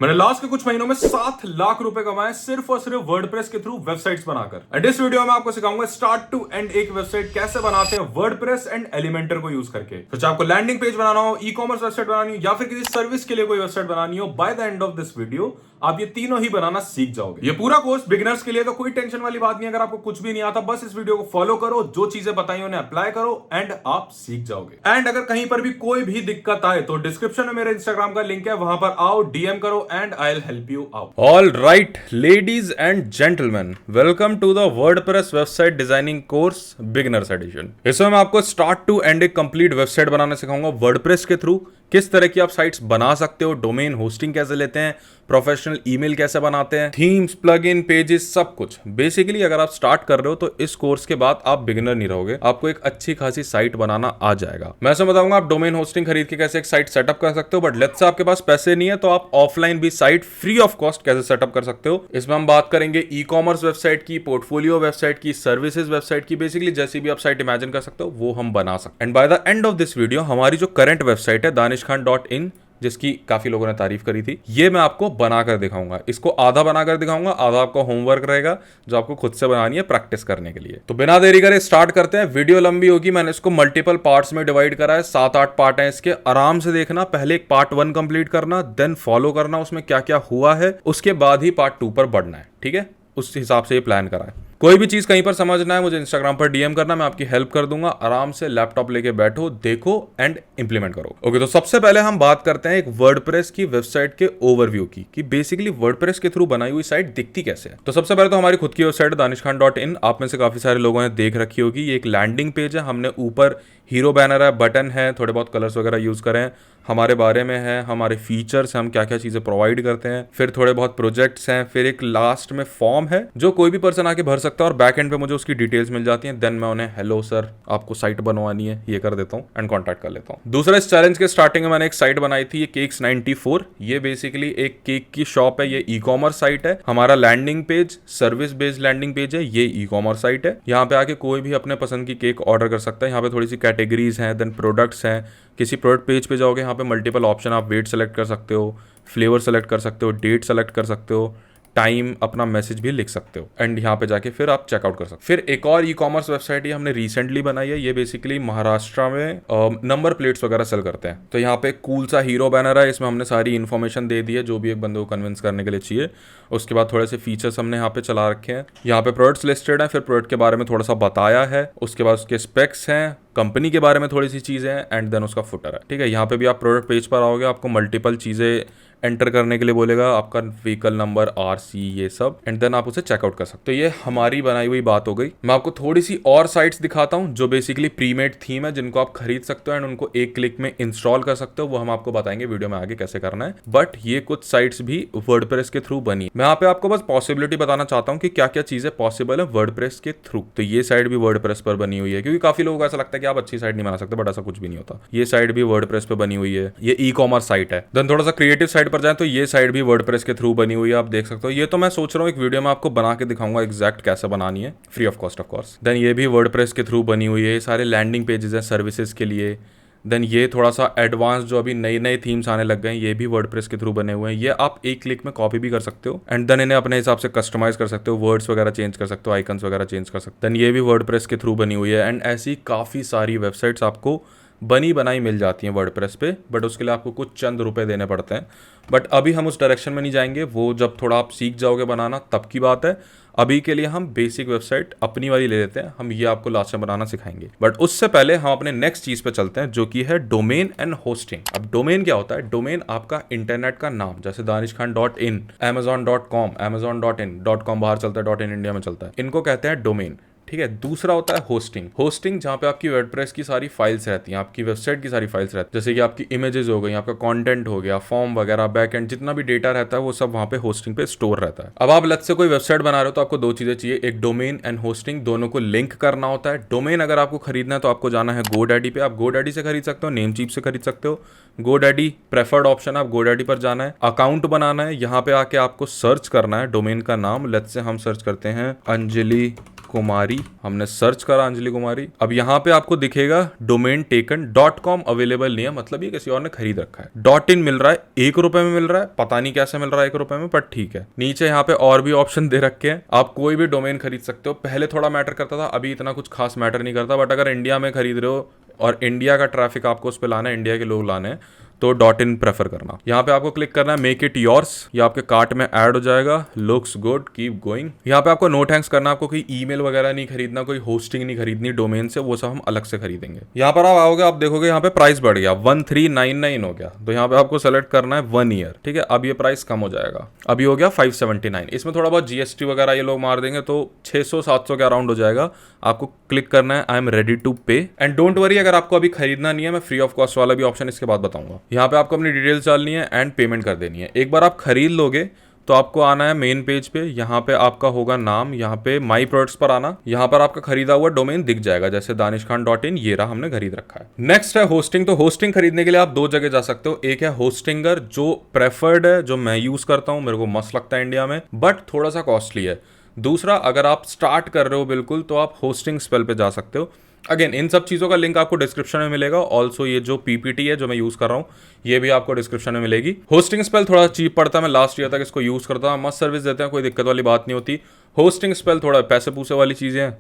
मैंने लास्ट के कुछ महीनों में 7 लाख रुपए कमाए सिर्फ और सिर्फ वर्डप्रेस के थ्रू वेबसाइट्स बनाकर। एंड इस वीडियो में आपको सिखाऊंगा स्टार्ट टू एंड एक वेबसाइट कैसे बनाते हैं वर्डप्रेस एंड एलिमेंटर को यूज करके। तो चाहे आपको लैंडिंग पेज बनाना हो, ई कॉमर्स वेबसाइट बनानी हो या फिर किसी सर्विस के लिए कोई वेबसाइट बनानी हो, by the end of this video आप ये तीनों ही बनाना सीख जाओगे। ये पूरा कोर्स बिगिनर्स के लिए, तो कोई टेंशन वाली बात नहीं। अगर आपको कुछ भी नहीं आता, बस इस वीडियो को फॉलो करो, जो चीजें बताई उन्हें अप्लाई करो एंड आप सीख जाओगे। एंड अगर कहीं पर भी कोई भी दिक्कत आए तो डिस्क्रिप्शन में मेरे इंस्टाग्राम का लिंक है, वहां पर आओ, डीएम करो and I will help you out. All right, ladies and gentlemen, welcome to the WordPress website designing course beginners edition। इसमें मैं आपको स्टार्ट टू एंड एक कंप्लीट वेबसाइट बनाना सिखाऊंगा वर्डप्रेस के थ्रू। किस तरह की आप साइट्स बना सकते हो, डोमेन होस्टिंग कैसे लेते हैं, प्रोफेशनल ईमेल कैसे बनाते हैं, थीम्स, प्लगइन, पेजेस, सब कुछ। बेसिकली अगर आप स्टार्ट कर रहे हो तो इस कोर्स के बाद आप बिगिनर नहीं रहोगे, आपको एक अच्छी खासी साइट बनाना आ जाएगा। मैं ऐसा बताऊंगा आप डोमेन होस्टिंग खरीद के कैसे एक साइट सेटअप कर सकते हो, बट लेट्स से आपके पास पैसे नहीं है तो आप ऑफलाइन भी साइट फ्री ऑफ कॉस्ट कैसे सेटअप कर सकते हो। इसमें हम बात करेंगे ई कॉमर्स वेबसाइट की, पोर्टफोलियो वेबसाइट की, सर्विसेज वेबसाइट की, बेसिकली जैसी भी आप साइट इमेजिन कर सकते हो वो हम बना सकते हैं। And by the end of this video हमारी जो करंट वेबसाइट है danishkhan.in, जिसकी काफी लोगों ने तारीफ करी थी, ये मैं आपको बनाकर दिखाऊंगा। इसको आधा बनाकर दिखाऊंगा, आधा आपका होमवर्क रहेगा जो आपको खुद से बनानी है प्रैक्टिस करने के लिए। तो बिना देरी करे स्टार्ट करते हैं। वीडियो लंबी होगी, मैंने इसको मल्टीपल पार्ट्स में डिवाइड करा है, 7-8 पार्ट हैं इसके। आराम से देखना, पहले एक पार्ट 1 कंप्लीट करना, देन फॉलो करना उसमें क्या क्या हुआ है, उसके बाद ही पार्ट 2 पर बढ़ना है, ठीक है? उस हिसाब से ये प्लान करा है। कोई भी चीज कहीं पर समझना है मुझे इंस्टाग्राम पर डीएम करना, मैं आपकी हेल्प कर दूंगा। आराम से लैपटॉप लेके बैठो, देखो एंड इंप्लीमेंट करो। ओके, तो सबसे पहले हम बात करते हैं एक वर्डप्रेस की वेबसाइट के ओवरव्यू की, कि बेसिकली वर्डप्रेस के थ्रू बनाई हुई साइट दिखती कैसे है। तो सबसे पहले तो हमारी खुद की वेबसाइट danishkhan.in, आप में से काफी सारे लोगों ने देख रखी होगी। ये एक लैंडिंग पेज है, हमने ऊपर हीरो बैनर है, बटन है, थोड़े बहुत कलर्स वगैरह यूज करें, हमारे बारे में है, हमारे फीचर्स, हम क्या क्या चीजें प्रोवाइड करते हैं, फिर थोड़े बहुत प्रोजेक्ट्स हैं, फिर एक लास्ट में फॉर्म है जो कोई भी पर्सन आके भर सकता है और बैक एंड पे मुझे उसकी डिटेल्स मिल जाती हैं। देन मैं उन्हें हेलो सर आपको साइट बनवानी है ये कर देता हूँ एंड कॉन्टैक्ट कर लेता हूँ। दूसरा, इस चैलेंज के स्टार्टिंग में मैंने एक साइट बनाई थी, ये केक्स 94। ये बेसिकली एक केक की शॉप है, ये ई कॉमर्स साइट है। हमारा landing page service based landing page है, ये ई कॉमर्स साइट है। यहाँ पे आके कोई भी अपने पसंद की केक ऑर्डर कर सकता है। यहाँ पे थोड़ी सी कैटेगरीज हैं, देन प्रोडक्ट्स हैं। किसी प्रोडक्ट पेज पे जाओगे, यहाँ पे मल्टीपल ऑप्शन, आप वेट सेलेक्ट कर सकते हो, फ्लेवर सेलेक्ट कर सकते हो, डेट सेलेक्ट कर सकते हो, टाइम, अपना मैसेज भी लिख सकते हो एंड यहाँ पे जाके फिर आप चेकआउट कर सकते हो। फिर एक और ई कॉमर्स वेबसाइट ये हमने रिसेंटली बनाई है, ये बेसिकली महाराष्ट्र में नंबर प्लेट्स वगैरह सेल करते हैं। तो यहाँ पे कूल सा हीरो बैनर है, इसमें हमने सारी इन्फॉर्मेशन दे दी है जो भी एक बंदे को कन्विंस करने के लिए चाहिए। उसके बाद थोड़े से फीचर्स हमने यहाँ पे चला रखे हैं, यहाँ पे प्रोडक्ट्स लिस्टेड हैं, फिर प्रोडक्ट के बारे में थोड़ा सा बताया है, उसके बाद उसके स्पेक्स हैं, कंपनी के बारे में थोड़ी सी चीज़ें हैं एंड देन उसका फुटर है, ठीक है? यहाँ पे भी आप प्रोडक्ट पेज पर आओगे, आपको मल्टीपल चीज़ें एंटर करने के लिए बोलेगा, आपका व्हीकल नंबर, RC, ये सब, एंड देन आप उसे चेकआउट कर सकते हो। तो ये हमारी बनाई हुई बात हो गई। मैं आपको थोड़ी सी और साइट्स दिखाता हूँ जो बेसिकली प्रीमेड थीम है, जिनको आप खरीद सकते हो एंड उनको एक क्लिक में इंस्टॉल कर सकते हो। वो हम आपको बताएंगे वीडियो में आगे कैसे करना है, बट ये कुछ साइट्स भी वर्डप्रेस के थ्रू बनी। मैं यहाँ पे आपको बस पॉसिबिलिटी बताना चाहता हूँ कि क्या क्या चीजें पॉसिबल है वर्डप्रेस के थ्रू। तो ये साइट भी वर्डप्रेस पर बनी हुई है, क्योंकि काफी लोगों को ऐसा लगता है कि आप अच्छी साइट नहीं बना सकते, बट ऐसा कुछ भी नहीं होता। ये साइट भी वर्डप्रेस पे बनी हुई है, ये ई कॉमर्स साइट है। देन थोड़ा सा क्रिएटिव साइट पर जाए तो ये साइट भी वर्डप्रेस के थ्रू बनी हुई है, आप देख सकते हो। ये तो मैं सोच रहा हूँ एक वीडियो में आपको बना के दिखाऊंगा एग्जैक्ट कैसे बनानी है, free of cost of course. Then ये भी वर्डप्रेस के थ्रू बनी हुई है, ये सारे लैंडिंग पेजेस हैं सर्विसेज के लिए। देन ये थोड़ा सा एडवांस जो अभी नए नए थीम्स आने लग गए हैं, ये भी वर्डप्रेस के थ्रू बने हुए हैं। ये आप एक क्लिक में कॉपी भी कर सकते हो एंड देन इन्हें अपने हिसाब से कस्टमाइज कर सकते हो, वर्ड्स वगैरह चेंज कर सकते हो, आइकन्स वगैरह चेंज कर सकते हो। देन ये भी वर्डप्रेस के थ्रू बनी हुई है एंड ऐसी काफ़ी सारी वेबसाइट्स आपको बनी बनाई मिल जाती हैं वर्डप्रेस पे, बट उसके लिए आपको कुछ चंद रुपए देने पड़ते हैं। बट अभी हम उस डायरेक्शन में नहीं जाएंगे, वो जब थोड़ा आप सीख जाओगे बनाना तब की बात है। अभी के लिए हम बेसिक वेबसाइट अपनी वाली ले लेते हैं, हम ये आपको लास्ट में बनाना सिखाएंगे। बट उससे पहले हम अपने नेक्स्ट चीज पे चलते हैं, जो कि है डोमेन एंड होस्टिंग। अब डोमेन क्या होता है? डोमेन आपका इंटरनेट का नाम, जैसे danishkhan.in, amazon.com, amazon.in.com बाहर चलता है, .in इंडिया में चलता है, इनको कहते हैं डोमेन, ठीक है? दूसरा होता है होस्टिंग। होस्टिंग जहाँ पे आपकी वर्डप्रेस की सारी फाइल्स रहती हैं, आपकी वेबसाइट की सारी फाइल्स रहती हैं, जैसे कि आपकी इमेजेस हो गई, आपका कंटेंट हो गया, फॉर्म वगैरह, बैक एंड जितना भी डेटा रहता है वो सब वहाँ पे होस्टिंग पे स्टोर रहता है। अब आप लेट्स से कोई वेबसाइट बना रहे हो तो आपको दो चीजें चाहिए, एक डोमेन एंड होस्टिंग, दोनों को लिंक करना होता है। डोमेन अगर आपको खरीदना है तो आपको जाना है GoDaddy पे, आप GoDaddy से खरीद सकते हो, नेमचीप से खरीद सकते हो। GoDaddy प्रेफर्ड ऑप्शन, आप GoDaddy पर जाना है, अकाउंट बनाना है, यहाँ पे आके आपको सर्च करना है डोमेन का नाम। लेट्स से हम सर्च करते हैं अंजलि कुमारी कुमारी, हमने सर्च करा अंजलि कुमारी। अब यहाँ पे आपको दिखेगा डोमेन टेकन .com अवेलेबल नहीं है, मतलब ये किसी और ने खरीद रखा है। .in मिल रहा है, 1 रुपए में मिल रहा है, पता नहीं कैसे मिल रहा है 1 रुपए में, पर ठीक है। नीचे यहाँ पे और भी ऑप्शन दे रखे हैं, आप कोई भी डोमेन खरीद सकते हो। पहले थोड़ा मैटर करता था, अभी इतना कुछ खास मैटर नहीं करता, बट अगर इंडिया में खरीद रहे हो और इंडिया का ट्रैफिक आपको उस पर लाना है, इंडिया के लोग लाने हैं, तो .in प्रेफर करना। यहाँ पे आपको क्लिक करना है मेक इट योर्स, ये आपके कार्ट में ऐड हो जाएगा। Looks good, keep going. यहाँ पे आपको नो थैंक्स करना, आपको कोई ईमेल वगैरह नहीं खरीदना, कोई होस्टिंग नहीं खरीदनी डोमेन से, वो सब हम अलग से खरीदेंगे। यहाँ पर आप आओगे, आप देखोगे यहाँ पे प्राइस बढ़ गया, 1399 हो गया, तो यहाँ पे आपको सेलेक्ट करना है 1 ईयर, ठीक है। अब ये प्राइस कम हो जाएगा, अभी हो गया 579। इसमें थोड़ा बहुत जीएसटी वगैरह ये लोग मार देंगे तो 600-700 के अराउंड हो जाएगा। आपको क्लिक करना है आई एम रेडी टू पे, एंड डोंट वरी अगर आपको अभी खरीदना नहीं है, मैं फ्री ऑफ कॉस्ट वाला भी ऑप्शन इसके बाद बताऊंगा। यहाँ पे आपको अपनी डिटेल्स डालनी है एंड पेमेंट कर देनी है। एक बार आप खरीद लोगे तो आपको आना है मेन पेज पे, यहाँ पे आपका होगा नाम, यहाँ पे माई प्रोडक्ट्स पर आना, यहाँ पर आपका खरीदा हुआ डोमेन दिख जाएगा, जैसे danishkhan.in, ये रहा, हमने खरीद रखा है। नेक्स्ट है होस्टिंग। तो होस्टिंग खरीदने के लिए आप 2 जगह जा सकते हो। एक है होस्टिंगर, जो प्रेफर्ड है, जो मैं यूज करता हूँ, मेरे को मस्त लगता है इंडिया में, बट थोड़ा सा कॉस्टली है। दूसरा, अगर आप स्टार्ट कर रहे हो बिल्कुल, तो आप होस्टिंग स्पेल पे जा सकते हो। अगेन इन सब चीज़ों का लिंक आपको डिस्क्रिप्शन में मिलेगा। ऑल्सो ये जो पीपीटी है जो मैं यूज़ कर रहा हूँ, ये भी आपको डिस्क्रिप्शन में मिलेगी। होस्टिंग स्पेल थोड़ा चीप पड़ता है, मैं लास्ट ईयर तक इसको यूज़ करता हूँ, मस्त सर्विस देते हैं, कोई दिक्कत वाली बात नहीं होती। होस्टिंग स्पेल थोड़ा पैसे पूसे वाली चीज़ें हैं,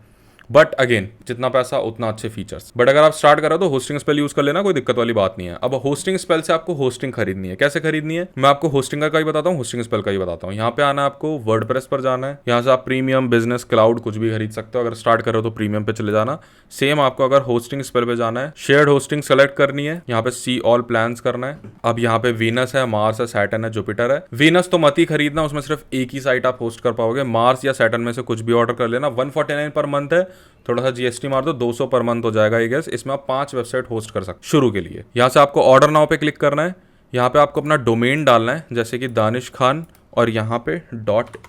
बट अगेन जितना पैसा उतना अच्छे फीचर्स। बट अगर आप स्टार्ट कर रहे हो तो होस्टिंग स्पेल यूज कर लेना, कोई दिक्कत वाली बात नहीं है। अब होस्टिंग स्पेल से आपको होस्टिंग खरीदनी है, कैसे खरीदनी है मैं आपको होस्टिंगर का ही बताता हूँ, होस्टिंग स्पेल का ही बताता हूँ। यहाँ पे आना है आपको, वर्डप्रेस पर जाना है, यहाँ से आप प्रीमियम, बिजनेस, क्लाउड कुछ भी खरीद सकते हो। अगर स्टार्ट कर रहे हो तो प्रीमियम पे चले जाना। सेम आपको अगर होस्टिंग स्पेल पे जाना है, शेयर्ड होस्टिंग सेलेक्ट करनी है, यहाँ पे सी ऑल प्लान्स करना है। अब यहाँ पे वीनस है, मार्स है, सैटर्न है, जुपिटर है। वीनस तो मत ही खरीदना, उसमें सिर्फ एक ही साइट आप होस्ट कर पाओगे। मार्स या सैटर्न में से कुछ भी ऑर्डर कर लेना। 149 पर मंथ है, थोड़ा सा जीएसटी मार दो, 200 पर मंथ हो जाएगा आई गेस। इसमें आप 5 वेबसाइट होस्ट कर सकते शुरू के लिए। यहाँ से आपको ऑर्डर नाउ पे क्लिक करना है, यहाँ पे आपको अपना डोमेन डालना है, जैसे कि दानिश खान, और यहाँ पे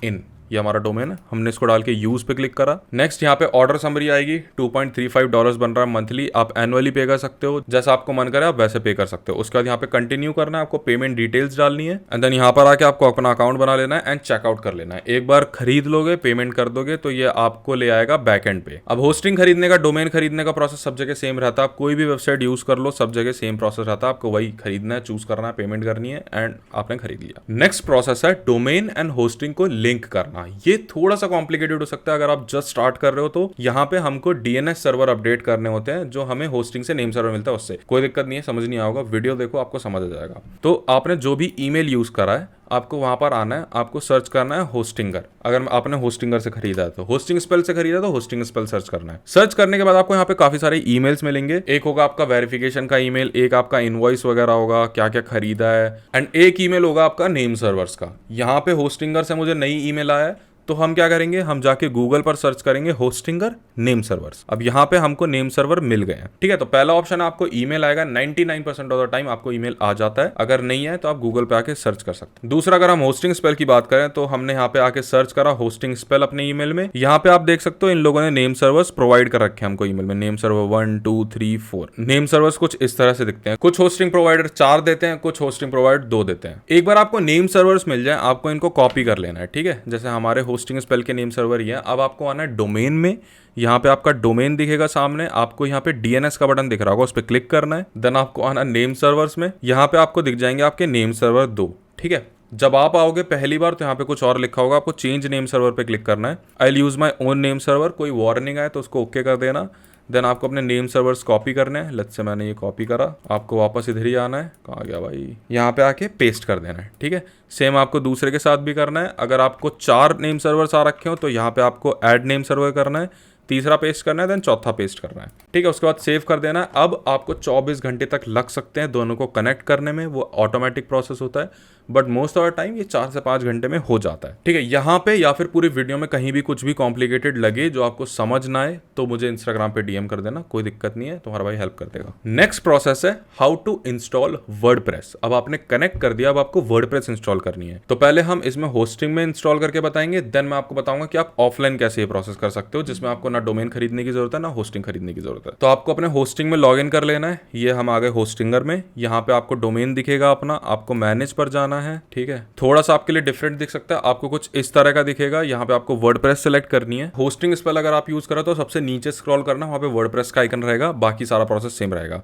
.in, ये हमारा डोमेन है, हमने इसको डाल के यूज पे क्लिक करा। नेक्स्ट यहाँ पे ऑर्डर समरी आएगी, $2.35 बन रहा है मंथली। आप एनुअली पे कर सकते हो, जैसा आपको मन करे आप वैसे पे कर सकते हो। उसके बाद यहाँ पे कंटिन्यू करना है, आपको पेमेंट डिटेल्स डालनी है, एंड देन यहाँ पर आके आपको अपना अकाउंट बना लेना है एंड चेकआउट कर लेना है। एक बार खरीद लोगे, पेमेंट कर दोगे, तो ये आपको ले आएगा बैक एंड पे। अब होस्टिंग खरीदने का, डोमेन खरीदने का प्रोसेस सब जगह सेम रहता है। आप कोई भी वेबसाइट यूज कर लो, सब जगह सेम प्रोसेस रहता है। आपको वही खरीदना है, चूज करना है, पेमेंट करनी है, एंड आपने खरीद लिया। नेक्स्ट प्रोसेस है डोमेन एंड होस्टिंग को लिंक करना। ये थोड़ा सा कॉम्प्लिकेटेड हो सकता है अगर आप जस्ट स्टार्ट कर रहे हो तो। यहाँ पे हमको डीएनएस सर्वर अपडेट करने होते हैं, जो हमें होस्टिंग से नेम सर्वर मिलता है उससे। कोई दिक्कत नहीं है, समझ नहीं आओगा, वीडियो देखो आपको समझ आ जाएगा। तो आपने जो भी ईमेल यूज करा है, आपको वहां पर आना है, आपको सर्च करना है होस्टिंगर। अगर आपने होस्टिंगर से खरीदा है तो होस्टिंग स्पेल से खरीदा तो होस्टिंग स्पेल सर्च करना है। सर्च करने के बाद आपको यहाँ पे काफी सारे ईमेल्स मिलेंगे। एक होगा आपका वेरिफिकेशन का ईमेल, एक आपका इनवॉइस वगैरह होगा, क्या क्या खरीदा है, एंड एक ईमेल होगा आपका नेम सर्वर्स का। यहाँ पे होस्टिंगर से मुझे नई ईमेल आया है, तो हम क्या करेंगे, हम जाके गूगल पर सर्च करेंगे होस्टिंगर नेम सर्वर्स। अब यहाँ पे हमको नेम सर्वर मिल गए हैं, ठीक है। तो पहला ऑप्शन आपको ईमेल आएगा, 99% ऑफ द टाइम आपको ईमेल आ जाता है। अगर नहीं है तो आप गूगल पे आके सर्च कर सकते हैं। दूसरा, अगर हम होस्टिंग स्पेल की बात करें तो हमने यहाँ पे आके सर्च करा होस्टिंग स्पेल अपने ईमेल में। यहाँ पे आप देख सकते हो इन लोगों ने नेम सर्वर्स प्रोवाइड कर रखे हैं हमको ईमेल में। नेम सर्वर 1 2 3 4 नेम सर्वर्स कुछ इस तरह से दिखते हैं। कुछ होस्टिंग प्रोवाइडर 4 देते हैं, कुछ होस्टिंग प्रोवाइडर 2 देते हैं। एक बार आपको नेम सर्वर्स मिल जाए, आपको इनको कॉपी कर लेना है, ठीक है। जैसे हमारे होस्टिंग स्पेल के नेम सर्वर ही है। अब आपको आना है डोमेन में, यहाँ पे आपका डोमेन दिखेगा सामने, आपको यहाँ पे डीएनएस का बटन दिख रहा होगा, उस पर क्लिक करना है। देन आपको आना नेम सर्वर्स में, यहाँ पे आपको दिख जाएंगे आपके नेम सर्वर 2, ठीक है। जब आप आओगे पहली बार तो यहाँ पे कुछ और लिखा होगा, आपको चेंज नेम सर्वर पे क्लिक करना है। I will use my own name server. कोई वार्निंग आए तो उसको ओके कर देना। देन आपको अपने नेम सर्वर्स कॉपी करने हैं। लेट्स से मैंने ये कॉपी करा, आपको वापस इधर ही आना है। कहाँ गया भाई, यहाँ पे आके पेस्ट कर देना है, ठीक है। सेम आपको दूसरे के साथ भी करना है। अगर आपको 4 नेम सर्वर्स आ रखे हो तो यहाँ पे आपको ऐड नेम सर्वर करना है, तीसरा पेस्ट करना है, देन चौथा पेस्ट करना है, ठीक है। उसके बाद सेव कर देना है। अब आपको 24 घंटे तक लग सकते हैं दोनों को कनेक्ट करने में, वो ऑटोमेटिक प्रोसेस होता है, but most of the time ये 4 से 5 घंटे में हो जाता है, ठीक है। यहाँ पे या फिर पूरी वीडियो में कहीं भी कुछ भी कॉम्प्लिकेटेड लगे जो आपको समझ ना आए तो मुझे इंस्टाग्राम पे डीएम कर देना, कोई दिक्कत नहीं है, तुम्हारा भाई हेल्प कर देगा। नेक्स्ट प्रोसेस है हाउ टू इंस्टॉल वर्डप्रेस। अब आपने कनेक्ट कर दिया, अब आपको वर्डप्रेस इंस्टॉल करनी है। तो पहले हम इसमें होस्टिंग में इंस्टॉल करके बताएंगे, देन मैं आपको बताऊंगा कि आप ऑफलाइन कैसे ये प्रोसेस कर सकते हो, जिसमें आपको ना डोमेन खरीदने की जरूरत है ना होस्टिंग खरीदने की जरूरत है। तो आपको अपने होस्टिंग में लॉग इन कर लेना है। ये हम आ गए होस्टिंगर में, यहाँ पे आपको डोमेन दिखेगा अपना, आपको मैनेज पर जाना जाना है। ठीक है, थोड़ा सा आपके लिए डिफरेंट दिख सकता है, आपको कुछ इस तरह का दिखेगा। यहाँ पे आपको वर्डप्रेस सेलेक्ट करनी है। होस्टिंग स्पेल अगर आप यूज करें तो सबसे नीचे स्क्रॉल करना, वहाँ पे वर्डप्रेस का आइकन रहेगा, बाकी सारा प्रोसेस सेम रहेगा।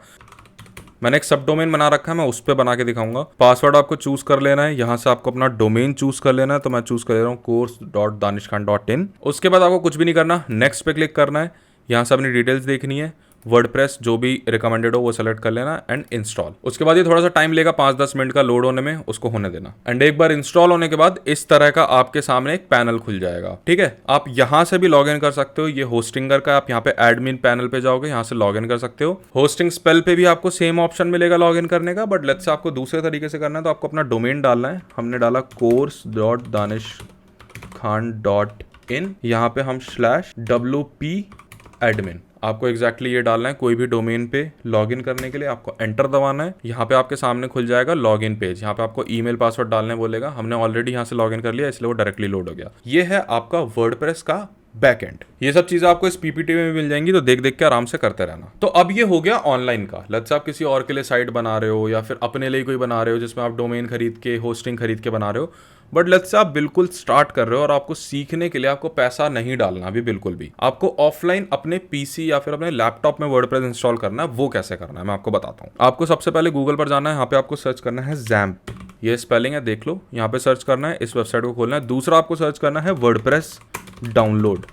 मैंने एक सब डोमेन बना रखा है, मैं उस पर बना के दिखाऊंगा। पासवर्ड आपको चूज कर लेना है, यहाँ से आपको अपना डोमेन चूज कर लेना है, तो मैं चूज कर ले रहा हूँ course.danishkhan.in। उसके बाद आपको कुछ भी नहीं करना, नेक्स्ट पे क्लिक करना है। यहाँ से अपनी डिटेल्स देखनी है, वर्डप्रेस जो भी रिकमेंडेड हो वो सेलेक्ट कर लेना एंड इंस्टॉल। उसके बाद ये थोड़ा सा टाइम लेगा, 5-10 मिनट का लोड होने में, उसको होने देना। एंड एक बार इंस्टॉल होने के बाद इस तरह का आपके सामने एक पैनल खुल जाएगा। ठीक है, आप यहाँ से भी लॉग इन कर सकते हो, ये होस्टिंगर का, आप यहाँ पे एडमिन पैनल पे जाओगे, यहाँ से लॉग इन कर सकते हो। होस्टिंग स्पेल पे भी आपको सेम ऑप्शन मिलेगा लॉग इन करने का, बट लेट्स से आपको दूसरे तरीके से करना है, तो आपको अपना डोमेन डालना है। हमने डाला course.danishkhan.in, यहाँ पे हम /wp admin, आपको एग्जैक्टली ये डालना है। कोई भी डोमेन पे लॉगिन करने के लिए आपको एंटर दबाना है। यहाँ पे आपके सामने खुल जाएगा लॉगिन पेज, यहाँ पे आपको ईमेल पासवर्ड डालने बोलेगा। हमने ऑलरेडी यहाँ से लॉगिन कर लिया, इसलिए वो डायरेक्टली लोड हो गया। ये है आपका वर्डप्रेस का बैक एंड। ये सब चीजें आपको इस पीपीटी में मिल जाएंगी, तो देख देख के आराम से करते रहना। तो अब ये हो गया ऑनलाइन का। लेट्स आप किसी और के लिए साइट बना रहे हो या फिर अपने लिए कोई बना रहे हो जिसमें आप डोमेन खरीद के, होस्टिंग खरीद के बना रहे हो, बट लेट्स से आप बिल्कुल स्टार्ट कर रहे हो और आपको सीखने के लिए आपको पैसा नहीं डालना अभी बिल्कुल भी। आपको ऑफलाइन अपने पीसी या फिर अपने लैपटॉप में वर्डप्रेस इंस्टॉल करना है। वो कैसे करना है मैं आपको बताता हूँ। आपको सबसे पहले गूगल पर जाना है, यहाँ पे आपको सर्च करना है XAMPP, ये स्पेलिंग है देख लो, यहाँ पे सर्च करना है, इस वेबसाइट को खोलना है। दूसरा आपको सर्च करना है वर्डप्रेस डाउनलोड,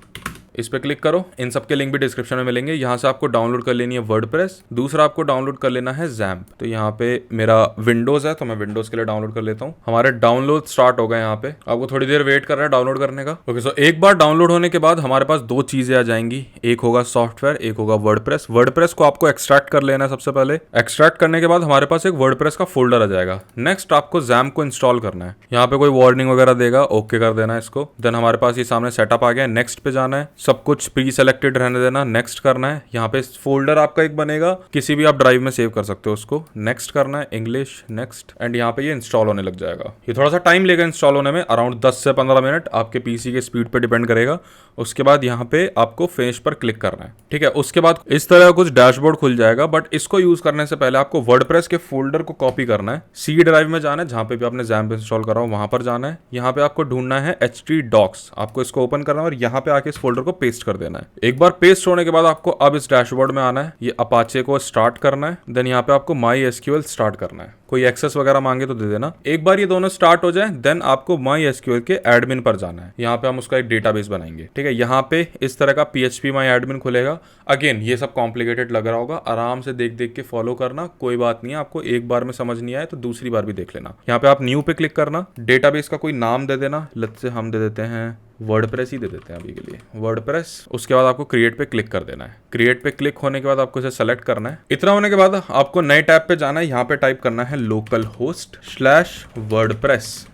इस पे क्लिक करो। इन सब के लिंक भी डिस्क्रिप्शन में मिलेंगे। यहाँ से आपको डाउनलोड कर लेनी है वर्डप्रेस। दूसरा आपको डाउनलोड कर लेना है XAMPP। तो यहाँ पे मेरा विंडोज है, तो मैं विंडोज के लिए डाउनलोड कर लेता हूँ। हमारे डाउनलोड स्टार्ट हो गए। यहाँ पे आपको थोड़ी देर वेट करना है डाउनलोड करने का। ओके, सो एक बार डाउनलोड होने के बाद हमारे पास दो चीजें आ जाएंगी, एक होगा सॉफ्टवेयर, एक होगा वर्डप्रेस। वर्डप्रेस को आपको एक्सट्रैक्ट कर लेना है सबसे पहले। एक्सट्रैक्ट करने के बाद हमारे पास एक वर्डप्रेस का फोल्डर आ जाएगा। नेक्स्ट आपको XAMPP को इंस्टॉल करना है। यहाँ पे कोई वार्निंग वगैरह देगा, ओके कर देना है इसको। देन हमारे पास ये सामने सेटअप आ गया, नेक्स्ट पे जाना है। सब कुछ प्री सेलेक्टेड रहने देना, नेक्स्ट करना है। यहाँ पे फोल्डर आपका एक बनेगा, किसी भी आप ड्राइव में सेव कर सकते हो उसको। नेक्स्ट करना है, इंग्लिश, नेक्स्ट। एंड यहाँ पे ये इंस्टॉल होने लग जाएगा। ये थोड़ा सा टाइम लेगा इंस्टॉल होने में, अराउंड 10 से 15 मिनट, आपके पीसी के स्पीड पे डिपेंड करेगा। उसके बाद यहाँ पे आपको फिनिश पर क्लिक करना है। ठीक है, उसके बाद इस तरह कुछ डैशबोर्ड खुल जाएगा, बट इसको यूज करने से पहले आपको वर्डप्रेस के फोल्डर को कॉपी करना है। सी ड्राइव में जाना है, जहाँ पे भी आपने XAMPP इंस्टॉल करा हो वहां पर जाना है। यहाँ पे आपको ढूंढना है htdocs, आपको इसको ओपन करना है और यहाँ पे आके इस फोल्डर को पेस्ट कर देना है। एक बार पेस्ट होने के बाद आपको अब इस डैशबोर्ड में आना है, ये अपाचे को स्टार्ट करना है। देन यहाँ पे आपको MySQL स्टार्ट करना है। कोई एक्सेस वगैरह मांगे तो दे देना। एक बार ये दोनों स्टार्ट हो जाए, देन आपको MySQL के एडमिन पर जाना है। यहाँ पे हम उसका एक डेटाबेस बनाएंगे। ठीक है, यहाँ पे इस तरह का PHP My Admin खुलेगा। अगेन ये सब कॉम्प्लिकेटेड लग रहा होगा, आराम से देख देख के फॉलो करना, कोई बात नहीं है। आपको एक बार में समझ नहीं आए तो दूसरी बार भी देख लेना। यहाँ पे आप न्यू पे क्लिक करना, डेटाबेस का कोई नाम दे देना। लेट्स से हम दे देते हैं वर्डप्रेस ही दे देते हैं अभी के लिए, वर्डप्रेस। उसके बाद आपको क्रिएट पे क्लिक कर देना है। क्रिएट पे क्लिक होने के बाद आपको इसे सेलेक्ट करना है। इतना होने के बाद आपको नए टैब पे जाना है, यहाँ पे टाइप करना है localhost/wordpress।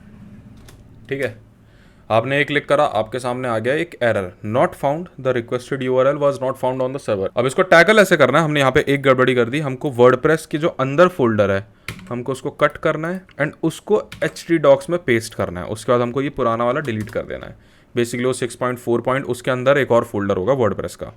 ठीक है, आपने एक क्लिक करा, आपके सामने आ गया एक error, not found, the requested URL was not found on the server. अब इसको टैकल ऐसे करना है, हमने यहाँ पे एक गड़बड़ी कर दी। हमको वर्डप्रेस की जो अंदर फोल्डर है, हमको उसको कट करना है एंड उसको htdocs में पेस्ट करना है। उसके बाद हमको ये पुराना वाला डिलीट कर देना है। बेसिकली वो 6.4 उसके अंदर एक और फोल्डर होगा वर्डप्रेस का।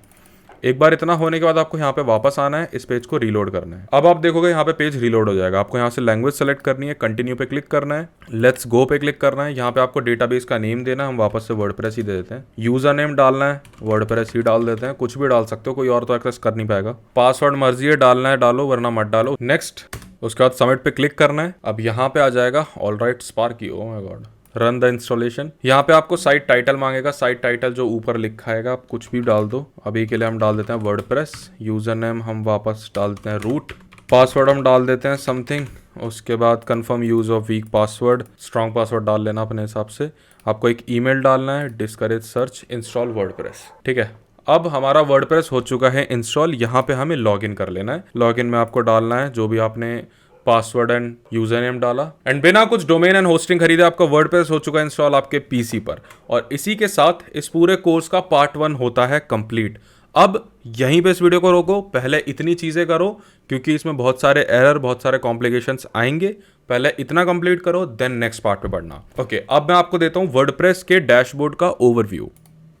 एक बार इतना होने के बाद आपको यहाँ पे वापस आना है, इस पेज को रीलोड करना है। अब आप देखोगे यहाँ पे पेज रीलोड हो जाएगा। आपको यहाँ से लैंग्वेज सेलेक्ट करनी है, कंटिन्यू पे क्लिक करना है, लेट्स गो पे क्लिक करना है। यहाँ पे आपको डेटाबेस का नेम देना है, हम वापस से वर्डप्रेस ही दे देते हैं। यूजर नेम डालना है, वर्डप्रेस ही डाल देते हैं, कुछ भी डाल सकते हो, कोई और तो एक्सेस कर नहीं पाएगा। पासवर्ड मर्जी है, डालना है डालो, वरना मत डालो। नेक्स्ट, उसके बाद सबमिट पे क्लिक करना है। अब यहाँ पे आ जाएगा alright Sparky, oh my God, run the installation. यहाँ पे आपको साइट टाइटल मांगेगा, साइट टाइटल जो ऊपर लिखा है आप कुछ भी डाल दो। अभी के लिए हम डाल देते हैं वर्डप्रेस। यूजर नेम हम वापस डाल देते हैं रूट। पासवर्ड हम डाल देते हैं समथिंग। उसके बाद confirm use of week password, strong password डाल लेना अपने हिसाब से। आपको एक ईमेल डालना है, डिस्करेज सर्च, इंस्टॉल वर्डप्रेस। ठीक है, अब हमारा वर्डप्रेस हो चुका है इंस्टॉल। यहाँ पे हमें लॉगिन कर लेना है। लॉगिन में आपको डालना है जो भी आपने पासवर्ड एंड यूजर नेम डाला, एंड बिना कुछ डोमेन एंड होस्टिंग खरीदे आपका वर्डप्रेस हो चुका है इंस्टॉल आपके पीसी पर। और इसी के साथ इस पूरे कोर्स का पार्ट 1 होता है कंप्लीट। अब यहीं पे इस वीडियो को रोको, पहले इतनी चीजें करो क्योंकि इसमें बहुत सारे एरर, बहुत सारे कॉम्प्लिकेशंस आएंगे। पहले इतना कंप्लीट करो, देन नेक्स्ट पार्ट पे बढ़ना। ओके, अब मैं आपको देता हूँ वर्डप्रेस के डैशबोर्ड का ओवरव्यू।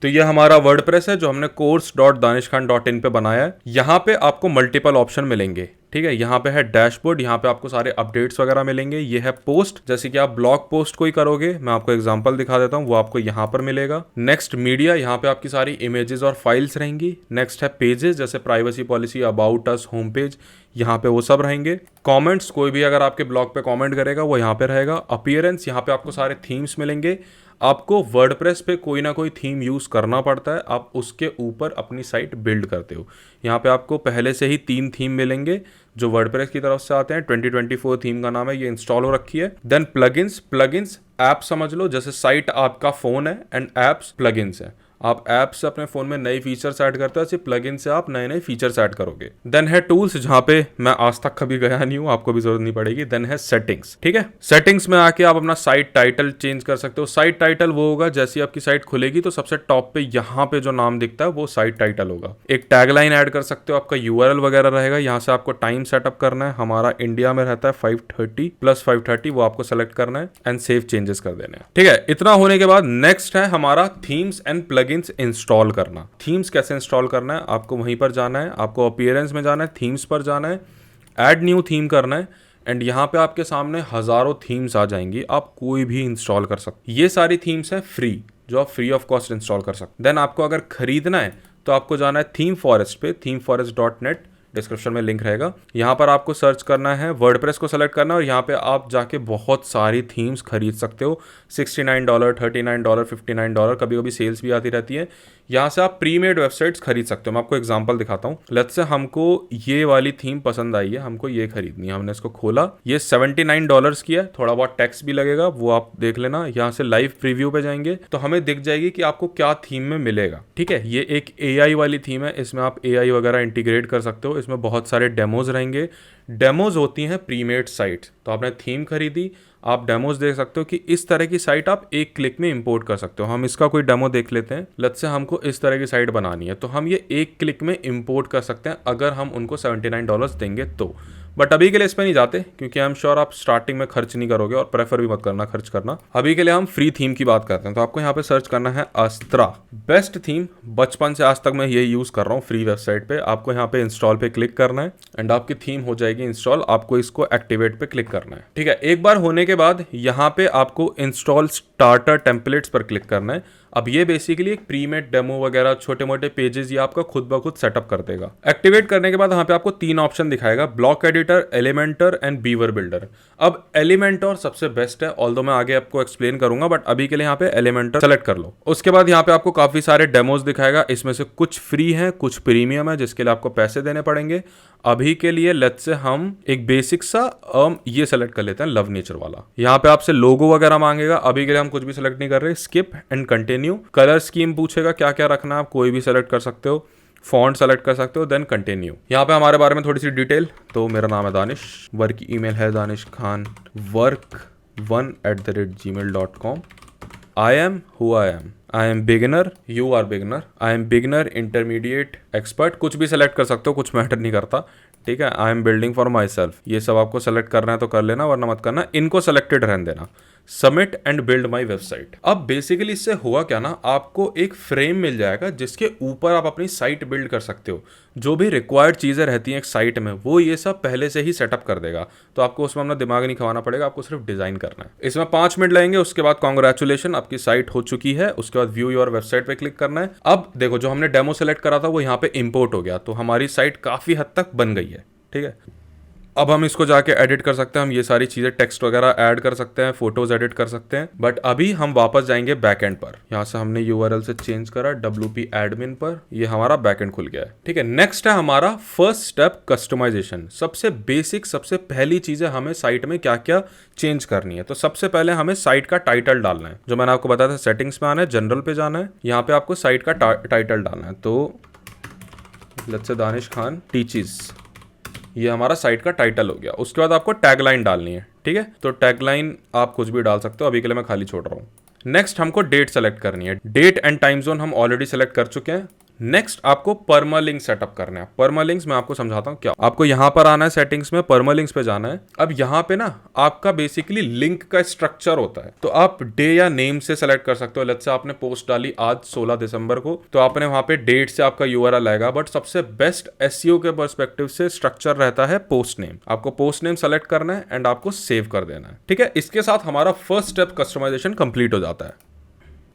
तो ये हमारा वर्डप्रेस है जो हमने course.danishkhan.in पे बनाया है। यहाँ पे आपको मल्टीपल ऑप्शन मिलेंगे। ठीक है। यहाँ पे है डैशबोर्ड, यहाँ पे आपको सारे अपडेट्स वगैरह मिलेंगे। ये है पोस्ट, जैसे कि आप ब्लॉग पोस्ट कोई करोगे, मैं आपको एग्जांपल दिखा देता हूँ, वो आपको यहाँ पर मिलेगा। नेक्स्ट मीडिया, यहाँ पे आपकी सारी इमेजेस और फाइल्स रहेंगी। नेक्स्ट है पेजेस, जैसे privacy policy, about us, home page, यहाँ पे वो सब रहेंगे। कमेंट्स, कोई भी अगर आपके ब्लॉग पे कमेंट करेगा वो यहाँ पे रहेगा। अपीयरेंस, यहाँ पे आपको सारे थीम्स मिलेंगे। आपको वर्डप्रेस पे कोई ना कोई थीम यूज़ करना पड़ता है, आप उसके ऊपर अपनी साइट बिल्ड करते हो। यहाँ पे आपको पहले से ही 3 थीम मिलेंगे जो वर्डप्रेस की तरफ से आते हैं। 2024 थीम का नाम है, ये इंस्टॉल हो रखी है। देन प्लगइन्स ऐप समझ लो, जैसे साइट आपका फोन है एंड एप्स प्लगइन्स है। आप ऐप से अपने फोन में नई फीचर्स ऐड करते हो, ऐसे प्लगइन से आप नए नए फीचर्स ऐड करोगे। देन है टूल्स, जहां पे मैं आज तक कभी गया नहीं हूं, आपको भी जरूरत नहीं पड़ेगी। देन है सेटिंग्स, ठीक है। सेटिंग्स में आके आप अपना साइट टाइटल चेंज कर सकते हो। साइट टाइटल वो होगा, जैसी आपकी साइट खुलेगी तो सबसे टॉप पे यहाँ पे जो नाम दिखता है वो साइट टाइटल होगा। एक टैगलाइन ऐड कर सकते हो, आपका यूआरएल वगैरह रहेगा। यहाँ से आपको टाइम सेटअप करना है, हमारा इंडिया में रहता है 5:30 + 5:30, वो आपको सेलेक्ट करना है एंड सेव चेंजेस कर देने हैं, ठीक है। इतना होने के बाद नेक्स्ट है हमारा थीम्स एंड प्लगइन्स इंस्टॉल करना। थीम्स कैसे इंस्टॉल करना है, आपको वहीं पर जाना है, आपको अपीयरेंस में जाना है, थीम्स पर जाना है, ऐड न्यू थीम करना है एंड यहाँ पे आपके सामने हजारों थीम्स आ जाएंगी, आप कोई भी इंस्टॉल कर सकते। ये सारी थीम्स हैं फ्री, जो आप फ्री ऑफ कॉस्ट इंस्टॉल कर सकते। देन आपको अगर खरीदना है तो आपको जाना है थीम फॉरेस्ट पे, themeforest.net, डिस्क्रिप्शन में लिंक रहेगा। यहाँ पर आपको सर्च करना है, वर्डप्रेस को सेलेक्ट करना है और यहाँ पे आप जाके बहुत सारी थीम्स खरीद सकते हो। $69, $39, $59, कभी कभी सेल्स भी आती रहती है। यहाँ से आप प्रीमेड वेबसाइट्स खरीद सकते हो। मैं आपको एग्जांपल दिखाता हूँ। लेट्स से हमको ये वाली थीम पसंद आई है, हमको ये खरीदनी है, हमने इसको खोला, ये $79 की है, थोड़ा बहुत टैक्स भी लगेगा, वो आप देख लेना। यहाँ से लाइव प्रीव्यू पे जाएंगे तो हमें दिख जाएगी कि आपको क्या थीम में मिलेगा, ठीक है। ये एक AI वाली थीम है, इसमें आप AI वगैरह इंटीग्रेट कर सकते हो। इसमें बहुत सारे डेमोज रहेंगे। डेमोज होती हैं प्रीमेड साइट्स। तो आपने थीम खरीदी, आप डेमोज देख सकते हो कि इस तरह की साइट आप एक क्लिक में इंपोर्ट कर सकते हो। हम इसका कोई डेमो देख लेते हैं। लेट्स से हमको इस तरह की साइट बनानी है, तो हम ये एक क्लिक में इंपोर्ट कर सकते हैं अगर हम उनको $79 देंगे तो। बट अभी के लिए इस पर नहीं जाते, क्योंकि आई एम श्योर आप स्टार्टिंग में खर्च नहीं करोगे और प्रेफर भी मत करना खर्च करना। अभी के लिए हम फ्री थीम की बात करते हैं। तो आपको यहाँ पे सर्च करना है अस्त्रा, बेस्ट थीम। बचपन से आज तक मैं ये यूज कर रहा हूँ फ्री वेबसाइट पे। आपको यहाँ पे इंस्टॉल पे क्लिक करना है एंड आपकी थीम हो जाएगी इंस्टॉल। आपको इसको एक्टिवेट पे क्लिक करना है, ठीक है। एक बार होने के बाद यहाँ पे आपको इंस्टॉल स्टार्टर टेम्पलेट्स पर क्लिक करना है। अब ये बेसिकली एक प्रीमेड डेमो वगैरह छोटे मोटे पेजेस ये आपका खुद ब खुद सेटअप कर देगा। एक्टिवेट करने के बाद यहाँ पे आपको 3 ऑप्शन दिखाएगा, block editor, Elementor and beaver builder. अब एलिमेंटर सबसे बेस्ट है, ऑल्दो मैं आगे आपको एक्सप्लेन करूंगा, बट अभी के लिए यहाँ पे एलिमेंटर सेलेक्ट कर लो। उसके बाद यहाँ पे आपको काफी सारे डेमोज दिखाएगा, इसमें से कुछ फ्री है, कुछ प्रीमियम है, जिसके लिए आपको पैसे देने पड़ेंगे। अभी के लिए लेट्स से हम एक बेसिक सा ये सेलेक्ट कर लेते हैं, लव नेचर वाला। यहाँ पे आपसे लोगो वगैरह मांगेगा, अभी के लिए हम कुछ भी सेलेक्ट नहीं कर रहे। Skip and continue. Colour scheme पूछेगा, क्या क्या रखना है, आप कोई भी सेलेक्ट कर सकते हो। फॉन्ट सेलेक्ट कर सकते हो, देन कंटिन्यू। यहाँ पे हमारे बारे में थोड़ी सी डिटेल। तो मेरा नाम है दानिश, वर्क ईमेल है danishkhan work1@gmail.com। I am who I am. I am beginner, you are beginner. I am beginner, intermediate, expert. कुछ भी सेलेक्ट कर सकते हो, कुछ मैटर नहीं करता, ठीक है। I am building for my self, ये सब आपको सेलेक्ट करना है तो कर लेना, वरना मत करना। इनको सेलेक्टेड रहने देना। Submit and build my website. अब बेसिकली इससे हुआ क्या ना, आपको एक फ्रेम मिल जाएगा जिसके ऊपर आप अपनी साइट बिल्ड कर सकते हो। जो भी रिक्वायर्ड चीज़ें रहती हैं एक साइट में, वो ये सब पहले से ही सेटअप कर देगा। तो आपको उसमें अपना दिमाग नहीं खवाना पड़ेगा, आपको सिर्फ डिजाइन करना है। इसमें 5 मिनट लगेंगे। उसके बाद कॉन्ग्रेचुलेशन, आपकी साइट हो चुकी है। उसके बाद व्यू योर वेबसाइट पे क्लिक करना है। अब देखो, जो हमने डेमो सेलेक्ट करा था वो यहाँ पे इंपोर्ट हो गया, तो हमारी साइट काफी हद तक बन गई है, ठीक है। अब हम इसको जाके एडिट कर सकते हैं, हम ये सारी चीज़ें टेक्स्ट वगैरह ऐड कर सकते हैं, फोटोज एडिट कर सकते हैं। बट अभी हम वापस जाएंगे बैकएंड पर। यहाँ से हमने यूआरएल से चेंज करा WP एडमिन पर, ये हमारा बैकएंड खुल गया है, ठीक है। नेक्स्ट है हमारा फर्स्ट स्टेप, कस्टमाइजेशन। सबसे बेसिक, सबसे पहली चीज़ है हमें साइट में क्या क्या चेंज करनी है। तो सबसे पहले हमें साइट का टाइटल डालना है, जो मैंने आपको बताया था। सेटिंग्स में आना है, जनरल पे जाना है, यहाँ पे आपको साइट का टाइटल डालना है। तो let's say Danish Khan teaches, ये हमारा साइट का टाइटल हो गया। उसके बाद आपको टैगलाइन डालनी है, ठीक है। तो टैगलाइन आप कुछ भी डाल सकते हो, अभी के लिए मैं खाली छोड़ रहा हूँ। नेक्स्ट हमको डेट सेलेक्ट करनी है। डेट एंड टाइम जोन हम ऑलरेडी सेलेक्ट कर चुके हैं। नेक्स्ट आपको परमालिंक सेटअप करना है। परमालिंक्स मैं आपको समझाता हूँ क्या। आपको यहाँ पर आना है, सेटिंग्स में परमालिंक्स पे जाना है। अब यहाँ पे ना आपका बेसिकली लिंक का स्ट्रक्चर होता है, तो आप डे या नेम से सेलेक्ट कर सकते हो। लेट्स से आपने पोस्ट डाली आज 16 दिसंबर को, तो आपने वहां पे डेट से आपका यूआरएल आएगा। बट सबसे बेस्ट एसईओ के पर्सपेक्टिव से स्ट्रक्चर रहता है पोस्ट नेम। आपको पोस्ट नेम सेलेक्ट करना है एंड आपको सेव कर देना है, ठीक है। इसके साथ हमारा फर्स्ट स्टेप कस्टमाइजेशन कंप्लीट हो जाता है।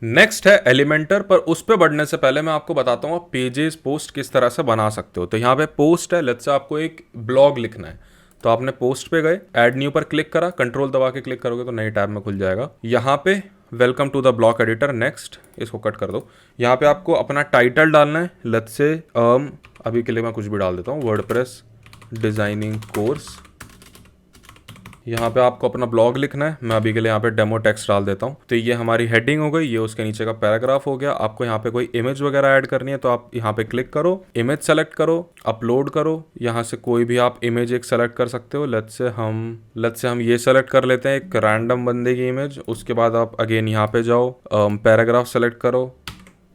नेक्स्ट है एलिमेंटर, पर उस पे बढ़ने से पहले मैं आपको बताता हूँ आप पेजेस पोस्ट किस तरह से बना सकते हो। तो यहाँ पे पोस्ट है, लेट्स से आपको एक ब्लॉग लिखना है, तो आपने पोस्ट पे गए, ऐड न्यू पर क्लिक करा, कंट्रोल दबा के क्लिक करोगे तो नई टैब में खुल जाएगा। यहाँ पे welcome to the block editor, next, इसको कट कर दो। यहाँ पे आपको अपना टाइटल डालना है, लेट्स से अभी के लिए मैं कुछ भी डाल देता हूँ, वर्डप्रेस डिजाइनिंग कोर्स। यहाँ पे आपको अपना ब्लॉग लिखना है, मैं अभी के लिए यहाँ पे डेमो टेक्स्ट डाल देता हूँ। तो ये हमारी हेडिंग हो गई, ये उसके नीचे का पैराग्राफ हो गया। आपको यहाँ पे कोई इमेज वगैरह ऐड करनी है तो आप यहाँ पे क्लिक करो, इमेज सेलेक्ट करो, अपलोड करो। यहाँ से कोई भी आप इमेज एक सेलेक्ट कर सकते हो। लेट्स से हम ये सेलेक्ट कर लेते हैं, एक रैंडम बंदे की इमेज। उसके बाद आप अगेन यहाँ पे जाओ, पैराग्राफ सेलेक्ट करो,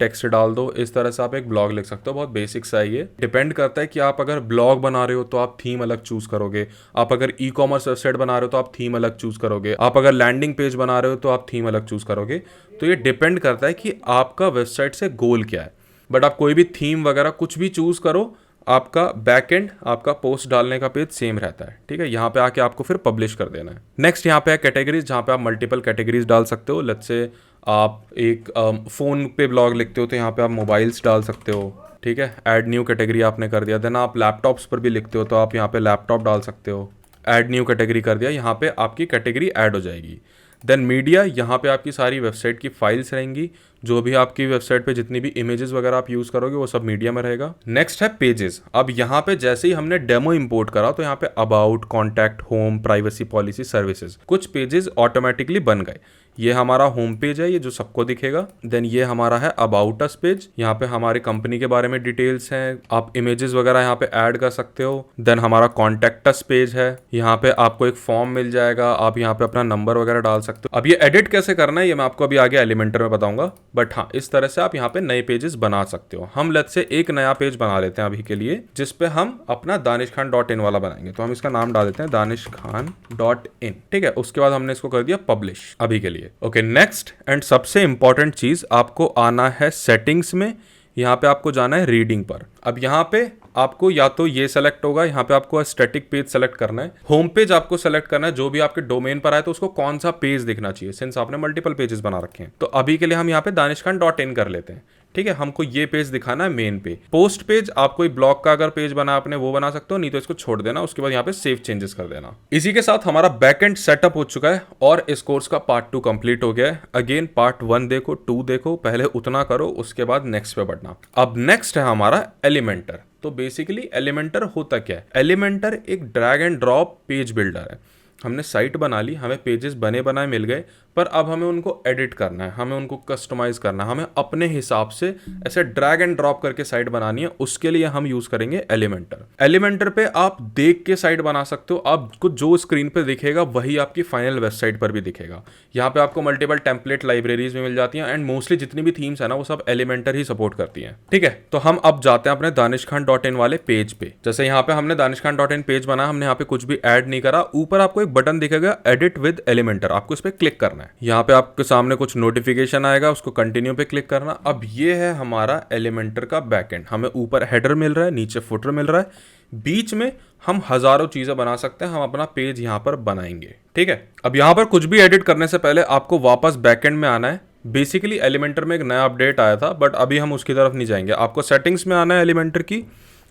टेक्स्ट डाल दो। इस तरह से आप एक ब्लॉग लिख सकते हो। बहुत बेसिक सा है ये। डिपेंड करता है कि आप अगर ब्लॉग बना रहे हो तो आप थीम अलग चूज करोगे, आप अगर ई कॉमर्स वेबसाइट बना रहे हो तो आप थीम अलग चूज करोगे, आप अगर लैंडिंग पेज बना रहे हो तो आप थीम अलग चूज करोगे। तो ये डिपेंड करता है कि आपका वेबसाइट से गोल क्या है। बट आप कोई भी थीम वगैरह कुछ भी चूज करो, आपका बैकएंड, आपका पोस्ट डालने का पेज सेम रहता है, ठीक है। यहाँ पे आके आपको फिर पब्लिश कर देना है। नेक्स्ट यहाँ पे है कैटेगरीज, जहाँ पे आप मल्टीपल कैटेगरीज डाल सकते हो। लेट्स से आप एक फ़ोन पे ब्लॉग लिखते हो तो यहाँ पे आप मोबाइल्स डाल सकते हो, ठीक है। ऐड न्यू कैटेगरी आपने कर दिया। देन आप लैपटॉप्स पर भी लिखते हो तो आप यहाँ पे लैपटॉप डाल सकते हो। ऐड न्यू कैटेगरी कर दिया, यहाँ पे आपकी कैटेगरी ऐड हो जाएगी। देन मीडिया, यहाँ पे आपकी सारी वेबसाइट की फाइल्स रहेंगी, जो भी आपकी वेबसाइट पे जितनी भी इमेजेस वगैरह आप यूज़ करोगे वो सब मीडिया में रहेगा। नेक्स्ट है पेजेस। अब यहाँ पे जैसे ही हमने डेमो इंपोर्ट करा तो यहाँ पे about, contact, home, privacy policy, services, कुछ पेजेस ऑटोमेटिकली बन गए। ये हमारा होम पेज है, ये जो सबको दिखेगा। देन ये हमारा है अबाउट अस पेज, यहाँ पे हमारी कंपनी के बारे में डिटेल्स हैं, आप इमेजेस वगैरह यहाँ पे ऐड कर सकते हो। देन हमारा कॉन्टैक्ट अस पेज है, यहाँ पे आपको एक फॉर्म मिल जाएगा, आप यहाँ पे अपना नंबर वगैरह डाल सकते हो। अब ये एडिट कैसे करना है ये मैं आपको अभी आगे एलिमेंटर में बताऊंगा, बट हाँ इस तरह से आप यहाँ पे नए पेजेस बना सकते हो। हम लेट्स से एक नया पेज बना लेते हैं अभी के लिए, जिसपे हम अपना danishkhan.in वाला बनाएंगे। तो हम इसका नाम डाल देते हैं danishkhan.in, ठीक है। उसके बाद हमने इसको कर दिया पब्लिश अभी के लिए। ओके, नेक्स्ट एंड सबसे इंपॉर्टेंट चीज, आपको आना है सेटिंग्स में, यहाँ पे आपको जाना है रीडिंग पर। अब यहाँ पे आपको या तो ये सेलेक्ट होगा, यहाँ पे आपको स्टैटिक पेज सेलेक्ट करना है, होम पेज आपको सेलेक्ट करना है, जो भी आपके डोमेन पर आए तो उसको कौन सा पेज दिखना चाहिए, सिंस आपने मल्टीपल पेजेस बना रखे हैं। तो अभी के लिए हम यहाँ पे danishkhan.in कर लेते हैं, ठीक है। हमको ये पेज दिखाना है मेन पे। पोस्ट पेज, आप कोई ब्लॉग का अगर पेज बना आपने वो बना सकते हो, नहीं तो इसको छोड़ देना। उसके बाद यहाँ पे सेव चेंजेस कर देना। इसी के साथ हमारा बैकएंड सेटअप हो चुका है और इस कोर्स का पार्ट 2 कंप्लीट हो गया है। अगेन पार्ट 1 देखो, 2 देखो, पहले उतना करो, उसके बाद नेक्स्ट पे बढ़ना। अब नेक्स्ट है हमारा एलिमेंटर। तो बेसिकली एलिमेंटर होता क्या है? एलिमेंटर एक drag and drop page builder है। हमने साइट बना ली, हमें पेजेस बने बनाए मिल गए, पर अब हमें उनको एडिट करना है, हमें उनको कस्टमाइज करना है, हमें अपने हिसाब से ऐसे ड्रैग एंड ड्रॉप करके साइट बनानी है। उसके लिए हम यूज करेंगे एलिमेंटर। एलिमेंटर पे आप देख के साइट बना सकते हो, आपको जो स्क्रीन पे दिखेगा वही आपकी फाइनल वेबसाइट पर भी दिखेगा। यहाँ पे आपको मल्टीपल टेम्पलेट लाइब्रेरीज भी मिल जाती हैं एंड मोस्टली जितनी भी थीम्स है ना वो सब एलिमेंटर ही सपोर्ट करती हैं, ठीक है। तो हम अब जाते हैं अपने danishkhan.in वाले पेज पे। जैसे यहाँ पे हमने danishkhan.in पेज बनाया, हमने यहाँ पे कुछ भी ऐड नहीं करा। ऊपर आपको एक बटन दिखेगा एडिट विद एलिमेंटर, आपको इस पे क्लिक करना है। यहाँ पे आपके सामने कुछ नोटिफिकेशन आएगा, उसको कंटिन्यू पे क्लिक करना। अब ये है हमारा एलिमेंटर का बैकएंड। हमें ऊपर हेडर मिल रहा है, नीचे फुटर मिल रहा है, बीच में हम हजारों चीजें बना सकते हैं। हम अपना पेज यहाँ पर बनाएंगे, ठीक है। अब यहाँ पर कुछ भी एडिट करने से पहले आपको वापस बैकएंड में आना है। बेसिकली एलिमेंटर में एक नया अपडेट आया था, बट अभी हम उसकी तरफ नहीं जाएंगे। आपको सेटिंग्स में आना है एलिमेंटर की,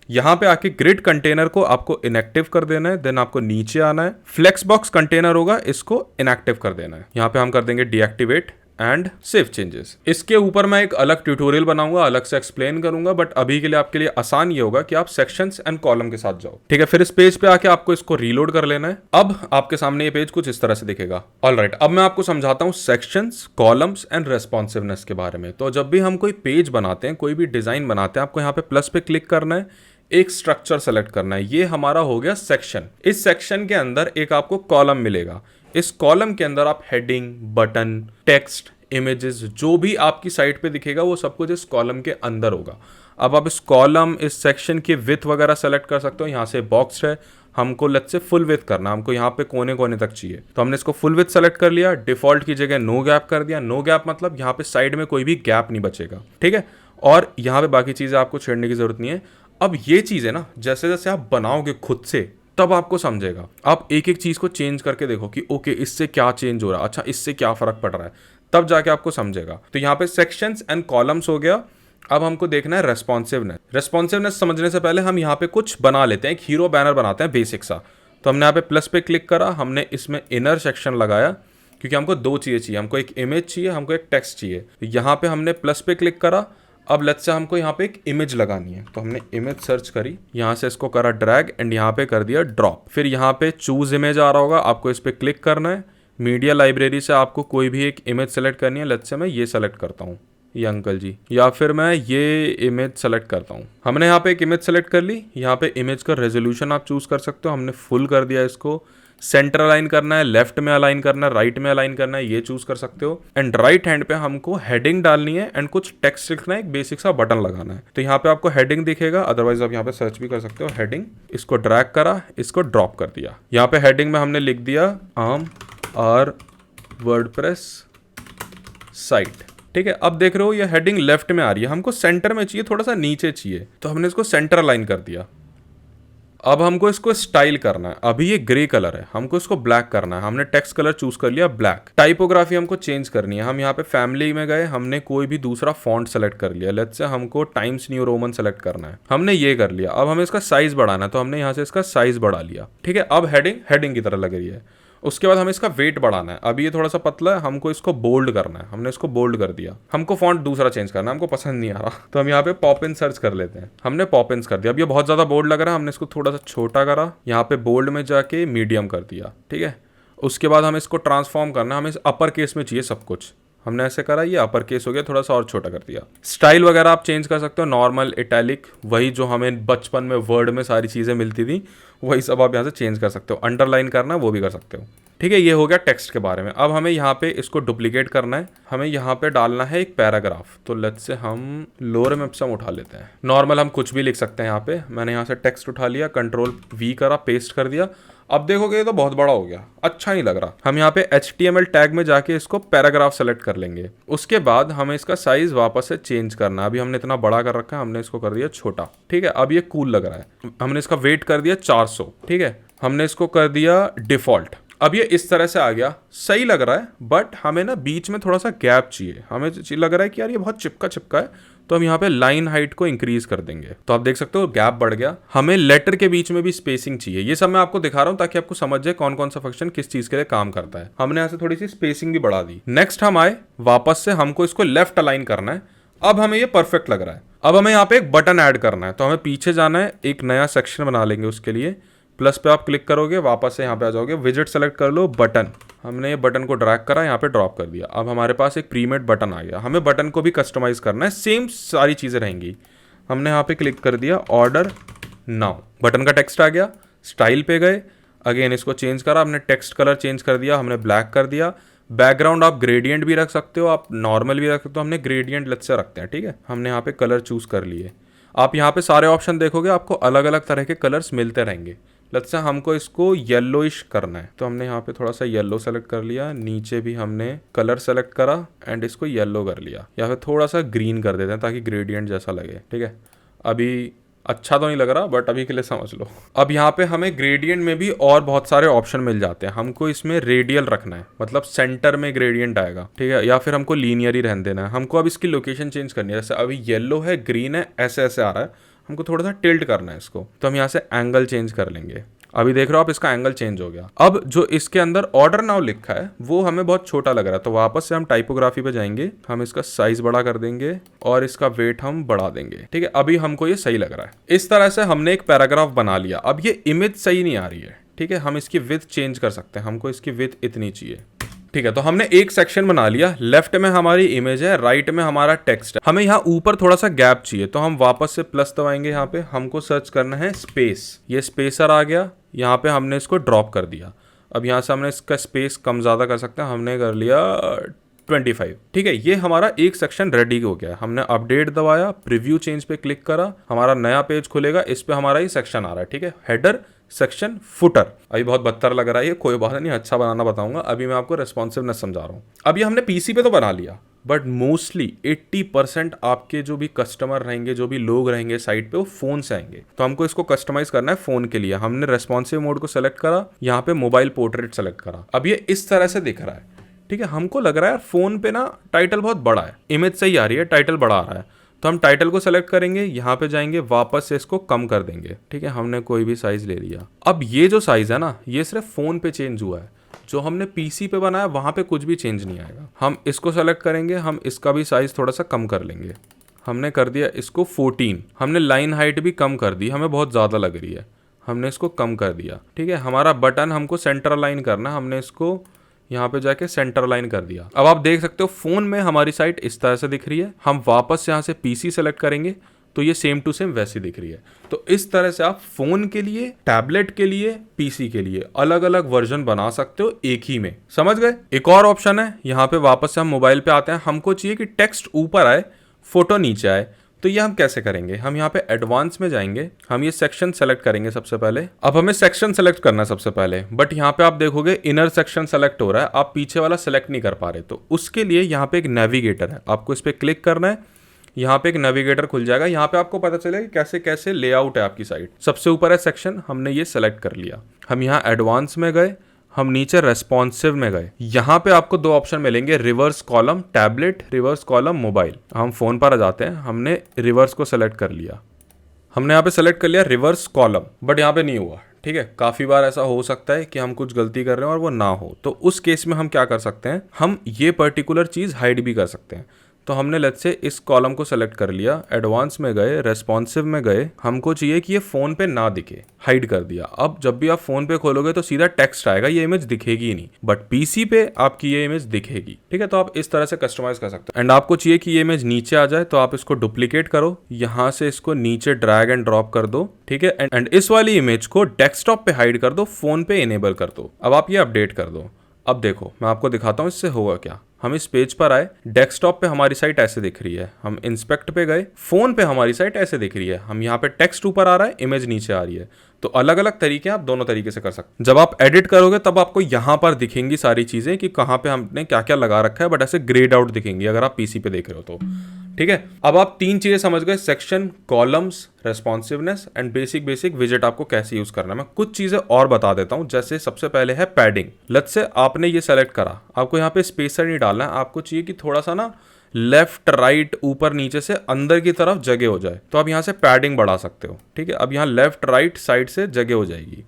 यहाँ पे आके ग्रिड कंटेनर को आपको इनएक्टिव कर देना है। देन आपको नीचे आना है, फ्लेक्स बॉक्स कंटेनर होगा, इसको इनएक्टिव कर देना है। यहाँ पे हम कर देंगे डीएक्टिवेट एंड सेव चेंजेस। इसके ऊपर मैं एक अलग ट्यूटोरियल बनाऊंगा, अलग से एक्सप्लेन करूंगा, बट अभी के लिए आपके लिए आसान ये होगा कि आप सेक्शंस एंड कॉलम के साथ जाओ, ठीक है। फिर इस पेज पे आके आपको इसको रीलोड कर लेना है। अब आपके सामने ये पेज कुछ इस तरह से दिखेगा। ऑलराइट, अब मैं आपको समझाता हूँ सेक्शंस, कॉलम्स एंड रेस्पॉन्सिवनेस के बारे में। तो जब भी हम कोई पेज बनाते हैं, कोई भी डिजाइन बनाते हैं, आपको यहाँ पे प्लस पे क्लिक करना है, एक स्ट्रक्चर सेलेक्ट करना है। ये हमारा हो गया सेक्शन। इस सेक्शन के अंदर एक आपको कॉलम मिलेगा। इस कॉलम के अंदर आप हेडिंग, बटन, टेक्स्ट, इमेजेस, जो भी आपकी साइट पे दिखेगा वो सब कुछ इस कॉलम के अंदर होगा। अब आप इस कॉलम, इस सेक्शन की विड्थ वगैरह सेलेक्ट कर सकते हो। यहाँ से बॉक्स है, हमको लेट्स से फुल विड्थ करना, हमको यहाँ पे कोने कोने तक चाहिए, तो हमने इसको फुल विड्थ सेलेक्ट कर लिया। डिफॉल्ट की जगह नो गैप कर दिया। नो गैप मतलब यहाँ पे साइड में कोई भी गैप नहीं बचेगा, ठीक है। और यहाँ पे बाकी चीज़ें आपको छेड़ने की जरूरत नहीं है। अब ये चीज़ है ना, जैसे जैसे आप बनाओगे खुद से तब आपको समझेगा। आप एक एक चीज़ को चेंज करके देखो कि ओके इससे क्या चेंज हो रहा है, अच्छा इससे क्या फ़र्क पड़ रहा है, तब जाके आपको समझेगा। तो यहाँ पे सेक्शंस एंड कॉलम्स हो गया। अब हमको देखना है रेस्पॉन्सिवनेस। रेस्पॉन्सिवनेस समझने से पहले हम यहाँ पे कुछ बना लेते हैं, एक हीरो बैनर बनाते हैं बेसिक सा। तो हमने यहाँ पे प्लस पे क्लिक करा, हमने इसमें इनर सेक्शन लगाया क्योंकि हमको दो चीज़ें चाहिए, हमको एक इमेज चाहिए, हमको एक टेक्स्ट चाहिए। तो यहाँ पे हमने प्लस पे क्लिक करा। अब लेट्स से हमको यहाँ पे एक इमेज लगानी है, तो हमने इमेज सर्च करी, यहाँ से इसको करा ड्रैग एंड यहाँ पे कर दिया ड्रॉप। फिर यहाँ पे चूज इमेज आ रहा होगा, आपको इस पर क्लिक करना है। मीडिया लाइब्रेरी से आपको कोई भी एक इमेज सेलेक्ट करनी है। लेट्स से मैं ये सेलेक्ट करता हूँ, ये अंकल जी, या फिर मैं ये इमेज सेलेक्ट करता हूँ। हमने यहाँ पे एक इमेज सेलेक्ट कर ली। यहाँ पे इमेज का रेजोल्यूशन आप चूज कर सकते हो, हमने फुल कर दिया इसको। सेंटर अलाइन करना है, लेफ्ट में अलाइन करना है, राइट में अलाइन करना है, ये चूज कर सकते हो। एंड राइट हैंड पे हमको हेडिंग डालनी है एंड कुछ टेक्स्ट लिखना है, एक बेसिक सा बटन लगाना है। तो यहाँ पे आपको हेडिंग दिखेगा, अदरवाइज आप यहाँ पे सर्च भी कर सकते हो हेडिंग। इसको ड्रैग करा, इसको ड्रॉप कर दिया। यहाँ पे हेडिंग में हमने लिख दिया आर्म आर वर्डप्रेस साइट, ठीक है। अब देख रहे हो ये हेडिंग लेफ्ट में आ रही है, हमको सेंटर में चाहिए, थोड़ा सा नीचे चाहिए, तो हमने इसको सेंटर अलाइन कर दिया। अब हमको इसको स्टाइल करना है। अभी ये ग्रे कलर है, हमको इसको ब्लैक करना है। हमने टेक्स्ट कलर चूज कर लिया ब्लैक। टाइपोग्राफी हमको चेंज करनी है। हम यहाँ पे फैमिली में गए, हमने कोई भी दूसरा फॉन्ट सेलेक्ट कर लिया। लेट्स से हमको टाइम्स न्यू रोमन सेलेक्ट करना है, हमने ये कर लिया। अब हमें इसका साइज बढ़ाना है, तो हमने यहाँ से इसका साइज बढ़ा लिया, ठीक है। अब हेडिंग की तरह लग रही है। उसके बाद हमें इसका वेट बढ़ाना है। अभी ये थोड़ा सा पतला है, हमको इसको बोल्ड करना है, हमने इसको बोल्ड कर दिया। हमको फॉन्ट दूसरा चेंज करना है, हमको पसंद नहीं आ रहा, तो हम यहाँ पे पॉपिन सर्च कर लेते हैं। हमने पॉपिन कर दिया। अब ये बहुत ज्यादा बोल्ड लग रहा है, हमने इसको थोड़ा सा छोटा करा, यहाँ पे बोल्ड में जाके मीडियम कर दिया, ठीक है। उसके बाद हमें इसको ट्रांसफॉर्म करना है, हमें इस अपर केस में चाहिए सब कुछ। हमने ऐसे करा, ये अपर केस हो गया, थोड़ा सा और छोटा कर दिया। स्टाइल वगैरह आप चेंज कर सकते हो, नॉर्मल, इटैलिक, वही जो हमें बचपन में वर्ड में सारी चीज़ें मिलती थी वही सब आप यहाँ से चेंज कर सकते हो। अंडरलाइन करना है वो भी कर सकते हो, ठीक है। ये हो गया टेक्स्ट के बारे में। अब हमें यहाँ पे इसको डुप्लीकेट करना है, हमें यहाँ पे डालना है एक पैराग्राफ। तो लेट्स से हम लोरम इप्सम उठा लेते हैं। नॉर्मल हम कुछ भी लिख सकते हैं यहाँ पे। मैंने यहाँ से टेक्स्ट उठा लिया, कंट्रोल वी करा, पेस्ट कर दिया। अब देखोगे ये तो बहुत बड़ा हो गया, अच्छा नहीं लग रहा। हम यहाँ पे HTML टैग में जाके इसको पैराग्राफ सेलेक्ट कर लेंगे। उसके बाद हमें इसका साइज वापस से चेंज करना है। अभी हमने इतना बड़ा कर रखा है, हमने इसको कर दिया छोटा, ठीक है। अब ये कूल लग रहा है। हमने इसका वेट कर दिया 400, ठीक है। हमने इसको कर दिया डिफॉल्ट। अब ये इस तरह से आ गया, सही लग रहा है। बट हमें ना बीच में थोड़ा सा गैप चाहिए। हमें लग रहा है कि यार ये बहुत चिपका चिपका है, तो हम यहाँ पे लाइन हाइट को इंक्रीज कर देंगे। तो आप देख सकते हो गैप बढ़ गया। हमें लेटर के बीच में भी स्पेसिंग चाहिए। ये सब मैं आपको दिखा रहा हूँ ताकि आपको समझ जाए कौन कौन सा फंक्शन किस चीज के लिए काम करता है। हमने यहाँ से थोड़ी सी स्पेसिंग भी बढ़ा दी। नेक्स्ट हम आए वापस से, हमको इसको लेफ्ट अलाइन करना है। अब हमें ये परफेक्ट लग रहा है। अब हमें यहाँ पे एक बटन ऐड करना है, तो हमें पीछे जाना है, एक नया सेक्शन बना लेंगे। उसके लिए प्लस पे आप क्लिक करोगे, वापस से यहाँ पे आ जाओगे, विजेट सेलेक्ट कर लो, बटन। हमने ये बटन को ड्रैग करा, यहाँ पे ड्रॉप कर दिया। अब हमारे पास एक प्रीमेड बटन आ गया। हमें बटन को भी कस्टमाइज करना है, सेम सारी चीज़ें रहेंगी। हमने यहाँ पे क्लिक कर दिया ऑर्डर नाउ, बटन का टेक्स्ट आ गया। स्टाइल पे गए, अगेन इसको चेंज करा, हमने टेक्स्ट कलर चेंज कर दिया, हमने ब्लैक कर दिया। बैकग्राउंड आप ग्रेडियंट भी रख सकते हो, आप नॉर्मल भी रख सकते हो। हमने ग्रेडियंट लेट्स से रखते हैं, ठीक है। हमने यहाँ पे कलर चूज कर लिए। आप यहाँ पे सारे ऑप्शन देखोगे, आपको अलग अलग तरह के कलर्स मिलते रहेंगे। लेट्स से हमको इसको येलोइश करना है, तो हमने यहाँ पे थोड़ा सा येलो सेलेक्ट कर लिया। नीचे भी हमने कलर सेलेक्ट करा एंड इसको येलो कर लिया, या फिर थोड़ा सा ग्रीन कर देते हैं ताकि ग्रेडियंट जैसा लगे, ठीक है। अभी अच्छा तो नहीं लग रहा, बट अभी के लिए समझ लो। अब यहाँ पे हमें ग्रेडियंट में भी और बहुत सारे ऑप्शन मिल जाते हैं। हमको इसमें रेडियल रखना है, मतलब सेंटर में ग्रेडियंट आएगा, ठीक है, या फिर हमको लीनियर ही रहने देना है। हमको अब इसकी लोकेशन चेंज करनी है। जैसे अभी येलो है, ग्रीन है, ऐसे ऐसे आ रहा है, हमको थोड़ा सा टिल्ट करना है इसको, तो हम यहाँ से एंगल चेंज कर लेंगे। अभी देख रहे हो आप, इसका एंगल चेंज हो गया। अब जो इसके अंदर ऑर्डर नाउ लिखा है वो हमें बहुत छोटा लग रहा है, तो वापस से हम टाइपोग्राफी पे जाएंगे, हम इसका साइज बड़ा कर देंगे और इसका वेट हम बढ़ा देंगे, ठीक है। अभी हमको ये सही लग रहा है। इस तरह से हमने एक पैराग्राफ बना लिया। अब ये इमेज सही नहीं आ रही है, ठीक है, हम इसकी विड्थ चेंज कर सकते हैं। हमको इसकी विड्थ इतनी चाहिए, ठीक है। तो हमने एक सेक्शन बना लिया। लेफ्ट में हमारी इमेज है, राइट में हमारा टेक्स्ट है। हमें यहाँ ऊपर थोड़ा सा गैप चाहिए, तो हम वापस से प्लस दबाएंगे। यहाँ पे हमको सर्च करना है स्पेस। ये स्पेसर आ गया, यहाँ पे हमने इसको ड्रॉप कर दिया। अब यहाँ से हमने इसका स्पेस कम ज़्यादा कर सकते हैं। हमने कर लिया 25। ठीक है, ये हमारा एक सेक्शन रेडी हो गया। हमने अपडेट दबाया, प्रीव्यू चेंज पे क्लिक करा, हमारा नया पेज खुलेगा, इस पे हमारा ये सेक्शन आ रहा है। ठीक है, हेडर, सेक्शन, फुटर। अभी बहुत बदतर लग रहा है ये, कोई बात नहीं, अच्छा बनाना बताऊंगा। अभी मैं आपको रेस्पॉन्सिवनेस समझा रहा हूँ। अब ये हमने पीसी पे तो बना लिया, बट मोस्टली 80% आपके जो भी कस्टमर रहेंगे, जो भी लोग रहेंगे साइट पे, वो फोन से आएंगे। तो हमको इसको कस्टमाइज करना है फोन के लिए। हमने रेस्पॉन्सिव मोड को सेलेक्ट करा, यहाँ पे मोबाइल पोर्ट्रेट सेलेक्ट करा। अब ये इस तरह से दिख रहा है। ठीक है, हमको लग रहा है यार फोन पे ना टाइटल बहुत बड़ा है, इमेज सही आ रही है, टाइटल बड़ा आ रहा है, तो हम टाइटल को सेलेक्ट करेंगे, यहाँ पे जाएंगे, वापस से इसको कम कर देंगे। ठीक है, हमने कोई भी साइज ले लिया। अब ये जो साइज है ना, ये सिर्फ फोन पे चेंज हुआ है, जो हमने पीसी पे बनाया वहां पे कुछ भी चेंज नहीं आएगा। हम इसको सेलेक्ट करेंगे, हम इसका भी साइज थोड़ा सा कम कर लेंगे। हमने कर दिया इसको 14। हमने लाइन हाइट भी कम कर दी, हमें बहुत ज़्यादा लग रही है, हमने इसको कम कर दिया। ठीक है, हमारा बटन हमको सेंटर लाइन करना है, हमने इसको यहाँ पे जाके सेंटर लाइन कर दिया। अब आप देख सकते हो फोन में हमारी साइट इस तरह से दिख रही है। हम वापस यहाँ से पीसी सेलेक्ट करेंगे तो ये सेम टू सेम वैसी दिख रही है। तो इस तरह से आप फोन के लिए, टैबलेट के लिए, पीसी के लिए अलग अलग वर्जन बना सकते हो एक ही में। समझ गए? एक और ऑप्शन है, यहाँ पे वापस से हम मोबाइल पे आते हैं। हमको चाहिए कि टेक्स्ट ऊपर आए, फोटो नीचे आए। तो ये हम कैसे करेंगे? हम यहाँ पे एडवांस में जाएंगे, हम ये सेक्शन सेलेक्ट करेंगे सबसे पहले। अब हमें सेक्शन सेलेक्ट करना है सबसे पहले, बट यहाँ पे आप देखोगे इनर सेक्शन सेलेक्ट हो रहा है, आप पीछे वाला सेलेक्ट नहीं कर पा रहे। तो उसके लिए यहाँ पे एक नेविगेटर है, आपको इस पर क्लिक करना है। यहाँ पे एक नेविगेटर खुल जाएगा, यहाँ पे आपको पता चलेगा कि कैसे कैसे लेआउट है आपकी साइट। सबसे ऊपर है सेक्शन, हमने ये सेलेक्ट कर लिया। हम यहाँ एडवांस में गए, हम नीचे रेस्पॉन्सिव में गए। यहाँ पे आपको दो ऑप्शन मिलेंगे, reverse column tablet, reverse column mobile. हम फोन पर आ जाते हैं, हमने रिवर्स को सेलेक्ट कर लिया। हमने यहाँ पे सेलेक्ट कर लिया रिवर्स कॉलम, बट यहाँ पे नहीं हुआ। ठीक है, काफ़ी बार ऐसा हो सकता है कि हम कुछ गलती कर रहे हैं और वो ना हो। तो उस केस में हम क्या कर सकते हैं, हम ये पर्टिकुलर चीज़ हाइड भी कर सकते हैं। तो हमने लेट्स से इस कॉलम को सेलेक्ट कर लिया, एडवांस में गए, रेस्पॉन्सिव में गए, हमको चाहिए कि ये फोन पे ना दिखे, हाइड कर दिया। अब जब भी आप फोन पे खोलोगे तो सीधा टेक्स्ट आएगा, ये इमेज दिखेगी ही नहीं, बट पीसी पे आपकी ये इमेज दिखेगी। ठीक है, तो आप इस तरह से कस्टमाइज कर सकते हो। एंड आपको चाहिए कि ये इमेज नीचे आ जाए, तो आप इसको डुप्लीकेट करो, यहाँ से इसको नीचे ड्रैग एंड ड्रॉप कर दो। ठीक है, एंड इस वाली इमेज को डेस्कटॉप पे हाइड कर दो, फोन पे इनेबल कर दो। अब आप ये अपडेट कर दो। अब देखो मैं आपको दिखाता हूँ इससे होगा क्या। हम इस पेज पर आए, डेस्कटॉप पे हमारी साइट ऐसे दिख रही है, हम इंस्पेक्ट पे गए, फोन पे हमारी साइट ऐसे दिख रही है। हम यहाँ पे टेक्स्ट ऊपर आ रहा है, इमेज नीचे आ रही है। तो अलग अलग तरीके आप दोनों तरीके से कर सकते हैं। जब आप एडिट करोगे तब आपको यहाँ पर दिखेंगी सारी चीजें कि कहाँ पे हमने क्या क्या लगा रखा है, बट ऐसे ग्रेड आउट दिखेंगी अगर आप पीसी पे देख रहे हो तो। ठीक है, अब आप तीन चीजें समझ गए, section, columns, responsiveness and basic विजेट आपको कैसे यूज करना है। मैं कुछ चीजें और बता देता हूं, जैसे सबसे पहले है पैडिंग। लेट्स से आपने ये सेलेक्ट करा, आपको यहाँ पे स्पेसर नहीं डालना है, आपको चाहिए कि थोड़ा सा ना लेफ्ट राइट ऊपर नीचे से अंदर की तरफ जगह हो जाए, तो आप यहाँ से पैडिंग बढ़ा सकते हो। ठीक है, अब यहाँ लेफ्ट राइट साइड से जगह हो जाएगी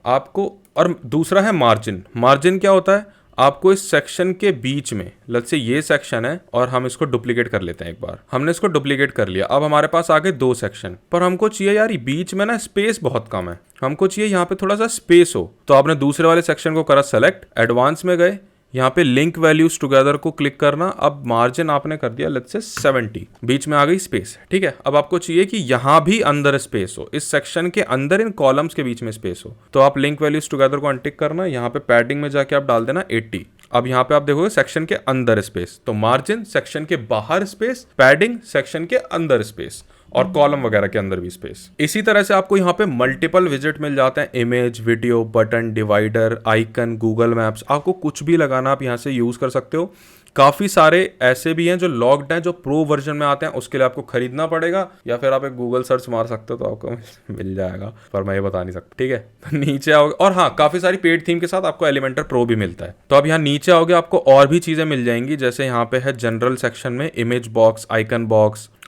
आपको। और दूसरा है मार्जिन। मार्जिन क्या होता है, आपको इस सेक्शन के बीच में, लेट्स से ये सेक्शन है और हम इसको डुप्लीकेट कर लेते हैं एक बार। हमने इसको डुप्लीकेट कर लिया, अब हमारे पास आ गए दो सेक्शन, पर हमको चाहिए यार बीच में ना स्पेस बहुत कम है, हमको चाहिए यहाँ पे थोड़ा सा स्पेस हो। तो आपने दूसरे वाले सेक्शन को करा सेलेक्ट, एडवांस में गए, यहाँ पे लिंक वैल्यूज टुगेदर को क्लिक करना। अब मार्जिन आपने कर दिया लेट्स से 70, बीच में आ गई स्पेस। ठीक है, अब आपको चाहिए कि यहाँ भी अंदर स्पेस हो, इस सेक्शन के अंदर इन कॉलम्स के बीच में स्पेस हो। तो आप लिंक वैल्यूज टुगेदर को अनटिक करना, यहाँ पे पैडिंग में जाके आप डाल देना 80। अब यहाँ पे आप देखोगे सेक्शन के अंदर स्पेस, तो मार्जिन सेक्शन के बाहर स्पेस, पैडिंग सेक्शन के अंदर स्पेस, और कॉलम वगैरह के अंदर भी स्पेस। इसी तरह से आपको यहाँ पे मल्टीपल विजेट मिल जाते हैं, image, video, button, divider, icon, Google maps, आपको कुछ भी लगाना आप यहाँ से यूज कर सकते हो। काफ़ी सारे ऐसे भी हैं जो लॉक्ड हैं, जो प्रो वर्जन में आते हैं, उसके लिए आपको खरीदना पड़ेगा, या फिर आप एक गूगल सर्च मार सकते हो तो आपको मिल जाएगा, पर मैं ये बता नहीं सकता। ठीक है, तो नीचे आओगे, और हाँ काफ़ी सारी पेड थीम के साथ आपको एलिमेंटर प्रो भी मिलता है। तो अब यहाँ नीचे आओगे आपको और भी चीज़ें मिल जाएंगी, जैसे यहाँ पे है जनरल सेक्शन में image box,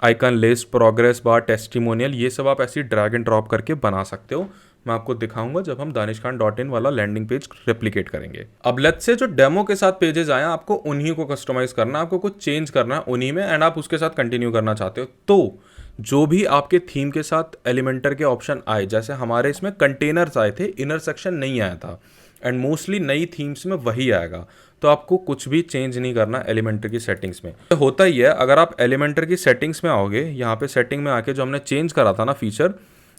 icon list, progress bar, testimonial, ये सब आप ऐसी ड्रैग एंड ड्रॉप करके बना सकते हो। मैं आपको दिखाऊंगा जब हम danishkhan.in वाला लैंडिंग पेज रेप्लिकेट करेंगे। अब लेट्स से जो डेमो के साथ पेजेस आए, आपको उन्हीं को कस्टमाइज करना, आपको कुछ चेंज करना है उन्हीं में, एंड आप उसके साथ कंटिन्यू करना चाहते हो। तो जो भी आपके थीम के साथ एलिमेंटर के ऑप्शन आए, जैसे हमारे इसमें कंटेनर्स आए थे, इनर सेक्शन नहीं आया था, एंड मोस्टली नई थीम्स में वही आएगा, तो आपको कुछ भी चेंज नहीं करना एलिमेंटर की सेटिंग्स में। तो होता ही है, अगर आप एलिमेंटर की सेटिंग्स में आओगे, यहाँ पे सेटिंग में आके जो हमने चेंज करा था ना फीचर,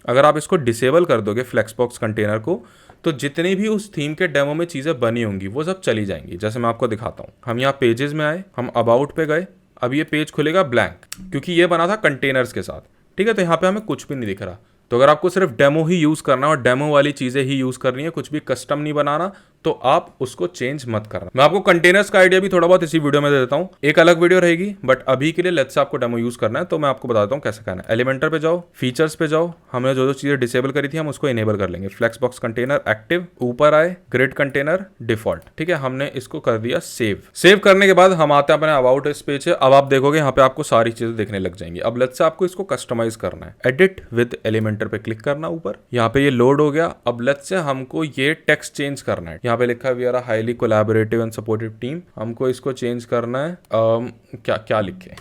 अगर आप इसको डिसेबल कर दोगे फ्लेक्सबॉक्स कंटेनर को, तो जितनी भी उस थीम के डेमो में चीज़ें बनी होंगी वो सब चली जाएंगी। जैसे मैं आपको दिखाता हूँ, हम यहाँ पेजेस में आए, हम अबाउट पे गए, अब ये पेज खुलेगा ब्लैंक क्योंकि ये बना था कंटेनर्स के साथ, ठीक है। तो यहाँ पे हमें कुछ भी नहीं दिख रहा। तो अगर आपको सिर्फ डेमो ही यूज़ करना है और डेमो वाली चीज़ें ही यूज़ करनी है, कुछ भी कस्टम नहीं बनाना, तो आप उसको चेंज मत करना। मैं आपको कंटेनर्स का आइडिया भी थोड़ा बहुत इसी वीडियो में दे देता हूँ, एक अलग वीडियो रहेगी, बट अभी के लिए लेट्स से आपको डेमो यूज़ करना है तो मैं आपको बताता हूँ कैसे करना है। एलिमेंटर पे जाओ, फीचर्स पे जाओ, हमने जो जो चीज़ें डिसेबल करी थी हम उसको इनेबल कर लेंगे। फ्लेक्स बॉक्स कंटेनर एक्टिव, ऊपर आए ग्रिड कंटेनर डिफॉल्ट, ठीक है, हमने इसको कर दिया सेव। सेव करने के बाद हम आते हैं अपने अबाउट इस पेज है। अब आप देखोगे यहाँ पे आपको सारी चीज़ें देखने लग जाएंगी। अब लेट्स से आपको इसको कस्टमाइज करना है, एडिट विद एलिमेंटर पे क्लिक करना ऊपर, यहाँ पे ये लोड हो गया। अब लेट्स से हमको ये टेक्स्ट चेंज करना है, यहाँ पे लिखा है we are a highly collaborative and supportive team, हमको इसको चेंज करना है। क्या क्या लिखे,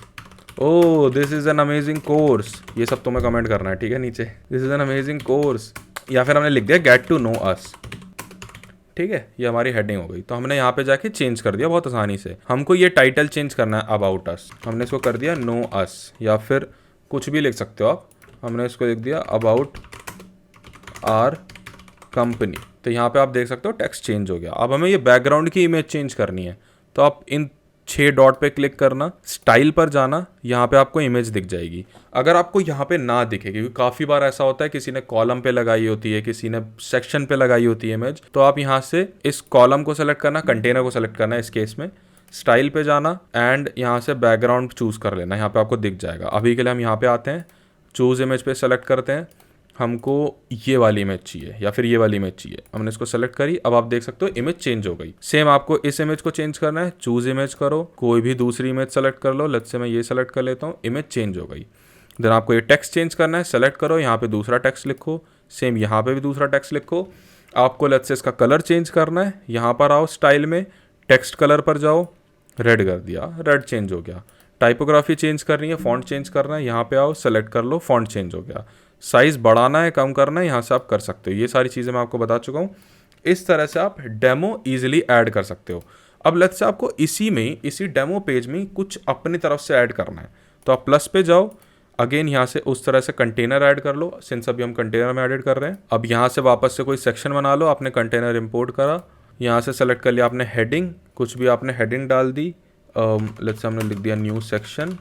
oh this is an amazing course, ये सब तुम्हें कमेंट करना है, ठीक है, नीचे this is an amazing course, या फिर हमने लिख दिया गेट टू नो अस, ठीक है, ये हमारी हेडिंग हो गई। तो हमने यहाँ पे जाके चेंज कर दिया बहुत आसानी से। हमको ये टाइटल चेंज करना है अबाउट अस, हमने इसको कर दिया नो अस, या फिर कुछ भी लिख सकते हो आप, हमने इसको लिख दिया अबाउट आर कंपनी। तो यहाँ पे आप देख सकते हो टेक्स्ट चेंज हो गया। अब हमें ये बैकग्राउंड की इमेज चेंज करनी है, तो आप इन 6 डॉट पे क्लिक करना, स्टाइल पर जाना, यहाँ पे आपको इमेज दिख जाएगी। अगर आपको यहाँ पे ना दिखे, क्योंकि काफ़ी बार ऐसा होता है किसी ने कॉलम पे लगाई होती है, किसी ने सेक्शन पे लगाई होती है इमेज, तो आप यहाँ से इस कॉलम को सेलेक्ट करना, कंटेनर को सेलेक्ट करना, इस केस में स्टाइल पे जाना एंड यहाँ से बैकग्राउंड चूज़ कर लेना, यहाँ पे आपको दिख जाएगा। अभी के लिए हम यहाँ पे आते हैं, चूज़ इमेज पे सेलेक्ट करते हैं, हमको ये वाली इमेज चाहिए या फिर ये वाली इमेज चाहिए, हमने इसको सेलेक्ट करी। अब आप देख सकते हो इमेज चेंज हो गई। सेम आपको इस इमेज को चेंज करना है, चूज इमेज करो, कोई भी दूसरी इमेज सेलेक्ट कर लो, लेट्स से मैं ये सेलेक्ट कर लेता हूँ, इमेज चेंज हो गई। देन आपको ये टेक्स्ट चेंज करना है, सेलेक्ट करो, यहाँ पे दूसरा टेक्स्ट लिखो, सेम यहाँ पे भी दूसरा टेक्स्ट लिखो। आपको लेट्स से इसका कलर चेंज करना है, यहाँ पर आओ स्टाइल में, टेक्स्ट कलर पर जाओ, रेड कर दिया, रेड चेंज हो गया। टाइपोग्राफी चेंज करनी है, फॉन्ट चेंज करना है, यहाँ पे आओ सेलेक्ट कर लो, फॉन्ट चेंज हो गया। साइज़ बढ़ाना है, कम करना है, यहाँ से आप कर सकते हो। ये सारी चीज़ें मैं आपको बता चुका हूँ। इस तरह से आप डेमो इजीली ऐड कर सकते हो। अब लेट्स से आपको इसी डेमो पेज में कुछ अपनी तरफ से ऐड करना है, तो आप प्लस पे जाओ, अगेन यहाँ से उस तरह से कंटेनर ऐड कर लो, सिंस अभी हम कंटेनर में एडिट कर रहे हैं। अब यहाँ से वापस से कोई सेक्शन बना लो, आपने कंटेनर इंपोर्ट करा, यहाँ से सेलेक्ट कर लिया आपने हेडिंग, कुछ भी आपने हेडिंग डाल दी, लेट्स से हमने लिख दिया new section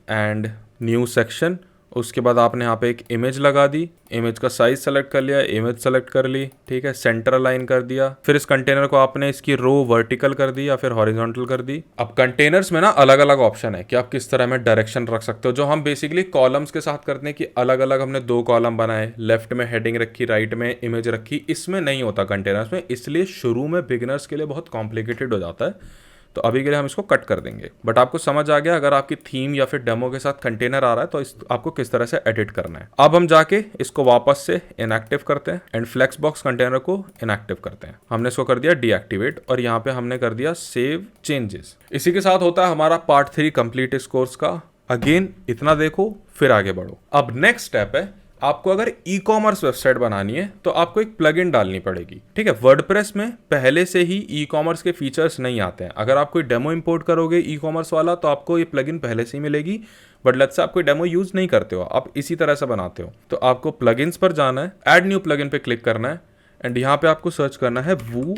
and new section. उसके बाद आपने यहाँ पे एक इमेज लगा दी, इमेज का साइज सेलेक्ट कर लिया, इमेज सेलेक्ट कर ली, ठीक है, सेंटर अलाइन कर दिया। फिर इस कंटेनर को आपने इसकी रो वर्टिकल कर दी या फिर हॉरिजॉन्टल कर दी। अब कंटेनर्स में ना अलग अलग ऑप्शन है कि आप किस तरह में डायरेक्शन रख सकते हो, जो हम बेसिकली कॉलम्स के साथ करते हैं कि अलग अलग हमने 2 कॉलम बनाए, लेफ्ट में हेडिंग रखी, राइट में इमेज रखी। इसमें नहीं होता कंटेनर्स में, इसलिए शुरू में बिगिनर्स के लिए बहुत कॉम्प्लिकेटेड हो जाता है। तो अभी के लिए हम इसको कट कर देंगे। बट आपको समझ आ गया अगर आपकी थीम या फिर डेमो के साथ कंटेनर आ रहा है तो आपको किस तरह से एडिट करना है। अब हम जाके इसको वापस से इनएक्टिव करते हैं एंड फ्लेक्स बॉक्स कंटेनर को इनएक्टिव करते हैं। हमने इसको कर दिया डीएक्टिवेट और यहाँ पे हमने कर दिया सेव चेंजेस। इसी के साथ होता है हमारा पार्ट 3 कंप्लीट इस कोर्स का। अगेन इतना देखो फिर आगे बढ़ो। अब नेक्स्ट स्टेप है, आपको अगर ई कॉमर्स वेबसाइट बनानी है तो आपको एक प्लगइन डालनी पड़ेगी, ठीक है। वर्डप्रेस में पहले से ही ई कॉमर्स के फीचर्स नहीं आते हैं। अगर आप कोई डेमो इंपोर्ट करोगे ई कॉमर्स वाला तो आपको ये प्लगइन पहले से ही मिलेगी, बट लेट्स से आप कोई डेमो यूज नहीं करते हो, आप इसी तरह से बनाते हो, तो आपको प्लगइन्स पर जाना है, ऐड न्यू प्लगइन पे क्लिक करना है एंड यहाँ पे आपको सर्च करना है वू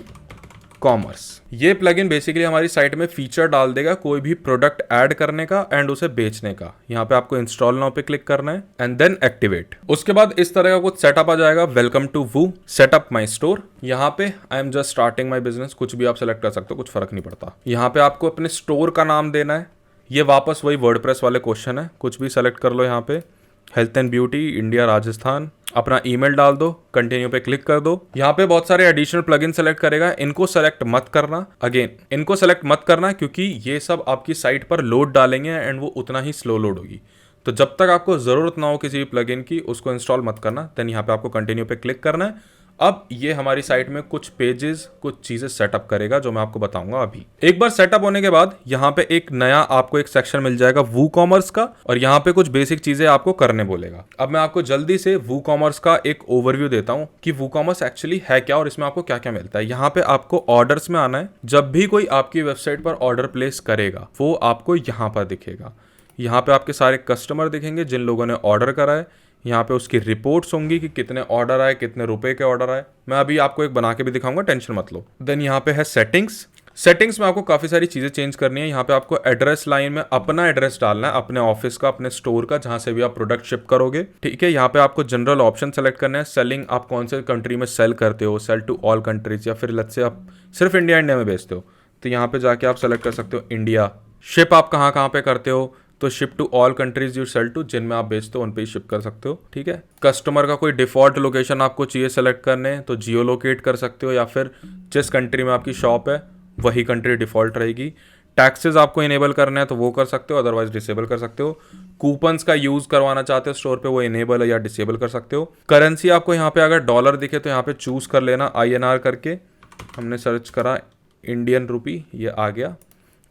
कॉमर्स। ये प्लगइन बेसिकली हमारी साइट में फीचर डाल देगा कोई भी प्रोडक्ट ऐड करने का एंड उसे बेचने का। यहाँ पे आपको इंस्टॉल नाउ पे क्लिक करना है एंड देन एक्टिवेट। उसके बाद इस तरह का कुछ सेटअप आ जाएगा, welcome to woo, setup my store. यहाँ पे I am just starting my business, कुछ भी आप सेलेक्ट कर सकते हो, कुछ फर्क नहीं पड़ता। यहाँ पे आपको अपने स्टोर का नाम देना है। ये वापस वही वर्डप्रेस वाले क्वेश्चन है, कुछ भी सेलेक्ट कर लो। यहाँ पे health and beauty, India, Rajasthan, अपना ईमेल डाल दो, कंटिन्यू पे क्लिक कर दो। यहाँ पे बहुत सारे एडिशनल प्लगइन सेलेक्ट करेगा, इनको सेलेक्ट मत करना। अगेन इनको सेलेक्ट मत करना क्योंकि ये सब आपकी साइट पर लोड डालेंगे एंड वो उतना ही स्लो लोड होगी। तो जब तक आपको जरूरत ना हो किसी भी प्लगइन की उसको इंस्टॉल मत करना। देन यहाँ पे आपको कंटिन्यू पे क्लिक करना है। अब ये हमारी साइट में कुछ पेजेस, कुछ चीजें सेटअप करेगा जो मैं आपको बताऊंगा अभी। एक बार सेटअप होने के बाद यहाँ पे एक नया आपको एक सेक्शन मिल जाएगा वू कॉमर्स का और यहाँ पे कुछ बेसिक चीजें आपको करने बोलेगा। अब मैं आपको जल्दी से वू कॉमर्स का एक ओवरव्यू देता हूँ कि वू कॉमर्स एक्चुअली है क्या और इसमें आपको क्या क्या मिलता है। यहाँ पे आपको ऑर्डर्स में आना है। जब भी कोई आपकी वेबसाइट पर ऑर्डर प्लेस करेगा वो आपको यहाँ पर दिखेगा। यहाँ पे आपके सारे कस्टमर दिखेंगे जिन लोगों ने ऑर्डर करा है। यहाँ पे उसकी रिपोर्ट्स होंगी कि कितने ऑर्डर आए, कितने रुपए के ऑर्डर आए। मैं अभी आपको एक बना के भी दिखाऊंगा, टेंशन मत लो। देन यहाँ पे है सेटिंग्स। सेटिंग्स में आपको काफ़ी सारी चीज़ें चेंज करनी है। यहाँ पे आपको एड्रेस लाइन में अपना एड्रेस डालना है, अपने ऑफिस का, अपने स्टोर का, जहाँ से भी आप प्रोडक्ट शिप करोगे। ठीक है, यहाँ पे आपको जनरल ऑप्शन सेलेक्ट करना है। सेलिंग, आप कौन से कंट्री में सेल करते हो, सेल टू ऑल कंट्रीज, या फिर लेट्स से आप सिर्फ इंडिया में बेचते हो तो यहाँ पे जाके आप सेलेक्ट कर सकते हो इंडिया। शिप आप कहाँ कहाँ पे करते हो, तो ship to all countries you sell to, जिनमें आप बेचते हो उन पे ही शिप कर सकते हो। ठीक है, कस्टमर का कोई डिफॉल्ट लोकेशन आपको चाहिए सेलेक्ट करने, तो जियो लोकेट कर सकते हो, या फिर जिस कंट्री में आपकी शॉप है वही कंट्री डिफॉल्ट रहेगी। टैक्सेस आपको इनेबल करना है तो वो कर सकते हो, अदरवाइज डिसेबल कर सकते हो। कूपन्स का यूज करवाना चाहते हो स्टोर पे, वो इनेबल है या डिसेबल कर सकते हो। करेंसी आपको यहाँ पे अगर डॉलर दिखे तो यहाँ पे चूज कर लेना INR करके। हमने सर्च करा इंडियन रुपी, ये आ गया।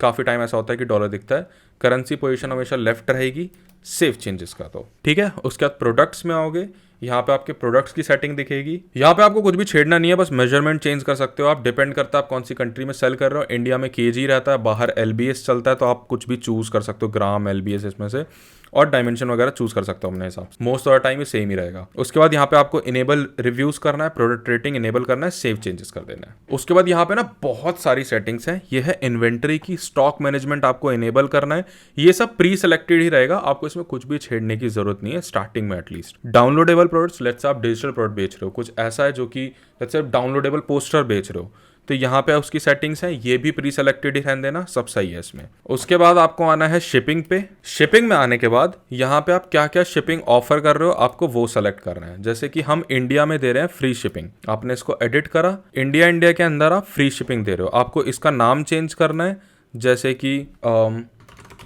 काफ़ी टाइम ऐसा होता है कि डॉलर दिखता है। करेंसी पोजीशन हमेशा लेफ्ट रहेगी, सेव चेंजेस का तो ठीक है। उसके बाद प्रोडक्ट्स में आओगे, यहाँ पे आपके प्रोडक्ट्स की सेटिंग दिखेगी। यहाँ पे आपको कुछ भी छेड़ना नहीं है, बस मेजरमेंट चेंज कर सकते हो आप। डिपेंड करता है आप कौन सी कंट्री में सेल कर रहे हो। इंडिया में kg रहता है, बाहर LBS चलता है, तो आप कुछ भी चूज कर सकते हो, ग्राम, LBS इसमें से, और डायमेंशन वगैरह चूज कर सकते हो अपने हिसाब से। मोस्ट ऑफ द टाइम ये सेम ही रहेगा। उसके बाद यहाँ पे आपको इनेबल रिव्यूज करना है, प्रोडक्ट रेटिंग इनेबल करना है, सेव चेंजेस कर देना है। उसके बाद यहाँ पे ना बहुत सारी सेटिंग्स हैं। ये है इन्वेंटरी की, स्टॉक मैनेजमेंट आपको इनेबल करना है। ये सब प्री सेलेक्टेड ही रहेगा, आपको इसमें कुछ भी छेड़ने की जरूरत नहीं है स्टार्टिंग में एटलीस्ट। डाउनलोडेबल प्रोडक्ट्स, लेट्स आप डिजिटल प्रोडक्ट बेच रहे हो, कुछ ऐसा है जो कि लेट्स आप डाउनलोडेबल पोस्टर बेच रहे हो, तो यहाँ पे उसकी सेटिंग्स हैं, ये भी प्री सेलेक्टेड ही रहने देना, सब सही है इसमें। उसके बाद आपको आना है शिपिंग पे। शिपिंग में आने के बाद यहाँ पे आप क्या क्या शिपिंग ऑफर कर रहे हो आपको वो सेलेक्ट करना है। जैसे कि हम इंडिया में दे रहे हैं फ्री शिपिंग, आपने इसको एडिट करा, इंडिया के अंदर आप फ्री शिपिंग दे रहे हो। आपको इसका नाम चेंज करना है, जैसे कि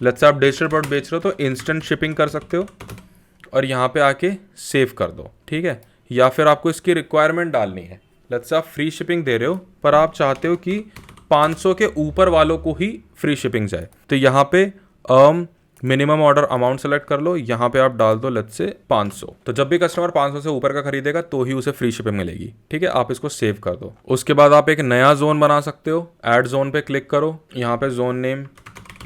लेट्स आप डिजिटल प्रोडक्ट बेच रहे हो तो इंस्टेंट शिपिंग कर सकते हो, और यहाँ पे आके सेव कर दो। ठीक है, या फिर आपको इसकी रिक्वायरमेंट डालनी है, लेट्स आप फ्री शिपिंग दे रहे हो पर आप चाहते हो कि 500 के ऊपर वालों को ही फ्री शिपिंग जाए, तो यहाँ पे मिनिमम ऑर्डर अमाउंट सेलेक्ट कर लो, यहाँ पे आप डाल दो लेट्स से 500। तो जब भी कस्टमर 500 से ऊपर का खरीदेगा तो ही उसे फ्री शिपिंग मिलेगी। ठीक है, आप इसको सेव कर दो। उसके बाद आप एक नया जोन बना सकते हो। ऐड जोन पे क्लिक करो, यहाँ पे जोन नेम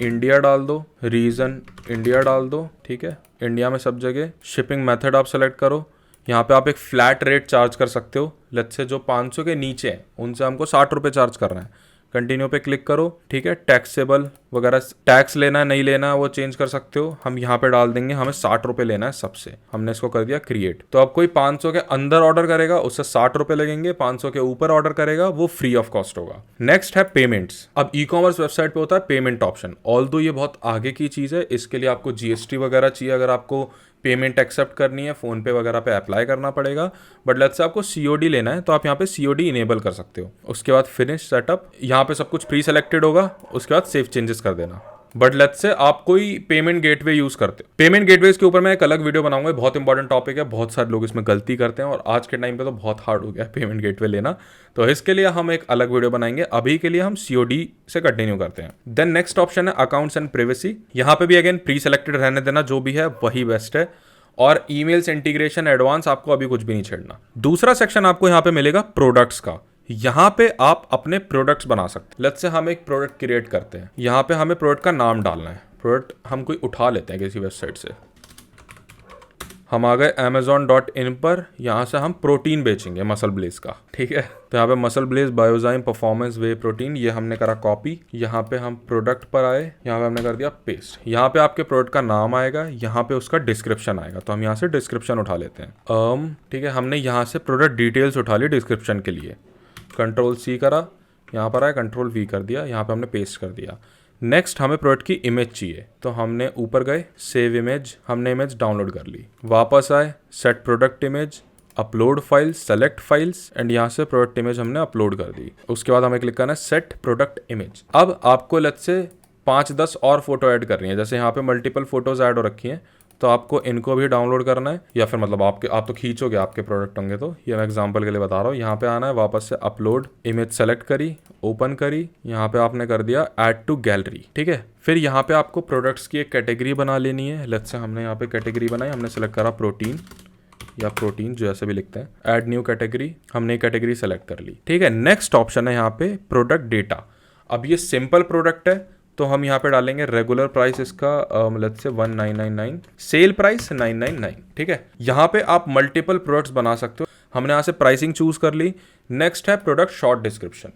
इंडिया डाल दो, रीजन इंडिया डाल दो। ठीक है, इंडिया में सब जगह। शिपिंग मेथड आप सेलेक्ट करो, यहाँ पे आप एक फ्लैट रेट चार्ज कर सकते हो। लेट्स से जो 500 के नीचे हैं उनसे हमको 60 रुपये चार्ज करना है। कंटिन्यू पे क्लिक करो। ठीक है, टैक्सेबल वगैरह टैक्स लेना है नहीं लेना है वो चेंज कर सकते हो। हम यहाँ पे डाल देंगे हमें 60 रुपये लेना है सबसे, हमने इसको कर दिया क्रिएट। तो अब कोई 500 के अंदर ऑर्डर करेगा उससे 60 रुपये लगेंगे, 500 के ऊपर ऑर्डर करेगा वो फ्री ऑफ कॉस्ट होगा। नेक्स्ट है पेमेंट्स। अब ई कॉमर्स वेबसाइट पे होता है पेमेंट ऑप्शन, ऑल्दो ये बहुत आगे की चीज़ है, इसके लिए आपको GST वगैरह चाहिए। अगर आपको पेमेंट एक्सेप्ट करनी है फोन पे वगैरह पे अप्लाई करना पड़ेगा, बट लेट्स से आपको COD लेना है तो आप यहाँ पे COD इनेबल कर सकते हो। उसके बाद फिनिश सेटअप, यहाँ पे सब कुछ प्री सेलेक्टेड होगा, उसके बाद सेव चेंजेस कर देना। बट लेट्स से आप कोई पेमेंट गेटवे यूज करते हो, पेमेंट गेटवेज के ऊपर मैं एक अलग वीडियो बनाऊंगा, बहुत इंपॉर्टेंट टॉपिक है, बहुत सारे लोग इसमें गलती करते हैं और आज के टाइम पे तो बहुत हार्ड हो गया है पेमेंट गेटवे लेना, तो इसके लिए हम एक अलग वीडियो बनाएंगे। अभी के लिए हम COD से कंटिन्यू करते हैं। देन नेक्स्ट ऑप्शन है अकाउंट्स एंड प्राइवेसी। यहाँ पे भी अगेन प्री सेलेक्टेड रहने देना, जो भी है वही बेस्ट है, और ईमेल्स इंटीग्रेशन एडवांस आपको अभी कुछ भी नहीं छेड़ना। दूसरा सेक्शन आपको यहाँ पे मिलेगा प्रोडक्ट्स का। यहाँ पे आप अपने प्रोडक्ट्स बना सकते हैं। लेट्स से हम एक प्रोडक्ट क्रिएट करते हैं, यहाँ पे हमें प्रोडक्ट का नाम डालना है। प्रोडक्ट हम कोई उठा लेते हैं किसी वेबसाइट से, हम आ गए amazon.in पर, यहाँ से हम प्रोटीन बेचेंगे मसल ब्लेज का। ठीक है, तो यहाँ पे मसल ब्लेज बायोजाइम परफॉर्मेंस वे प्रोटीन, ये हमने करा कॉपी। यहाँ पे हम प्रोडक्ट पर आए, यहाँ पे हमने कर दिया पेस्ट। यहाँ पे आपके प्रोडक्ट का नाम आएगा, यहाँ पे उसका डिस्क्रिप्शन आएगा, तो हम यहाँ से डिस्क्रिप्शन उठा लेते हैं। ठीक है, हमने यहाँ से प्रोडक्ट डिटेल्स उठा ली डिस्क्रिप्शन के लिए, Ctrl+C करा, यहाँ पर आया Ctrl+V कर दिया, यहाँ पे हमने पेस्ट कर दिया। नेक्स्ट हमें प्रोडक्ट की इमेज चाहिए, तो हमने ऊपर गए सेव इमेज, हमने इमेज डाउनलोड कर ली। वापस आए set product image, upload files, select files, and यहाँ से प्रोडक्ट इमेज हमने अपलोड कर दी। उसके बाद हमें क्लिक करना है सेट प्रोडक्ट इमेज। अब आपको लेट्स से 5-10 और फोटो ऐड करनी है, जैसे यहाँ पे मल्टीपल फोटोज ऐड हो रखी हैं, तो आपको इनको भी डाउनलोड करना है, या फिर मतलब आप तो खींचोगे, आपके प्रोडक्ट होंगे, तो ये मैं एग्जांपल के लिए बता रहा हूँ। यहाँ पे आना है, वापस से अपलोड इमेज सेलेक्ट करी, ओपन करी, यहाँ पे आपने कर दिया ऐड टू गैलरी। ठीक है, फिर यहाँ पे आपको प्रोडक्ट्स की एक कैटेगरी बना लेनी है। लेट्स से हमने यहाँ पे कैटेगरी बनाई, हमने सेलेक्ट करा प्रोटीन या प्रोटीन, जो ऐसे भी लिखते हैं। ऐड न्यू कैटेगरी, हमने कैटेगरी सेलेक्ट कर ली। ठीक है, नेक्स्ट ऑप्शन है यहाँ पे प्रोडक्ट डेटा। अब ये सिंपल प्रोडक्ट है, तो हम यहाँ पे डालेंगे रेगुलर प्राइस इसका लेट्स से 1999, सेल प्राइस 999। ठीक है, यहाँ पे आप मल्टीपल प्रोडक्ट्स बना सकते हो। हमने यहाँ से प्राइसिंग चूज कर ली। नेक्स्ट है प्रोडक्ट शॉर्ट डिस्क्रिप्शन।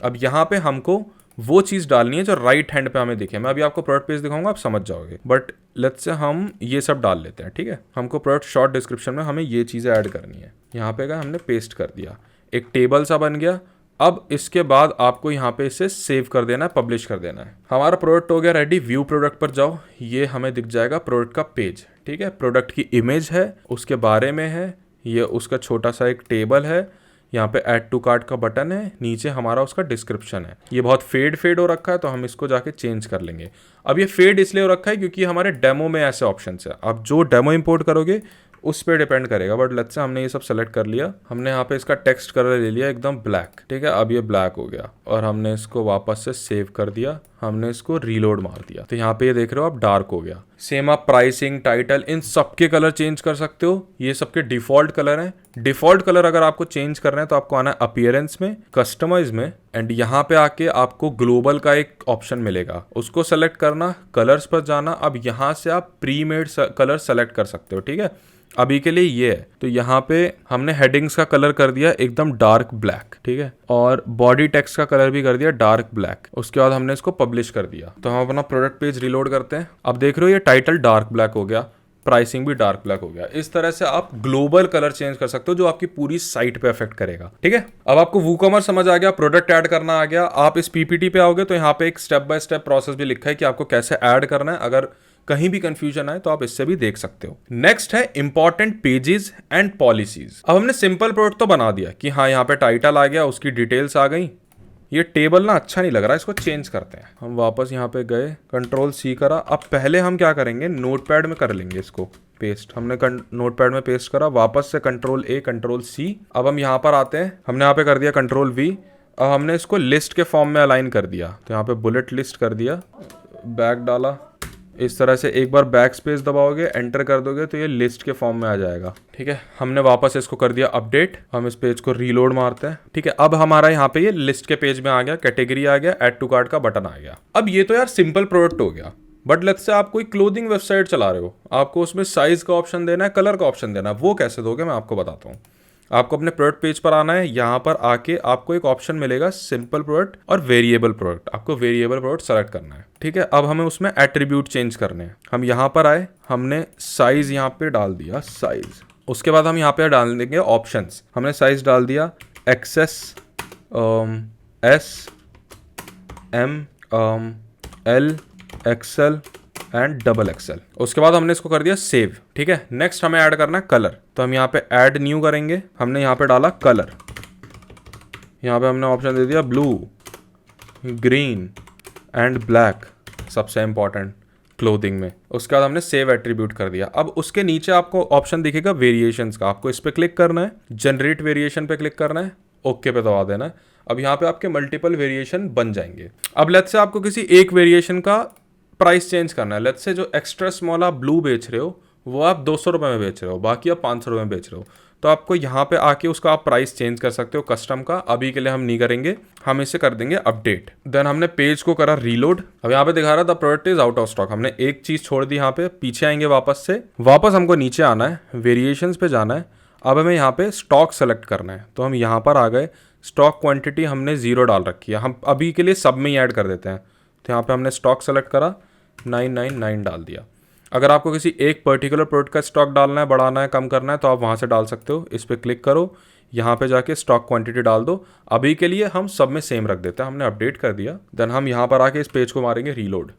अब यहाँ पे हमको वो चीज़ डालनी है जो राइट हैंड पे हमें दिखे। मैं अभी आपको प्रोडक्ट पेज दिखाऊंगा, आप समझ जाओगे, बट लेट्स से हम ये सब डाल लेते हैं। ठीक है, हमको प्रोडक्ट शॉर्ट डिस्क्रिप्शन में हमें ये चीज़ें ऐड करनी है। यहाँ पे गए, हमने पेस्ट कर दिया, एक टेबल सा बन गया। अब इसके बाद आपको यहाँ पे इसे सेव कर देना है, पब्लिश कर देना है। हमारा प्रोडक्ट हो गया रेडी। व्यू प्रोडक्ट पर जाओ, ये हमें दिख जाएगा प्रोडक्ट का पेज। ठीक है, प्रोडक्ट की इमेज है, उसके बारे में है, ये उसका छोटा सा एक टेबल है, यहाँ पे ऐड टू कार्ट का बटन है, नीचे हमारा उसका डिस्क्रिप्शन है। ये बहुत फेड हो रखा है, तो हम इसको जाके चेंज कर लेंगे। अब ये फेड इसलिए हो रखा है क्योंकि हमारे डेमो में ऐसे ऑप्शंस है। आप जो डेमो इंपोर्ट करोगे उस पर डिपेंड करेगा, बट लेट्स से हमने ये सब सेलेक्ट कर लिया। हमने यहाँ पे इसका टेक्स्ट कलर ले लिया एकदम ब्लैक। ठीक है, अब ये ब्लैक हो गया और हमने इसको वापस से सेव कर दिया। हमने इसको रीलोड मार दिया, तो यहाँ पे ये देख रहे हो आप डार्क हो गया। सेम आप प्राइसिंग, टाइटल, इन सबके कलर चेंज कर सकते हो। ये सबके डिफॉल्ट कलर हैं। डिफॉल्ट कलर अगर आपको चेंज करना है तो आपको आना है अपीयरेंस में, कस्टमाइज में, एंड यहाँ पे आके आपको ग्लोबल का एक ऑप्शन मिलेगा, उसको सेलेक्ट करना, कलर्स पर जाना। अब यहाँ से आप प्री मेड कलर सेलेक्ट कर सकते हो। ठीक है, अभी के लिए ये है। तो यहाँ पे हमने हेडिंग्स का कलर कर दिया एकदम डार्क ब्लैक। ठीक है, और बॉडी टेक्स्ट का कलर भी कर दिया डार्क ब्लैक। उसके बाद हमने इसको पब्लिश कर दिया। तो हम अपना प्रोडक्ट पेज रिलोड करते हैं। अब देख रहे हो ये टाइटल डार्क ब्लैक हो गया, प्राइसिंग भी डार्क ब्लैक हो गया। इस तरह से आप ग्लोबल कलर चेंज कर सकते हो जो आपकी पूरी साइट पे अफेक्ट करेगा। ठीक है, अब आपको वूकॉमर्स समझ आ गया, प्रोडक्ट ऐड करना आ गया। आप इस पीपीटी पे आओगे तो यहाँ पे एक स्टेप बाय स्टेप प्रोसेस भी लिखा है कि आपको कैसे ऐड करना है। अगर कहीं भी कंफ्यूजन आए तो आप इससे भी देख सकते हो। नेक्स्ट है इंपॉर्टेंट पेजेस एंड पॉलिसीज। अब हमने सिंपल प्रोडक्ट तो बना दिया कि हाँ यहाँ पे टाइटल आ गया, उसकी डिटेल्स आ गई। ये टेबल ना अच्छा नहीं लग रहा है, इसको चेंज करते हैं। हम वापस यहाँ पे गए, कंट्रोल सी करा। अब पहले हम क्या करेंगे, नोटपैड में कर लेंगे इसको पेस्ट। हमने नोटपैड में पेस्ट करा, वापस से कंट्रोल ए, कंट्रोल सी। अब हम यहाँ पर आते हैं, हमने यहाँ पे कर दिया कंट्रोल वी। अब हमने इसको लिस्ट के फॉर्म में अलाइन कर दिया, तो यहाँ पे बुलेट लिस्ट कर दिया, बैक डाला। इस तरह से एक बार बैक स्पेस दबाओगे, एंटर कर दोगे तो ये लिस्ट के फॉर्म में आ जाएगा। ठीक है, हमने वापस इसको कर दिया अपडेट। हम इस पेज को रीलोड मारते हैं। ठीक है, अब हमारा यहाँ पे ये लिस्ट के पेज में आ गया, कैटेगरी आ गया, ऐड टू कार्ट का बटन आ गया। अब ये तो यार सिंपल प्रोडक्ट हो गया, बट लेट्स से आप कोई क्लोथिंग वेबसाइट चला रहे हो, आपको उसमें साइज का ऑप्शन देना है, कलर का ऑप्शन देना है। वो कैसे दोगे मैं आपको बताता हूँ। आपको अपने प्रोडक्ट पेज पर आना है, यहाँ पर आके आपको एक ऑप्शन मिलेगा सिंपल प्रोडक्ट और वेरिएबल प्रोडक्ट। आपको वेरिएबल प्रोडक्ट सेलेक्ट करना है। ठीक है, अब हमें उसमें एट्रीब्यूट चेंज करने हैं। हम यहाँ पर आए, हमने साइज यहाँ पे डाल दिया, साइज। उसके बाद हम यहाँ पे डाल देंगे ऑप्शंस। हमने साइज डाल दिया XS, S, M, L, XL and double XL. उसके बाद हमने इसको कर दिया सेव। ठीक है, नेक्स्ट हमें ऐड करना है कलर। तो हम यहाँ पे ऐड न्यू करेंगे। हमने यहाँ पे डाला कलर, यहाँ पे हमने ऑप्शन दे दिया ब्लू, ग्रीन एंड ब्लैक, सबसे इंपॉर्टेंट क्लोथिंग में। उसके बाद हमने सेव एट्रीब्यूट कर दिया। अब उसके नीचे आपको ऑप्शन दिखेगा वेरिएशंस का, आपको इस पे क्लिक करना है, जनरेट वेरिएशन पे क्लिक करना है, ओके पे दबा देना है। अब यहाँ पे आपके मल्टीपल वेरिएशन बन जाएंगे। अब लेट्स से आपको किसी एक वेरिएशन का प्राइस चेंज करना है। लेट्स से जो एक्स्ट्रा स्मॉल आप ब्लू बेच रहे हो वो आप 200 रुपये में बेच रहे हो, बाकी आप 500 रुपये में बेच रहे हो, तो आपको यहाँ पे आके उसका आप प्राइस चेंज कर सकते हो कस्टम का। अभी के लिए हम नहीं करेंगे, हम इसे कर देंगे अपडेट। देन हमने पेज को करा रीलोड। अब यहाँ पे दिखा रहा था product is out of stock. हमने एक चीज़ छोड़ दी यहाँ पे, पीछे आएंगे वापस से, वापस हमको नीचे आना है, वेरिएशंस पे जाना है। अब हमें यहाँ पे स्टॉक सेलेक्ट करना है, तो हम यहाँ पर आ गए। स्टॉक क्वांटिटी हमने 0 डाल रखी है, हम अभी के लिए सब में ही ऐड कर देते हैं। तो यहाँ पे हमने स्टॉक सेलेक्ट करा, 999 डाल दिया। अगर आपको किसी एक पर्टिकुलर प्रोडक्ट का स्टॉक डालना है, बढ़ाना है, कम करना है, तो आप वहाँ से डाल सकते हो। इस पर क्लिक करो, यहाँ पे जाके स्टॉक क्वांटिटी डाल दो। अभी के लिए हम सब में सेम रख देते हैं, हमने अपडेट कर दिया। देन हम यहाँ पर आके इस पेज को मारेंगे रीलोड।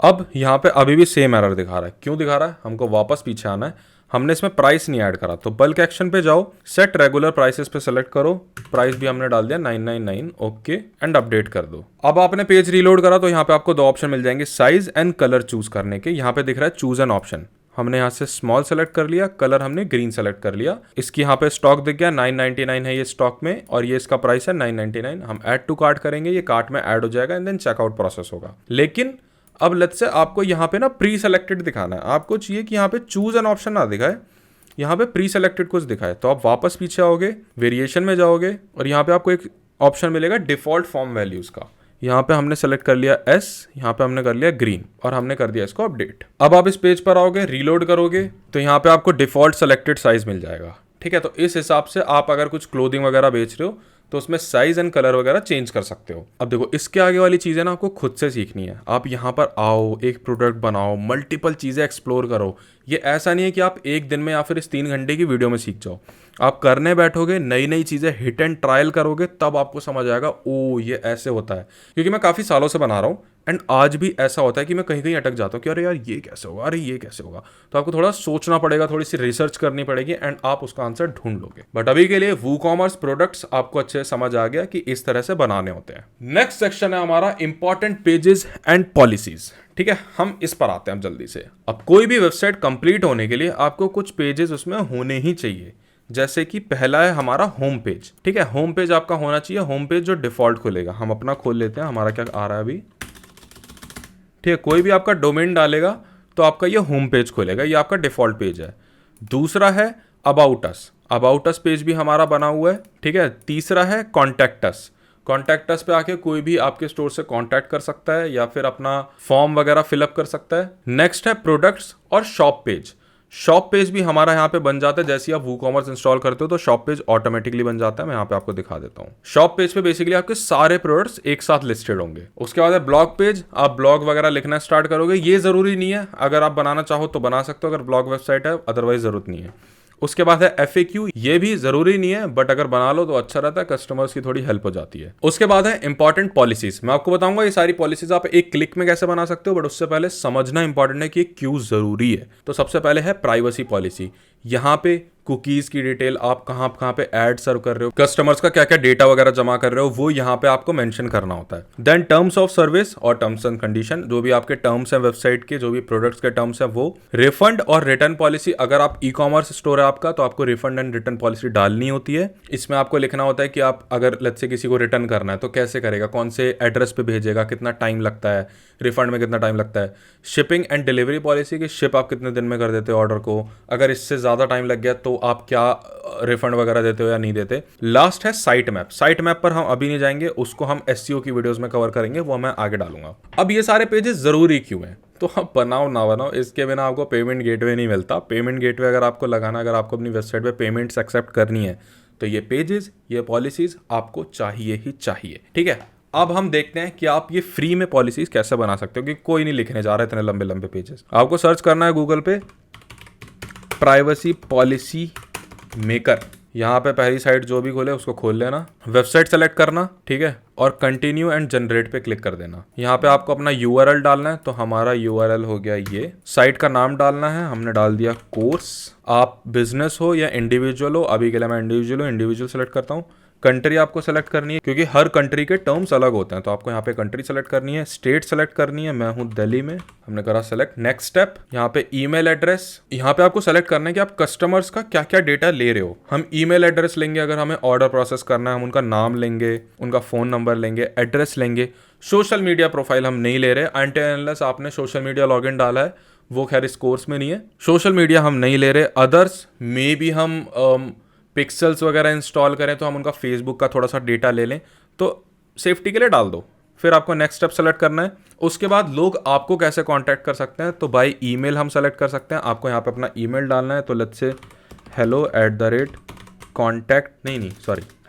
अब यहाँ पे अभी भी सेम एरर दिखा रहा है। क्यों दिखा रहा है? हमको वापस पीछे आना है। हमने इसमें प्राइस नहीं ऐड करा, तो बल्क एक्शन पे जाओ, सेट रेगुलर प्राइसेस पे सेलेक्ट करो, प्राइस भी हमने डाल दिया 999, ओके एंड अपडेट कर दो। अब आपने पेज रीलोड करा तो यहाँ पे आपको 2 ऑप्शन मिल जाएंगे साइज एंड कलर चूज करने के। यहाँ पे दिख रहा है चूज एन ऑप्शन। हमने यहाँ से स्मॉल सेलेक्ट कर लिया, कलर हमने ग्रीन सेलेक्ट कर लिया। इसकी यहाँ पे स्टॉक दिख गया 999 है ये स्टॉक में, और ये इसका प्राइस है 999। हम ऐड टू कार्ट करेंगे, ये कार्ट में ऐड हो जाएगा एंड देन चेकआउट प्रोसेस होगा। लेकिन अब लेट्स से आपको यहाँ पे ना प्री सेलेक्टेड दिखाना है, आपको चाहिए कि यहाँ पे चूज एन ऑप्शन ना दिखाए, यहाँ पे प्री सेलेक्टेड कुछ दिखाए। तो आप वापस पीछे आओगे, वेरिएशन में जाओगे और यहाँ पे आपको एक ऑप्शन मिलेगा डिफॉल्ट फॉर्म वैल्यूज का। यहाँ पे हमने सेलेक्ट कर लिया एस, यहाँ पे हमने कर लिया ग्रीन और हमने कर दिया इसको अपडेट। अब आप इस पेज पर आओगे, रीलोड करोगे तो यहाँ पे आपको डिफॉल्ट सेलेक्टेड साइज मिल जाएगा। ठीक है, तो इस हिसाब से आप अगर कुछ क्लोथिंग वगैरह बेच रहे हो तो उसमें साइज एंड कलर वगैरह चेंज कर सकते हो। अब देखो इसके आगे वाली चीजें ना आपको खुद से सीखनी है। आप यहाँ पर आओ, एक प्रोडक्ट बनाओ, मल्टीपल चीजें एक्सप्लोर करो। ये ऐसा नहीं है कि आप एक दिन में या फिर इस 3 घंटे की वीडियो में सीख जाओ। आप करने बैठोगे, नई नई चीजें हिट एंड ट्रायल करोगे, तब आपको समझ आएगा ओ ये ऐसे होता है। क्योंकि मैं काफी सालों से बना रहा हूँ एंड आज भी ऐसा होता है कि मैं कहीं कहीं अटक जाता हूँ कि अरे यार ये कैसे होगा, अरे ये कैसे होगा। तो आपको थोड़ा सोचना पड़ेगा, थोड़ी सी रिसर्च करनी पड़ेगी एंड आप उसका आंसर ढूंढ लोगे। बट अभी के लिए वूकॉमर्स प्रोडक्ट्स आपको अच्छे से समझ आ गया कि इस तरह से बनाने होते हैं। नेक्स्ट सेक्शन है हमारा इंपॉर्टेंट पेजेस एंड पॉलिसीज। ठीक है, हम इस पर आते हैं अब जल्दी से। अब कोई भी वेबसाइट कंप्लीट होने के लिए आपको कुछ पेजेस उसमें होने ही चाहिए। जैसे कि पहला है हमारा होम पेज। ठीक है, होम पेज आपका होना चाहिए। होम पेज जो डिफॉल्ट खुलेगा, हम अपना खोल लेते हैं, हमारा क्या आ रहा है अभी। ठीक है, कोई भी आपका डोमेन डालेगा तो आपका ये होम पेज खोलेगा, ये आपका डिफॉल्ट पेज है। दूसरा है about us. About us page भी हमारा बना हुआ है। ठीक है, तीसरा है कॉन्टैक्ट अस। कॉन्टैक्ट अस पे आके कोई भी आपके स्टोर से कॉन्टैक्ट कर सकता है या फिर अपना फॉर्म वगैरह फिलअप कर सकता है। नेक्स्ट है प्रोडक्ट्स और शॉप पेज। शॉप पेज भी हमारा यहाँ पे बन जाता है। जैसे ही आप वूकॉमर्स इंस्टॉल करते हो तो शॉप पेज ऑटोमेटिकली बन जाता है। मैं यहाँ पे आपको दिखा देता हूँ। शॉप पेज पे बेसिकली आपके सारे प्रोडक्ट्स एक साथ लिस्टेड होंगे। उसके बाद है ब्लॉग पेज। आप ब्लॉग वगैरह लिखना स्टार्ट करोगे। ये जरूरी नहीं है, अगर आप बनाना चाहो तो बना सकते हो अगर ब्लॉग वेबसाइट है, अदरवाइज जरूरत नहीं है। उसके बाद है FAQ। ये भी जरूरी नहीं है बट अगर बना लो तो अच्छा रहता है, कस्टमर्स की थोड़ी हेल्प हो जाती है। उसके बाद है इंपॉर्टेंट पॉलिसीज। मैं आपको बताऊंगा ये सारी पॉलिसीज आप एक क्लिक में कैसे बना सकते हो, बट उससे पहले समझना इंपॉर्टेंट है कि ये क्यों जरूरी है। तो सबसे पहले है प्राइवेसी पॉलिसी। यहाँ पे कुकीज की डिटेल, आप कहाँ कहाँ पे एड सर्व कर रहे हो, कस्टमर्स का क्या क्या डेटा वगैरह जमा कर रहे हो, वो यहाँ पे आपको मेंशन करना होता है। देन टर्म्स ऑफ सर्विस और टर्म्स एंड कंडीशन, जो भी आपके टर्म्स हैं वेबसाइट के, जो भी प्रोडक्ट्स के टर्म्स हैं वो। रिफंड और रिटर्न पॉलिसी, अगर आप ई-कॉमर्स स्टोर है आपका तो आपको रिफंड एंड रिटर्न पॉलिसी डालनी होती है। इसमें आपको लिखना होता है कि आप अगर लेट्स से किसी को रिटर्न करना है तो कैसे करेगा, कौन से एड्रेस पे भेजेगा, कितना टाइम लगता है, रिफंड में कितना टाइम लगता है। शिपिंग एंड डिलीवरी पॉलिसी की शिप आप कितने दिन में कर देते हो ऑर्डर को, अगर इससे ज़्यादा टाइम लग गया तो आप क्या रिफंड वगैरह देते हो या नहीं देते। लास्ट है साइट मैप। साइट मैप पर हम अभी नहीं जाएंगे, उसको हम SEO की वीडियोस में कवर करेंगे, वो मैं आगे डालूंगा। अब ये सारे पेजेस जरूरी क्यों हैं, तो आप बनाओ ना बनाओ, इसके बिना आपको पेमेंट गेटवे नहीं मिलता। पेमेंट गेटवे अगर आपको लगाना, अगर आपको अपनी वेबसाइट पे पेमेंट्स एक्सेप्ट करनी है तो ये पेजेस, ये पॉलिसीज आपको चाहिए ही चाहिए। ठीक है, अब हम देखते हैं कि आप ये फ्री में पॉलिसीज कैसे बना सकते हो, कि कोई नहीं लिखने जा रहा है इतने लंबे लंबे पेजेस। आपको सर्च करना है गूगल पे प्राइवेसी पॉलिसी मेकर। यहाँ पे पहली साइट जो भी खोले उसको खोल लेना, वेबसाइट सेलेक्ट करना, ठीक है, और कंटिन्यू एंड जनरेट पे क्लिक कर देना। यहाँ पे आपको अपना URL डालना है, तो हमारा URL हो गया ये। साइट का नाम डालना है, हमने डाल दिया कोर्स। आप बिजनेस हो या इंडिविजुअल हो, अभी के लिए मैं इंडिविजुअल हूँ, इंडिविजुअल सेलेक्ट करता हूँ। कंट्री आपको सेलेक्ट करनी है क्योंकि हर कंट्री के टर्म्स अलग होते हैं, तो आपको यहाँ पे कंट्री सेलेक्ट करनी है। स्टेट सेलेक्ट करनी है, मैं हूँ दिल्ली में, हमने करा सेलेक्ट। नेक्स्ट स्टेप, यहाँ पे ईमेल एड्रेस। यहाँ पे आपको सेलेक्ट करना है कि आप कस्टमर्स का क्या क्या डेटा ले रहे हो। हम ईमेल एड्रेस लेंगे, अगर हमें ऑर्डर प्रोसेस करना है हम उनका नाम लेंगे, उनका फोन नंबर लेंगे, एड्रेस लेंगे। सोशल मीडिया प्रोफाइल हम नहीं ले रहे, अनटिल अनलेस आपने सोशल मीडिया लॉगिन डाला है, वो खैर इस कोर्स में नहीं है। सोशल मीडिया हम नहीं ले रहे। अदर्स मे भी हम पिक्सल्स वगैरह इंस्टॉल करें तो हम उनका फेसबुक का थोड़ा सा डेटा ले लें, तो सेफ्टी के लिए डाल दो। फिर आपको नेक्स्ट स्टेप सेलेक्ट करना है। उसके बाद लोग आपको कैसे कांटेक्ट कर सकते हैं, तो बाय ईमेल हम सेलेक्ट कर सकते हैं। आपको यहाँ पे अपना ईमेल डालना है, तो लेट्स से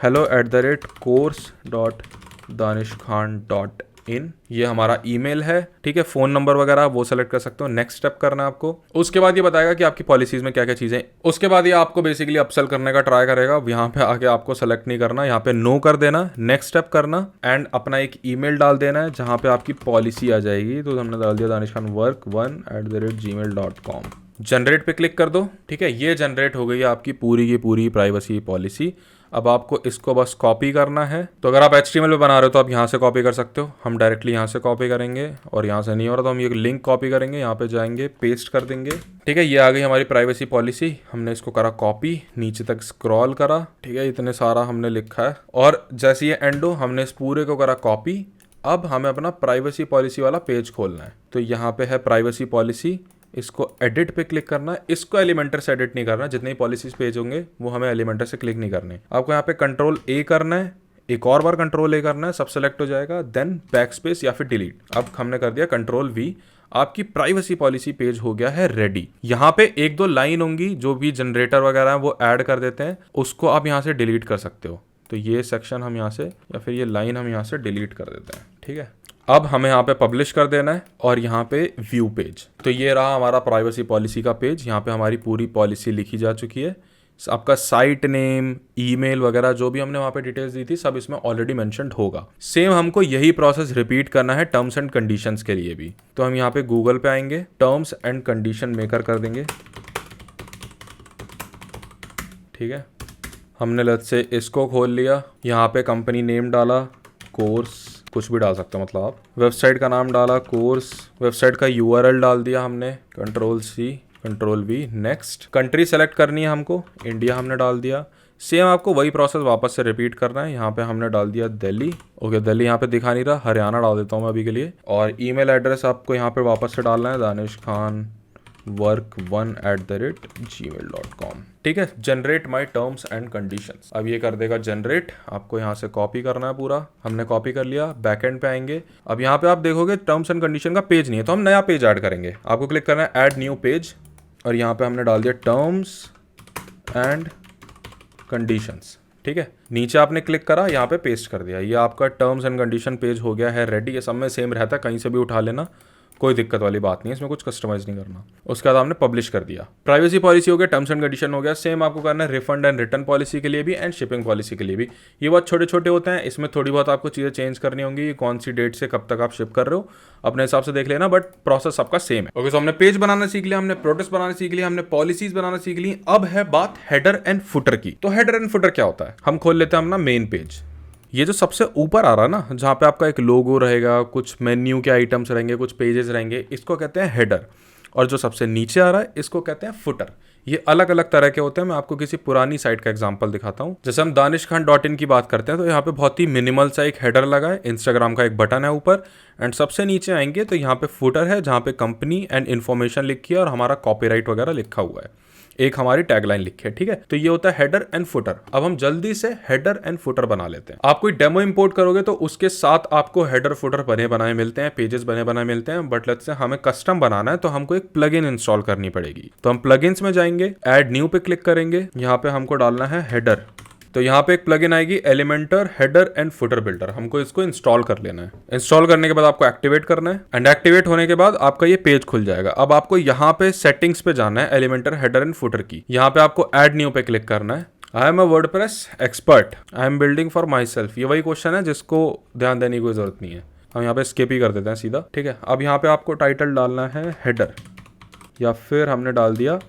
hello@course.danishkhan.in, ये हमारा ईमेल है। ठीक है, फोन नंबर वगैरह वो सेलेक्ट कर सकते हो। नेक्स्ट स्टेप करना है आपको। उसके बाद ये बताएगा कि आपकी पॉलिसीज में क्या क्या चीजें। उसके बाद ये आपको बेसिकली अपसेल करने का ट्राई करेगा। यहाँ पे आके आपको सेलेक्ट नहीं करना, यहाँ पे नो कर देना, नेक्स्ट स्टेप करना एंड अपना एक ईमेल डाल देना है जहाँ पे आपकी पॉलिसी आ जाएगी। तो हमने डाल दिया danishkhanwork1@gmail.com। जनरेट पे क्लिक कर दो। ठीक है, ये जनरेट हो गई है आपकी पूरी की पूरी प्राइवेसी पॉलिसी। अब आपको इसको बस कॉपी करना है। तो अगर आप HTML पे बना रहे हो तो आप यहाँ से कॉपी कर सकते हो। हम डायरेक्टली यहाँ से कॉपी करेंगे और यहाँ से नहीं हो रहा तो हम ये लिंक कॉपी करेंगे, यहाँ पे जाएंगे, पेस्ट कर देंगे। ठीक है, ये आ गई हमारी प्राइवेसी पॉलिसी। हमने इसको करा कॉपी, नीचे तक स्क्रॉल करा। ठीक है, इतने सारा हमने लिखा है और जैसे ये एंड हो हमने इस पूरे को करा कॉपी। अब हमें अपना प्राइवेसी पॉलिसी वाला पेज खोलना है, तो यहाँ पे है प्राइवेसी पॉलिसी, इसको एडिट पे क्लिक करना है। इसको एलिमेंटर से एडिट नहीं करना, जितने पॉलिसीज पेज होंगे वो हमें एलिमेंटर से क्लिक नहीं करने। आपको यहाँ पे Ctrl A करना है, एक और बार कंट्रोल ए करना है, सब सेलेक्ट हो जाएगा, देन बैक स्पेस या फिर डिलीट। अब हमने कर दिया कंट्रोल वी, आपकी प्राइवेसी पॉलिसी पेज हो गया है रेडी। यहाँ पे एक दो लाइन होंगी जो भी जनरेटर वगैरह है वो ऐड कर देते हैं, उसको आप यहाँ से डिलीट कर सकते हो। तो ये सेक्शन हम यहाँ से या फिर ये लाइन हम यहाँ से डिलीट कर देते हैं, ठीक है। अब हमें यहाँ पे पब्लिश कर देना है और यहाँ पे व्यू पेज। तो ये रहा हमारा प्राइवेसी पॉलिसी का पेज, यहाँ पे हमारी पूरी पॉलिसी लिखी जा चुकी है। आपका साइट नेम, ईमेल वगैरह जो भी हमने वहाँ पे डिटेल्स दी थी सब इसमें ऑलरेडी मेंशन्ड होगा। सेम हमको यही प्रोसेस रिपीट करना है टर्म्स एंड कंडीशंस के लिए भी। तो हम यहाँ पे गूगल पे आएंगे, टर्म्स एंड कंडीशन मेकर कर देंगे, ठीक है। हमने लेट्स से इसको खोल लिया, यहाँ पे कंपनी नेम डाला, कोर्स कुछ भी डाल सकते हो मतलब आप, वेबसाइट का नाम डाला कोर्स, वेबसाइट का यूआरएल डाल दिया हमने, control C control V, next. Country select करनी है हमको, इंडिया हमने डाल दिया। सेम आपको वही प्रोसेस वापस से रिपीट करना है। यहाँ पे हमने डाल दिया दिल्ली, ओके दिल्ली यहाँ पे दिखा नहीं रहा, हरियाणा डाल देता हूँ मैं अभी के लिए। और ईमेल एड्रेस आपको यहाँ पे वापस से डालना है, danishkhanwork1@gmail.com, ठीक है। Generate my terms and conditions, अब ये कर देगा जनरेट। आपको यहाँ से कॉपी करना है पूरा, हमने कॉपी कर लिया। बैकएंड पे आएंगे, अब यहाँ पे आप देखोगे टर्म्स एंड कंडीशन का पेज नहीं है, तो हम नया पेज ऐड करेंगे। आपको क्लिक करना है ऐड न्यू पेज और यहाँ पे हमने डाल दिया टर्म्स एंड कंडीशंस, ठीक है। नीचे आपने क्लिक करा, यहाँ पे पेस्ट कर दिया, ये आपका टर्म्स एंड कंडीशन पेज हो गया है रेडी। ये सब में सेम रहता है, कहीं से भी उठा लेना, कोई दिक्कत वाली बात नहीं है, इसमें कुछ कस्टमाइज नहीं करना। उसके बाद हमने पब्लिश कर दिया। प्राइवेसी पॉलिसी हो गया, टर्म्स एंड कंडीशन हो गया। सेम आपको करना है रिफंड एंड रिटर्न पॉलिसी के लिए भी एंड शिपिंग पॉलिसी के लिए भी। ये बहुत छोटे छोटे होते हैं, इसमें थोड़ी बहुत आपको चीज़ें चेंज करनी होंगी, कौन सी डेट से कब तक आप शिप कर रहे हो अपने हिसाब से देख लेना, बट प्रोसेस सबका सेम है। ओके, सो हमने पेज बनाना सीख लिया, हमने प्रोडक्ट्स बनाना सीख लिया, हमने पॉलिसीज बनाना सीख ली। अब है बात हेडर एंड फुटर की। तो हेडर एंड फुटर क्या होता है, हम खोल लेते हैं अपना मेन पेज। ये जो सबसे ऊपर आ रहा है ना, जहाँ पे आपका एक लोगो रहेगा, कुछ मेन्यू के आइटम्स रहेंगे, कुछ पेजेस रहेंगे, इसको कहते हैं हेडर। और जो सबसे नीचे आ रहा है इसको कहते हैं फुटर। ये अलग अलग तरह के होते हैं। मैं आपको किसी पुरानी साइट का एग्जांपल दिखाता हूँ। जैसे हम danishkhan.in की बात करते हैं तो यहाँ पे बहुत ही मिनिमल सा एक हेडर लगा है, इंस्टाग्राम का एक बटन है ऊपर, एंड सबसे नीचे आएंगे तो यहाँ पे फुटर है जहाँ पे कंपनी एंड इन्फॉर्मेशन लिखी है और हमारा कॉपीराइट वगैरह लिखा हुआ है, एक हमारी टैगलाइन लिखी है, ठीक है। तो ये होता है हेडर एंड फुटर। अब हम जल्दी से हेडर एंड फुटर बना लेते हैं। आप कोई डेमो इंपोर्ट करोगे तो उसके साथ आपको हेडर फुटर बने बनाए मिलते हैं, पेजेस बने बनाए मिलते हैं, बट लेट्स से हमें कस्टम बनाना है तो हमको एक प्लगइन इंस्टॉल करनी पड़ेगी। तो हम प्लगइन्स में जाएंगे, ऐड न्यू पे क्लिक करेंगे, यहाँ पे हमको डालना है हेडर। तो यहाँ पे एक प्लगइन आएगी Elementor header and footer builder, हमको इसको इंस्टॉल कर लेना है। इंस्टॉल करने के बाद आपको एक्टिवेट करना है, एंड एक्टिवेट होने के बाद आपका ये पेज खुल जाएगा। अब आपको यहाँ पे सेटिंग्स पे जाना है एलिमेंटर हेडर एंड फुटर की। यहाँ पे आपको ऐड न्यू पे क्लिक करना है। I am a WordPress expert, I am building for my self. ये वही क्वेश्चन है जिसको ध्यान देने की कोई जरूरत नहीं है, हम यहाँ पे स्किप ही कर देते हैं सीधा, ठीक है। अब यहाँ पे आपको टाइटल डालना है हेडर, या फिर हमने डाल दिया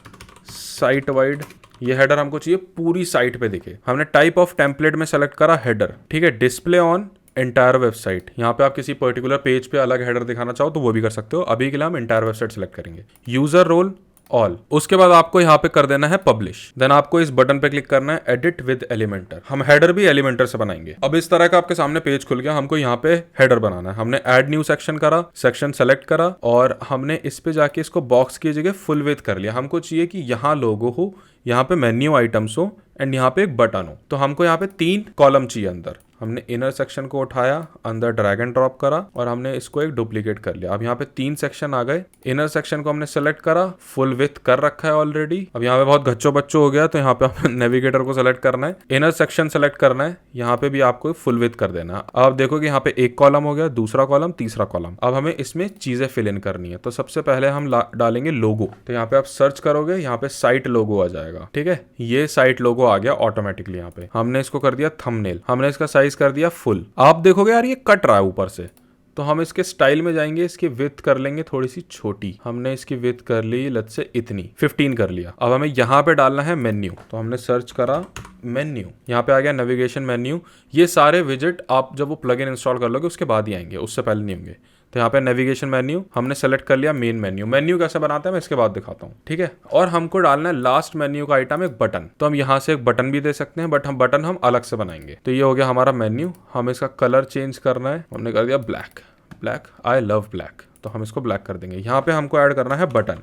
साइट वाइड। ये हेडर हमको चाहिए पूरी साइट पे दिखे। हमने टाइप ऑफ टेम्पलेट में सेलेक्ट करा हेडर, ठीक है। डिस्प्ले ऑन एंटायर वेबसाइट, यहाँ पे आप किसी पर्टिकुलर पेज पे अलग हेडर दिखाना चाहो तो वो भी कर सकते हो। अभी के लिए हम एंटायर वेबसाइट सेलेक्ट करेंगे। यूजर रोल ऑल, उसके बाद आपको यहाँ पे कर देना है पब्लिश। देन आपको इस बटन पे क्लिक करना है एडिट विद एलिमेंटर। हम हेडर भी एलिमेंटर से बनाएंगे। अब इस तरह का आपके सामने पेज खुल गया। हमको यहाँ पे हेडर बनाना है। हमने ऐड न्यू सेक्शन करा, सेक्शन सेलेक्ट करा और हमने इस पे जाके इसको बॉक्स की जगह फुल विथ कर लिया। हमको चाहिए कि यहाँ लोगो हो, यहाँ पे मेन्यू आइटम्स हो एंड यहाँ पे एक बटन हो। तो हमको यहाँ पे 3 कॉलम चाहिए अंदर। हमने इनर सेक्शन को उठाया, अंदर ड्रैग एंड ड्रॉप करा और हमने इसको एक डुप्लीकेट कर लिया। अब यहाँ पे 3 सेक्शन आ गए। इनर सेक्शन को हमने सेलेक्ट करा, फुल विथ कर रखा है ऑलरेडी। अब यहाँ पे बहुत गच्चो बच्चो हो गया तो यहाँ पे आपने नेविगेटर को सेलेक्ट करना है, इनर सेक्शन सेलेक्ट करना है, यहाँ पे भी आपको फुल विथ कर देना है। अब देखो कि यहाँ पे एक कॉलम हो गया, दूसरा कॉलम, तीसरा कॉलम। अब हमें इसमें चीजें फिल इन करनी है। तो सबसे पहले हम डालेंगे लोगो। तो यहाँ पे आप सर्च करोगे, यहाँ पे साइट लोगो आ जाएगा, ठीक है। ये साइट लोगो आ गया ऑटोमेटिकली। यहाँ पे हमने इसको कर दिया थंबनेल, हमने इसका साइज कर दिया फुल। आप देखोगे यार ये कट रहा है ऊपर से, तो हम इसके स्टाइल में जाएंगे, इसकी विड्थ कर लेंगे थोड़ी सी छोटी। हमने इसकी विड्थ कर ली लेट्स से इतनी 15 कर लिया। अब हमें यहाँ पे डालना है मेन्यू। तो हमने सर्च करा मेन्यू, यहाँ पे आ गया नेविगेशन मेन्यू। ये सारे विजेट आप जब वो प्लगइन इंस्टॉल कर लोगे उसके बाद ही आएंगे, उससे पहले नहीं होंगे। तो यहाँ पे नेविगेशन मेन्यू हमने सेलेक्ट कर लिया। मेन मेन्यू, मेन्यू कैसे बनाते हैं मैं इसके बाद दिखाता हूँ, ठीक है। और हमको डालना है लास्ट मेन्यू का आइटम एक बटन। तो हम यहाँ से एक बटन भी दे सकते हैं, बट हम बटन हम अलग से बनाएंगे। तो ये हो गया हमारा मेन्यू। हम इसका कलर चेंज करना है, हमने कर दिया black. Black, I love black, तो हम इसको ब्लैक कर देंगे। यहाँ पे हमको ऐड करना है बटन।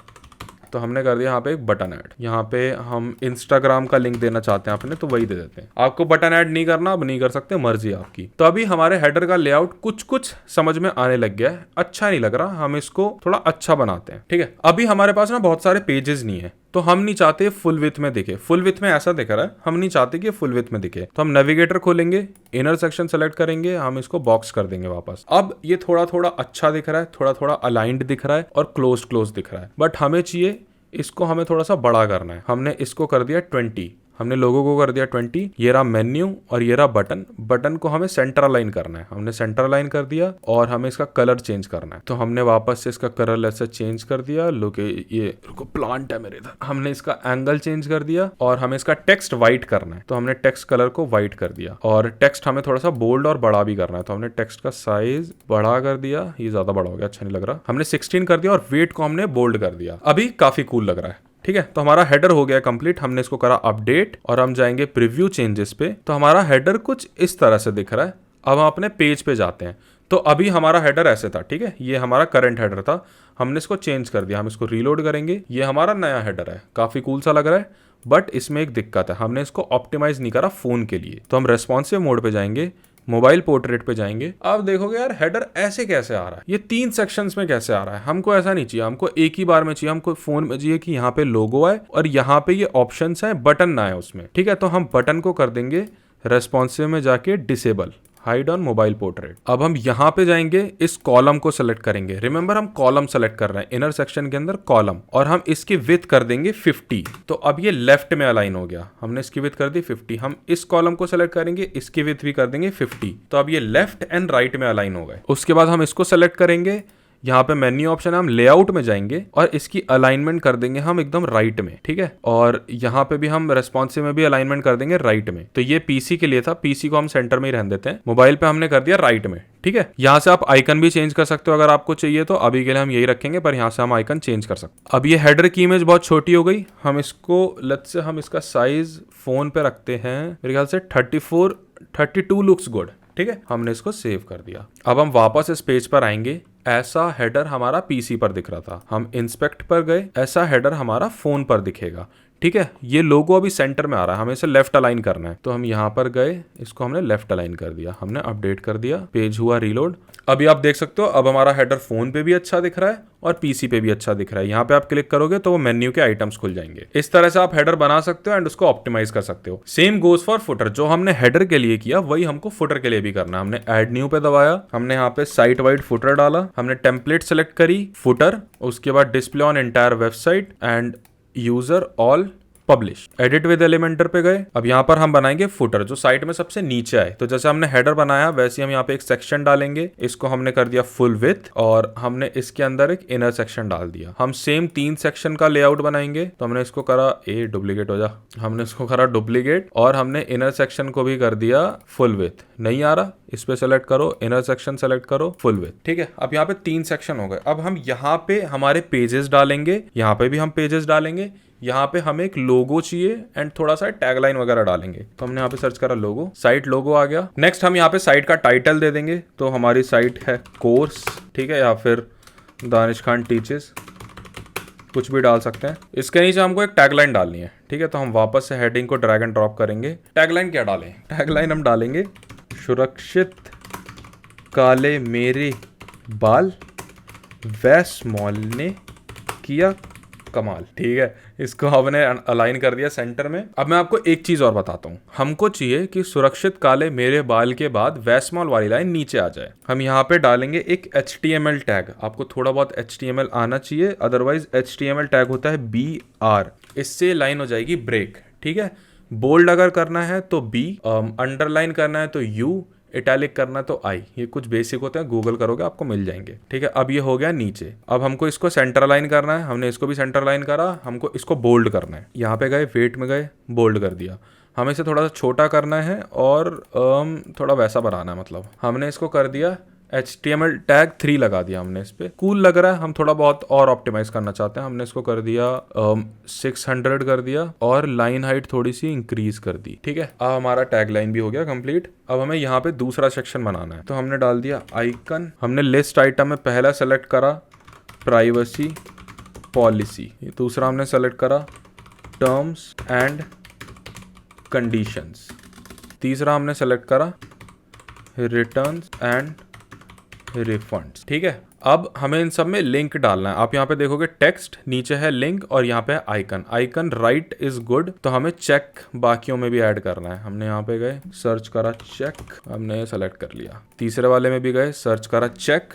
तो हमने कर दिया यहाँ पे एक बटन ऐड। यहाँ पे हम इंस्टाग्राम का लिंक देना चाहते हैं अपने, तो वही दे देते हैं। आपको बटन ऐड नहीं करना, अब नहीं कर सकते, मर्जी आपकी। तो अभी हमारे हेडर का लेआउट कुछ कुछ समझ में आने लग गया है, अच्छा नहीं लग रहा, हम इसको थोड़ा अच्छा बनाते हैं। ठीक है, अभी हमारे पास ना बहुत सारे पेजेस नहीं है, तो हम नहीं चाहते फुल विथ में दिखे। फुल विथ में ऐसा दिख रहा है, हम नहीं चाहते कि फुल विथ में दिखे। तो हम नेविगेटर खोलेंगे, इनर सेक्शन सेलेक्ट करेंगे, हम इसको बॉक्स कर देंगे वापस। अब ये थोड़ा थोड़ा अच्छा दिख रहा है, थोड़ा थोड़ा अलाइंड दिख रहा है और क्लोज क्लोज दिख रहा है, बट हमें चाहिए इसको हमें थोड़ा सा बड़ा करना है। हमने इसको कर दिया 20, हमने लोगो को कर दिया 20। ये रहा मेन्यू और ये रहा बटन। बटन को हमें सेंटर अलाइन करना है, हमने सेंटर अलाइन कर दिया और हमें इसका कलर चेंज करना है। तो हमने वापस से इसका कलर ऐसे चेंज कर दिया। लोग ये रुको, प्लांट है मेरे इधर। हमने इसका एंगल चेंज कर दिया और हमें इसका टेक्स्ट व्हाइट करना है, तो हमने टेक्स्ट कलर को व्हाइट कर दिया। और टेक्स्ट हमें थोड़ा सा बोल्ड और बड़ा भी करना है, तो हमने टेक्स्ट का साइज बड़ा कर दिया। ये ज्यादा बड़ा हो गया, अच्छा नहीं लग रहा। हमने 16 कर दिया और वेट को हमने बोल्ड कर दिया। अभी काफी कूल लग रहा है। ठीक है, तो हमारा हेडर हो गया कंप्लीट। हमने इसको करा अपडेट और हम जाएंगे प्रीव्यू चेंजेस पे। तो हमारा हेडर कुछ इस तरह से दिख रहा है। अब हम अपने पेज पे जाते हैं। तो अभी हमारा हेडर ऐसे था, ठीक है, ये हमारा करंट हेडर था, हमने इसको चेंज कर दिया। हम इसको रीलोड करेंगे, ये हमारा नया हेडर है, काफी कूल सा लग रहा है। बट इसमें एक दिक्कत है, हमने इसको ऑप्टिमाइज नहीं करा फोन के लिए। तो हम रेस्पॉन्सिव मोड पे जाएंगे, मोबाइल पोर्ट्रेट पे जाएंगे। अब देखोगे यार हेडर ऐसे कैसे आ रहा है, ये 3 सेक्शंस में कैसे आ रहा है। हमको ऐसा नहीं चाहिए, हमको एक ही बार में चाहिए। हमको फोन में चाहिए कि यहाँ पे लोगो आए और यहाँ पे ये ऑप्शंस हैं, बटन ना है उसमें। ठीक है, तो हम बटन को कर देंगे रेस्पॉन्सिव में जाके disable, hide on mobile portrait. अब हम यहाँ पे जाएंगे, इस कॉलम को सेलेक्ट करेंगे। रिमेंबर हम कॉलम सेलेक्ट कर रहे हैं, इनर सेक्शन के अंदर कॉलम, और हम इसकी विड्थ कर देंगे 50। तो अब ये लेफ्ट में अलाइन हो गया, हमने इसकी विड्थ कर दी 50। हम इस कॉलम को सेलेक्ट करेंगे, इसकी विड्थ भी कर देंगे 50। तो अब ये लेफ्ट एंड राइट में अलाइन हो गए। उसके बाद हम इसको सेलेक्ट करेंगे, यहाँ पे मेन्यू ऑप्शन है, हम लेआउट में जाएंगे और इसकी अलाइनमेंट कर देंगे हम एकदम राइट में। ठीक है, और यहाँ पे भी हम रेस्पॉन्सिव में भी अलाइनमेंट कर देंगे राइट में। तो ये पीसी के लिए था, पीसी को हम सेंटर में ही रहने देते हैं। मोबाइल पे हमने कर दिया राइट में। ठीक है, यहाँ से आप आइकन भी चेंज कर सकते हो अगर आपको चाहिए तो। अभी के लिए हम यही रखेंगे, पर यहाँ से हम आइकन चेंज कर सकते। अब ये हेडर की इमेज बहुत छोटी हो गई, हम इसको लेट्स से हम इसका साइज फोन पे रखते हैं, मेरे ख्याल से 32 लुक्स गुड। ठीक है, हमने इसको सेव कर दिया। अब हम वापस इस पेज पर आएंगे, ऐसा हेडर हमारा पीसी पर दिख रहा था। हम इंस्पेक्ट पर गए, ऐसा हेडर हमारा फोन पर दिखेगा। ठीक है, ये लोगो अभी सेंटर में आ रहा है, हमें इसे लेफ्ट अलाइन करना है। तो हम यहाँ पर गए, इसको हमने लेफ्ट अलाइन कर दिया, हमने अपडेट कर दिया, पेज हुआ रीलोड। अभी आप देख सकते हो, अब हमारा हेडर फोन पे भी अच्छा दिख रहा है और पीसी पे भी अच्छा दिख रहा है। यहाँ पे आप क्लिक करोगे तो वो मेन्यू के आइटम्स खुल जाएंगे। इस तरह से आप हेडर बना सकते हो एंड उसको ऑप्टिमाइज कर सकते हो। सेम गोज फॉर फुटर, जो हमने हेडर के लिए किया वही हमको फुटर के लिए भी करना है। हमने ऐड न्यू पे दबाया, हमने यहाँ पे साइट वाइड फुटर डाला, हमने टेम्पलेट सेलेक्ट करी फुटर, उसके बाद display on entire website and user all publish. Edit with Elementor पे गए, अब यहाँ पर हम बनाएंगे फुटर जो साइट में सबसे नीचे आए। तो जैसे हमने हेडर बनाया वैसे हम यहाँ पे एक सेक्शन डालेंगे, इसको हमने कर दिया फुल विथ और हमने इसके अंदर एक इनर सेक्शन डाल दिया। हम सेम 3 सेक्शन का लेआउट बनाएंगे, तो हमने इसको करा डुप्लीकेट हो जा, हमने इसको करा डुप्लीकेट और हमने इनर सेक्शन को भी कर दिया फुल विथ। नहीं आ रहा, इस पे सेलेक्ट करो, इनर सेक्शन सेलेक्ट करो, फुल विथ। ठीक है, अब यहाँ पे 3 सेक्शन हो गए। अब हम यहाँ पे हमारे पेजेस डालेंगे, यहाँ पे भी हम पेजेस डालेंगे, यहाँ पे हमें एक लोगो चाहिए एंड थोड़ा सा टैगलाइन वगैरह डालेंगे। तो हमने यहाँ पे सर्च करा लोगो, साइट लोगो आ गया। नेक्स्ट हम यहाँ पे साइट का टाइटल दे देंगे, तो हमारी साइट है कोर्स, ठीक है, या फिर दानिश खान टीचेस, कुछ भी डाल सकते हैं। इसके नीचे हमको एक टैगलाइन डालनी है। ठीक है, तो हम वापस से हेडिंग को ड्रैग एंड ड्रॉप करेंगे। टैगलाइन क्या डालें? टैगलाइन हम डालेंगे सुरक्षित काले मेरे बाल, वैस मॉल ने किया कमाल। ठीक है, इसको हमने अलाइन कर दिया सेंटर में। अब मैं आपको एक चीज और बताता हूँ, हमको चाहिए कि सुरक्षित काले मेरे बाल के बाद वैस्मॉल वाली लाइन नीचे आ जाए। हम यहाँ पे डालेंगे एक HTML टैग, आपको थोड़ा बहुत HTML आना चाहिए, अदरवाइज HTML टैग होता है BR, इससे लाइन हो जाएगी ब्रेक। ठीक है, बोल्ड अगर करना है तो B, अंडरलाइन करना है तो U, इटैलिक करना तो आई। ये कुछ बेसिक होते हैं, गूगल करोगे आपको मिल जाएंगे। ठीक है, अब ये हो गया नीचे। अब हमको इसको सेंटर लाइन करना है, हमने इसको भी सेंटर लाइन करा, हमको इसको बोल्ड करना है। यहाँ पे गए, वेट में गए, बोल्ड कर दिया। हमें इसे थोड़ा सा छोटा करना है और थोड़ा वैसा बनाना है, मतलब हमने इसको कर दिया HTML टैग 3 लगा दिया हमने इस पे। कूल लग रहा है, हम थोड़ा बहुत और ऑप्टिमाइज करना चाहते हैं। हमने इसको कर दिया 600 कर दिया और लाइन हाइट थोड़ी सी इंक्रीज कर दी। ठीक है, अब हमारा टैग लाइन भी हो गया कंप्लीट। अब हमें यहाँ पे दूसरा सेक्शन बनाना है, तो हमने डाल दिया आइकन। हमने लिस्ट आइटम में पहला सेलेक्ट करा प्राइवेसी पॉलिसी, दूसरा हमने सेलेक्ट करा टर्म्स एंड कंडीशंस, तीसरा हमने सेलेक्ट करा रिटर्न्स एंड रिफंड्स। ठीक है, अब हमें इन सब में लिंक डालना है। आप यहाँ पे देखोगे टेक्स्ट, नीचे है लिंक और यहाँ पे है icon. Icon right is good, तो हमें चेक बाकियों में भी ऐड करना है। हमने यहाँ पे गए, सर्च करा चेक, हमने सेलेक्ट कर लिया। तीसरे वाले में भी गए, सर्च करा चेक,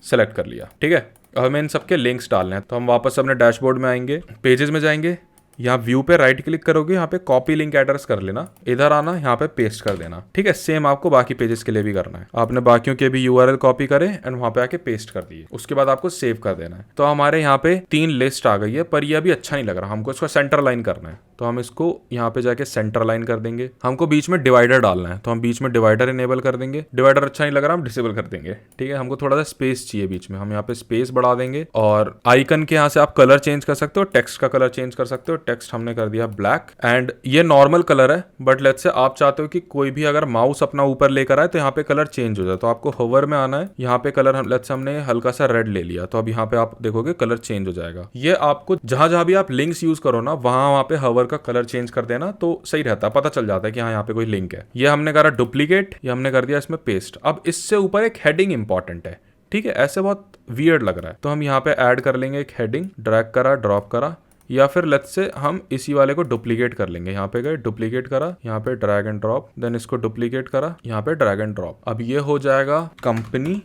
सेलेक्ट कर लिया। ठीक है, हमें इन सबके लिंक्स डालने हैं। तो हम वापस अपने डैशबोर्ड में आएंगे, पेजेस में जाएंगे, यहाँ व्यू पे राइट क्लिक करोगे, यहाँ पे कॉपी लिंक एड्रेस कर लेना, इधर आना, यहाँ पे पेस्ट कर देना। ठीक है, सेम आपको बाकी पेजेस के लिए भी करना है। आपने बाकियों के भी यूआरएल कॉपी करे एंड वहाँ पे आके पेस्ट कर दिए, उसके बाद आपको सेव कर देना है। तो हमारे यहाँ पे 3 लिस्ट आ गई है, पर ये अभी अच्छा नहीं लग रहा, हमको इसको सेंटर लाइन करना है। तो हम इसको यहाँ पे जाके सेंटर लाइन कर देंगे। हमको बीच में डिवाइडर डालना है, तो हम बीच में डिवाइडर इनेबल कर देंगे। डिवाइडर अच्छा नहीं लग रहा, हम डिसेबल कर देंगे। ठीक है, हमको थोड़ा सा स्पेस चाहिए बीच में, हम यहाँ पे स्पेस बढ़ा देंगे। और आइकन के यहाँ से आप कलर चेंज कर सकते हो, टेक्स्ट का कलर चेंज कर सकते हो। टेक्स्ट हमने कर दिया ब्लैक, एंड ये नॉर्मल कलर है, बट लेट्स से आप चाहते हो कि कोई भी अगर माउस अपना ऊपर लेकर आए तो यहाँ पे कलर चेंज हो जाए, तो आपको होवर में आना है। यहाँ पे कलर हम लेट्स हमने हल्का सा रेड ले लिया, तो अब यहाँ पे आप देखोगे कलर चेंज हो जाएगा। ये आपको जहां जहां भी आप लिंक्स यूज करो ना, वहां पे होवर का कलर चेंज कर देना, तो सही रहता है, पता चल जाता है कि हाँ यहाँ पे कोई लिंक है। ये हमने करा डुप्लीकेट, ये हमने कर दिया इसमें पेस्ट। अब इससे ऊपर एक हेडिंग इंपॉर्टेंट है। ठीक है, ऐसे बहुत वियर्ड लग रहा है, तो हम यहाँ पे ऐड कर लेंगे एक हेडिंग, ड्रैग करा, ड्रॉप करा, या फिर लेट्स से हम इसी वाले को डुप्लीकेट कर लेंगे। यहाँ पे गए, डुप्लीकेट करा, यहाँ पे ड्रैग एंड ड्रॉप, देन इसको डुप्लीकेट करा, यहाँ पे ड्रैग एंड ड्रॉप। अब ये हो जाएगा कंपनी,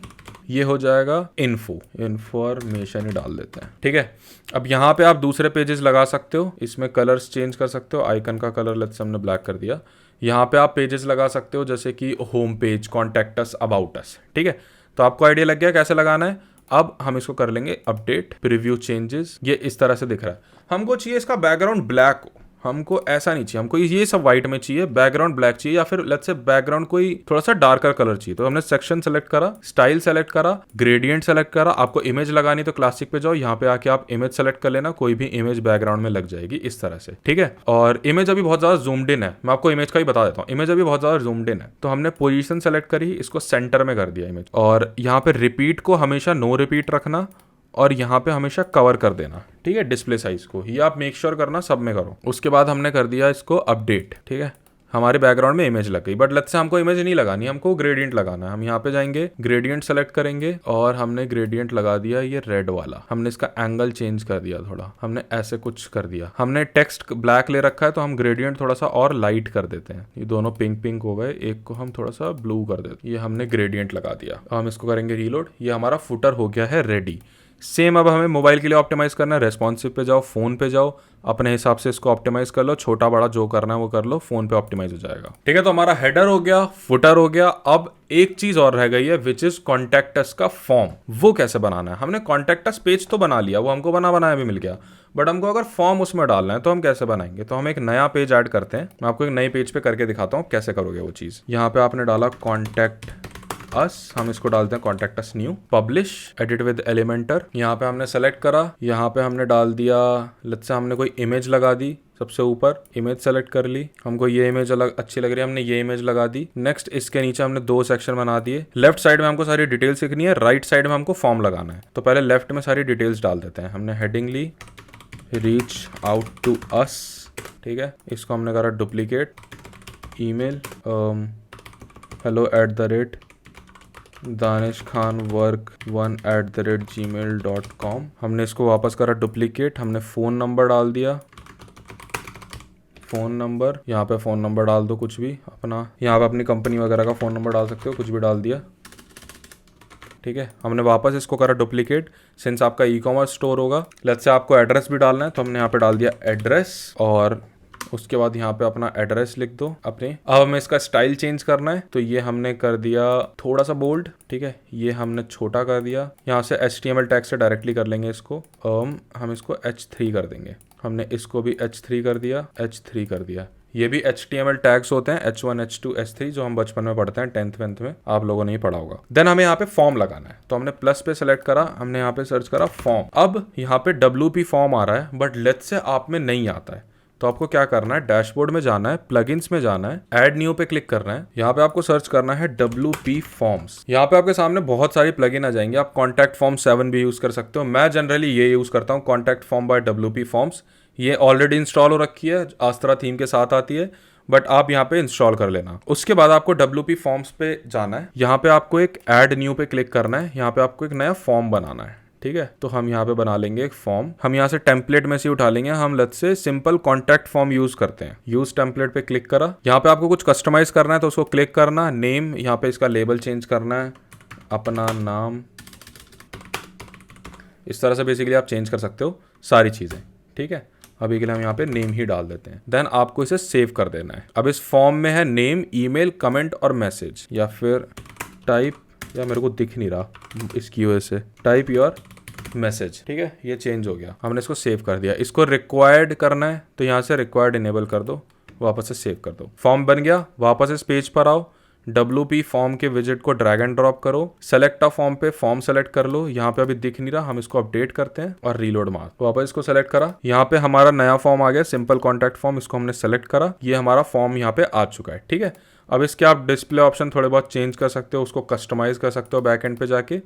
ये हो जाएगा इंफॉर्मेशन ही डाल देते हैं। ठीक है, अब यहाँ पे आप दूसरे पेजेस लगा सकते हो, इसमें कलर्स चेंज कर सकते हो। आइकन का कलर लेट्स हमने ब्लैक कर दिया। यहाँ पे आप पेजेस लगा सकते हो, जैसे कि home page, contact us, about us. ठीक है, तो आपको आइडिया लग गया कैसे लगाना है। अब हम इसको कर लेंगे अपडेट, प्रीव्यू चेंजेस। ये इस तरह से दिख रहा है। हमको चाहिए इसका बैकग्राउंड ब्लैक, हमको ऐसा नहीं चाहिए, हमको ये सब व्हाइट में चाहिए, बैकग्राउंड ब्लैक चाहिए, या फिर लेट्स से बैकग्राउंड कोई थोड़ा सा डार्कर कलर चाहिए। तो हमने सेक्शन सेलेक्ट करा, स्टाइल सेलेक्ट करा, ग्रेडियंट सेलेक्ट करा। आपको इमेज लगानी तो क्लासिक पे जाओ, यहाँ पे आके आप इमेज सेलेक्ट कर लेना, कोई भी इमेज बैकग्राउंड में लग जाएगी इस तरह से। ठीक है, और इमेज अभी बहुत ज्यादा जूम्ड इन है, मैं आपको इमेज का ही बता देता हूँ। इमेज अभी बहुत ज्यादा जूम्ड इन है, तो हमने पोजीशन सेलेक्ट करी, इसको सेंटर में कर दिया इमेज। और यहाँ पे रिपीट को हमेशा नो रिपीट रखना, और यहाँ पे हमेशा कवर कर देना। ठीक है, डिस्प्ले साइज को ये आप मेक श्योर करना सब में करो। उसके बाद हमने कर दिया इसको अपडेट। ठीक है, हमारे बैकग्राउंड में इमेज लग गई, बट लेट्स से हमको इमेज नहीं लगानी, हमको ग्रेडियंट लगाना है। हम यहाँ पे जाएंगे, ग्रेडियंट सेलेक्ट करेंगे, और हमने ग्रेडियंट लगा दिया ये रेड वाला। हमने इसका एंगल चेंज कर दिया, थोड़ा हमने ऐसे कुछ कर दिया। हमने टेक्स्ट ब्लैक ले रखा है, तो हम ग्रेडियंट थोड़ा सा और लाइट कर देते हैं। ये दोनों पिंक पिंक हो गए, एक को हम थोड़ा सा ब्लू कर देते। ये हमने ग्रेडियंट लगा दिया। हम इसको करेंगे रीलोड। ये हमारा फुटर हो गया है रेडी। सेम अब हमें मोबाइल के लिए ऑप्टिमाइज करना है। रेस्पॉन्सिव पे जाओ, फोन पे जाओ, अपने हिसाब से इसको ऑप्टिमाइज कर लो, छोटा बड़ा जो करना है वो कर लो, फोन पे ऑप्टिमाइज हो जाएगा। ठीक है, तो हमारा हेडर हो गया, फुटर हो गया। अब एक चीज और रह गई है, विच इज कॉन्टैक्ट अस का फॉर्म। वो कैसे बनाना है? हमने कॉन्टैक्ट अस पेज तो बना लिया, वो हमको बनाया भी मिल गया, बट हमको अगर फॉर्म उसमें डालना है तो हम कैसे बनाएंगे? तो हम एक नया पेज ऐड करते हैं। मैं आपको एक नए पेज पे करके दिखाता हूँ कैसे करोगे वो चीज। यहाँ पे आपने डाला कॉन्टैक्ट अस, हम इसको डालते हैं contact us new, publish, edit with Elementor. यहाँ पे हमने सेलेक्ट करा, यहाँ पे हमने डाल दिया, लेट्स से हमने कोई इमेज लगा दी, सबसे ऊपर इमेज सेलेक्ट कर ली। हमको ये इमेज अलग अच्छी लग रही है, हमने ये इमेज लगा दी। नेक्स्ट इसके नीचे हमने 2 सेक्शन बना दिए। लेफ्ट साइड में हमको सारी डिटेल्स लिखनी है, राइट साइड में हमको फॉर्म लगाना है। तो पहले लेफ्ट में सारी डिटेल्स डाल देते हैं। हमने हेडिंग ली, रीच आउट टू अस। ठीक है, इसको हमने करा डुप्लीकेट, ईमेल hello@ danishkhanwork1@gmail.com। हमने इसको वापस करा डुप्लीकेट। हमने फ़ोन नंबर डाल दिया, फ़ोन नंबर, यहाँ पे फ़ोन नंबर डाल दो कुछ भी अपना, यहाँ पे अपनी कंपनी वगैरह का फ़ोन नंबर डाल सकते हो, कुछ भी डाल दिया। ठीक है, हमने वापस इसको करा डुप्लीकेट। सिंस आपका ई-कॉमर्स स्टोर होगा, लेट्स से आपको एड्रेस भी डालना है, तो हमने यहाँ पे डाल दिया एड्रेस, और उसके बाद यहाँ पे अपना एड्रेस लिख दो अपने। अब हमें इसका स्टाइल चेंज करना है, तो ये हमने कर दिया थोड़ा सा बोल्ड। ठीक है, ये हमने छोटा कर दिया। यहाँ से HTML टैग से डायरेक्टली कर लेंगे इसको। हम इसको H3 कर देंगे। हमने इसको भी H3 कर दिया, H3 कर दिया। ये भी HTML टैग्स होते हैं, H1, H2, H3, जो हम बचपन में पढ़ते हैं 10th में, आप लोगों ने ही पढ़ा होगा। देन हमें यहाँ पे फॉर्म लगाना है, तो हमने प्लस पे सेलेक्ट करा, हमने यहाँ पे सर्च करा फॉर्म। अब यहाँ पे WP फॉर्म आ रहा है, बट लेट्स से आप में नहीं आता है, तो आपको क्या करना है, डैशबोर्ड में जाना है, प्लगइन्स में जाना है, ऐड न्यू पे क्लिक करना है। यहाँ पे आपको सर्च करना है WP फॉर्म्स। यहाँ पे आपके सामने बहुत सारी प्लगइन आ जाएंगे। आप कॉन्टैक्ट फॉर्म 7 भी यूज कर सकते हो। मैं जनरली ये यूज करता हूँ, contact form by WP forms. ये ऑलरेडी इंस्टॉल हो रखी है, आस्त्रा थीम के साथ आती है, बट आप यहाँ पे इंस्टॉल कर लेना। उसके बाद आपको WP फॉर्म्स पे जाना है। यहाँ पे आपको एक ऐड न्यू पे क्लिक करना है। यहाँ पे आपको एक नया फॉर्म बनाना है, ठीक है। तो हम यहाँ पे बना लेंगे एक फॉर्म। हम यहाँ से टेम्पलेट में से उठा लेंगे। हम let's say simple contact form use करते हैं। यूज टेम्पलेट पे क्लिक करा। यहाँ पे आपको कुछ कस्टमाइज करना है तो उसको क्लिक करना। नेम, यहाँ पे इसका लेबल चेंज करना है, अपना नाम, इस तरह से बेसिकली आप चेंज कर सकते हो सारी चीज़ें, ठीक है। अभी के लिए हम यहाँ पे नेम ही डाल देते हैं। देन आपको इसे सेव कर देना है। अब इस फॉर्म में है नेम, ईमेल, कमेंट और मैसेज, या फिर टाइप, या मेरे को दिख नहीं रहा इसकी वजह से, टाइप योर मैसेज, ठीक है। ये चेंज हो गया, हमने इसको सेव कर दिया। इसको रिक्वायर्ड करना है तो यहाँ से रिक्वायर्ड इनेबल कर दो, वापस से सेव कर दो। फॉर्म बन गया। वापस इस पेज पर आओ, WP फॉर्म के विजेट को ड्रैग एंड ड्रॉप करो, सेलेक्ट अ फॉर्म पे फॉर्म सेलेक्ट कर लो। यहाँ पे अभी दिख नहीं रहा, हम इसको अपडेट करते हैं और रीलोड मार। वापस इसको सेलेक्ट करा। यहाँ पे हमारा नया फॉर्म आ गया, सिंपल कॉन्टैक्ट फॉर्म। इसको हमने सेलेक्ट करा, ये हमारा फॉर्म यहाँ पे आ चुका है, ठीक है। अब इसके आप डिस्प्ले ऑप्शन थोड़े बहुत चेंज कर सकते हो, उसको कस्टमाइज कर सकते हो बैक एंड पे जाके,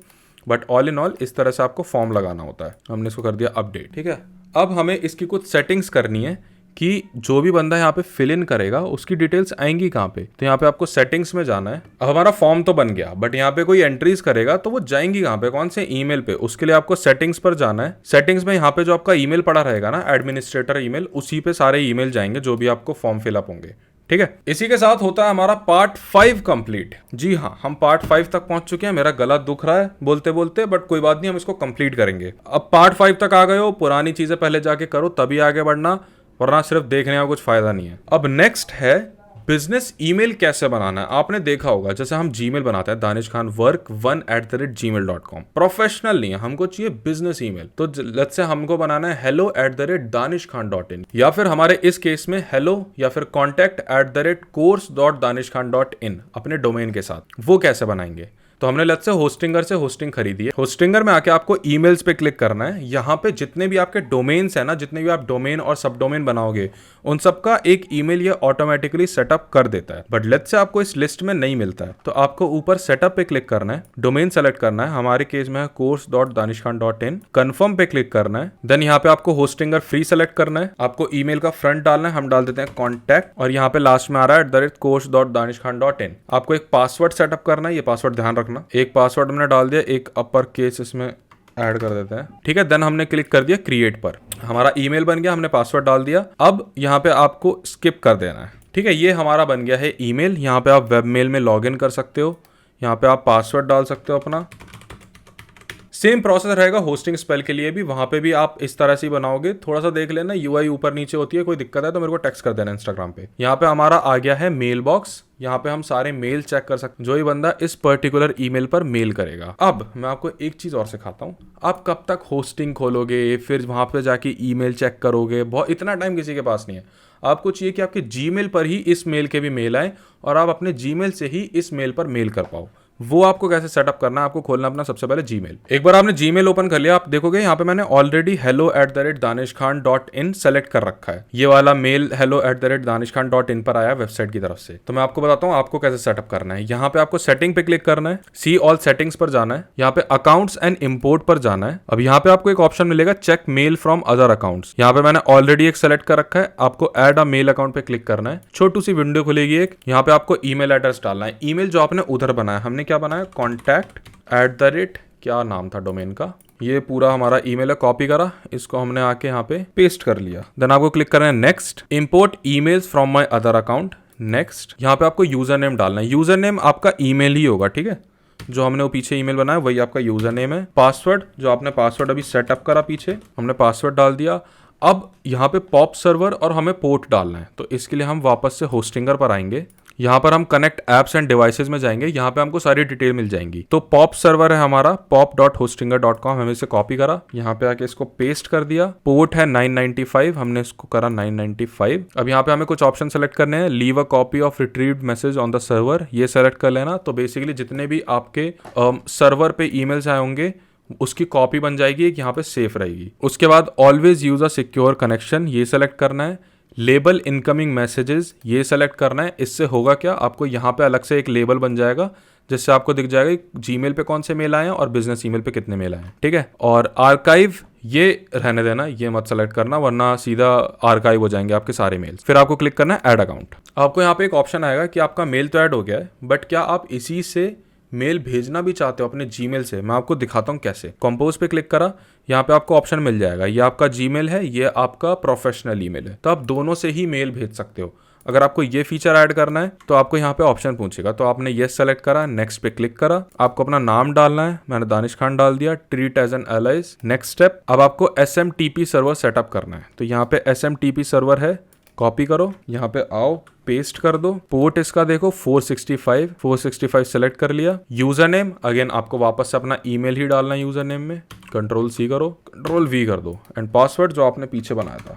बट ऑल इन ऑल इस तरह से आपको फॉर्म लगाना होता है। हमने इसको कर दिया अपडेट, ठीक है। अब हमें इसकी कुछ सेटिंग्स करनी है कि जो भी बंदा यहाँ पे फिल इन करेगा उसकी डिटेल्स आएंगी कहाँ पे। तो यहाँ पे आपको सेटिंग्स में जाना है। अब हमारा फॉर्म तो बन गया, बट यहाँ पे कोई एंट्रीज करेगा तो वो जाएंगी कहाँ पे, कौन से ईमेल पे। उसके लिए आपको सेटिंग्स पर जाना है। सेटिंग्स में यहाँ पे जो आपका ईमेल पड़ा रहेगा ना, एडमिनिस्ट्रेटर ईमेल, उसी पे सारे ईमेल जाएंगे जो भी आपको फॉर्म फिलअप होंगे, ठीक है। इसी के साथ होता है हमारा पार्ट 5 कंप्लीट। जी हाँ, हम पार्ट 5 तक पहुंच चुके हैं। मेरा गला दुख रहा है बोलते बोलते, बट कोई बात नहीं, हम इसको कंप्लीट करेंगे। अब पार्ट 5 तक आ गए हो, पुरानी चीजें पहले जाके करो तभी आगे बढ़ना, वरना सिर्फ देखने का कुछ फायदा नहीं है। अब नेक्स्ट है बिजनेस ईमेल कैसे बनाना है। आपने देखा होगा जैसे हम जीमेल बनाते हैं, danishkhanwork1@gmail.com। प्रोफेशनल नहीं है, हमको चाहिए बिजनेस ईमेल। तो लेट्स से हमको बनाना है hello@danishkhan.in, या फिर हमारे इस केस में hello या फिर contact@course.danishkhan.in अपने डोमेन के साथ। वो कैसे बनाएंगे, तो हमने लेट्स से होस्टिंगर से होस्टिंग खरीदी है। होस्टिंगर में आके आपको ईमेल्स पे क्लिक करना है। यहाँ पे जितने भी आपके डोमेन्स है ना, जितने भी आप डोमेन और सब डोमेन बनाओगे, उन सबका एक ईमेल ये ऑटोमेटिकली सेटअप कर देता है। बट लेट्स से आपको इस लिस्ट में नहीं मिलता है तो आपको ऊपर सेटअप पे क्लिक करना है, डोमेन सेलेक्ट करना है। हमारे केस में है course.danishkhan.in, कन्फर्म पे क्लिक करना है। देन यहाँ पे आपको होस्टिंगर फ्री सेलेक्ट करना है। आपको ईमेल का फ्रंट डालना है, हम डाल देते हैं कॉन्टैक्ट, और यहाँ पे लास्ट में आ रहा है @course.danishkhan.in। आपको एक पासवर्ड सेटअप करना है, ये पासवर्ड ध्यान रखना। एक पासवर्ड हमने डाल दिया, एक अपर केस इसमें ऐड कर देते हैं, ठीक है। देन हमने क्लिक कर दिया क्रिएट पर। हमारा ईमेल बन गया, हमने पासवर्ड डाल दिया। अब यहाँ पे आपको स्किप कर देना है, ठीक है। ये हमारा बन गया है ईमेल। यहाँ पे आप वेबमेल में लॉगिन कर सकते हो। यहाँ पे आप पासवर्ड डाल सकते हो अपना। सेम प्रोसेस रहेगा होस्टिंग स्पेल के लिए भी, वहां पे भी आप इस तरह से ही बनाओगे। थोड़ा सा देख लेना, यूआई ऊपर नीचे होती है, कोई दिक्कत है तो मेरे को टेक्स्ट कर देना इंस्टाग्राम पे। यहाँ पे हमारा आ गया है मेल बॉक्स। यहाँ पे हम सारे मेल चेक कर सकते हैं जो ही बंदा इस पर्टिकुलर ईमेल पर मेल करेगा। अब मैं आपको एक चीज और सिखाता हूँ। आप कब तक होस्टिंग खोलोगे, फिर वहां पे जाके ईमेल चेक करोगे, बहुत इतना टाइम किसी के पास नहीं है। आपको चाहिए कि आपके जीमेल पर ही इस मेल के भी मेल आए और आप अपने जीमेल से ही इस मेल पर मेल कर पाओ। वो आपको कैसे सेटअप करना है, आपको खोलना अपना सबसे पहले जीमेल। एक बार आपने जीमेल ओपन कर लिया, आप देखोगे यहाँ पे मैंने ऑलरेडी hello@danishkhan.in सेलेक्ट कर रखा है। ये वाला मेल hello@danishkhan.in पर आया वेबसाइट की तरफ से। तो मैं आपको बताता हूँ आपको कैसे सेटअप करना है। यहाँ पे आपको सेटिंग पे क्लिक करना है, सी ऑल सेटिंग्स पर जाना है, यहाँ पे अकाउंट्स एंड इम्पोर्ट पर जाना है। अब यहाँ पे आपको एक ऑप्शन मिलेगा check mail from other accounts. यहाँ पे मैंने ऑलरेडी एक सेलेक्ट कर रखा है, आपको ऐड अ मेल अकाउंट पे क्लिक करना है। छोटू सी विंडो खुलेगी एक, यहाँ पे आपको ईमेल एड्रेस डालना है। ईमेल जो आपने उधर बनाया, हमने क्या बनाया, contact@ क्या नाम था डोमेन का, ये पूरा हमारा ईमेल है, कॉपी करा, इसको हमने आके यहाँ पे पेस्ट कर लिया। देन आपको क्लिक करना है next, import emails from my other account, next. यहाँ पे आपको यूजर नेम डालना है। यूजर नेम आपका ईमेल ही होगा, ठीक है। जो हमने वो पीछे ईमेल बनाया वही आपका यूजर नेम है। पासवर्ड, जो आपने पासवर्ड अभी सेटअप करा पीछे, हमने पासवर्ड डाल दिया। अब यहाँ पे पॉप सर्वर और हमें पोर्ट डालना है, तो इसके लिए हम वापस से होस्टिंगर पर आएंगे। यहाँ पर हम कनेक्ट एप्स एंड डिवाइसेस में जाएंगे, यहाँ पे हमको सारी डिटेल मिल जाएंगी। तो पॉप सर्वर है हमारा pop.hostinger.com, हमने इसे कॉपी करा, यहाँ पे आके इसको पेस्ट कर दिया। पोर्ट है 995, हमने इसको करा 995। अब यहाँ पे हमें कुछ ऑप्शन सेलेक्ट करने हैं, leave a copy of retrieved message on the server, ये सेलेक्ट कर लेना। तो बेसिकली जितने भी आपके सर्वर पे ईमेल्स आए होंगे उसकी कॉपी बन जाएगी, एक यहाँ पे सेफ रहेगी। उसके बाद always use a secure connection, ये सेलेक्ट करना है। लेबल इनकमिंग मैसेजेस ये सेलेक्ट करना है। इससे होगा क्या, आपको यहाँ पे अलग से एक लेबल बन जाएगा जिससे आपको दिख जाएगा जीमेल पे कौन से मेल आए हैं और बिजनेस ईमेल पे कितने मेल आए हैं, ठीक है। और आर्काइव ये रहने देना, ये मत सेलेक्ट करना वरना सीधा आर्काइव हो जाएंगे आपके सारे मेल्स। फिर आपको क्लिक करना है ऐड अकाउंट। आपको यहाँ पे एक ऑप्शन आएगा कि आपका मेल तो ऐड हो गया है, बट क्या आप इसी से मेल भेजना भी चाहते हो अपने जीमेल से। मैं आपको दिखाता हूँ कैसे। कंपोज पे क्लिक करा, यहाँ पे आपको ऑप्शन मिल जाएगा, ये आपका जीमेल है, ये आपका प्रोफेशनल ईमेल है, तो आप दोनों से ही मेल भेज सकते हो। अगर आपको ये फीचर ऐड करना है तो आपको यहाँ पे ऑप्शन पूछेगा, तो आपने ये सेलेक्ट करा, नेक्स्ट पे क्लिक करा, आपको अपना नाम डालना है, मैंने दानिश खान डाल दिया, treat as an alias. Next step, अब आपको SMTP सर्वर सेटअप करना है, तो यहाँ पे SMTP सर्वर है, कॉपी करो, यहाँ पे आओ, पेस्ट कर दो, पोर्ट इसका देखो 465 सेलेक्ट कर लिया। यूजर नेम अगेन आपको वापस से अपना ईमेल ही डालना है यूजर नेम में, Ctrl+C करो, Ctrl+V कर दो, एंड पासवर्ड जो आपने पीछे बनाया था,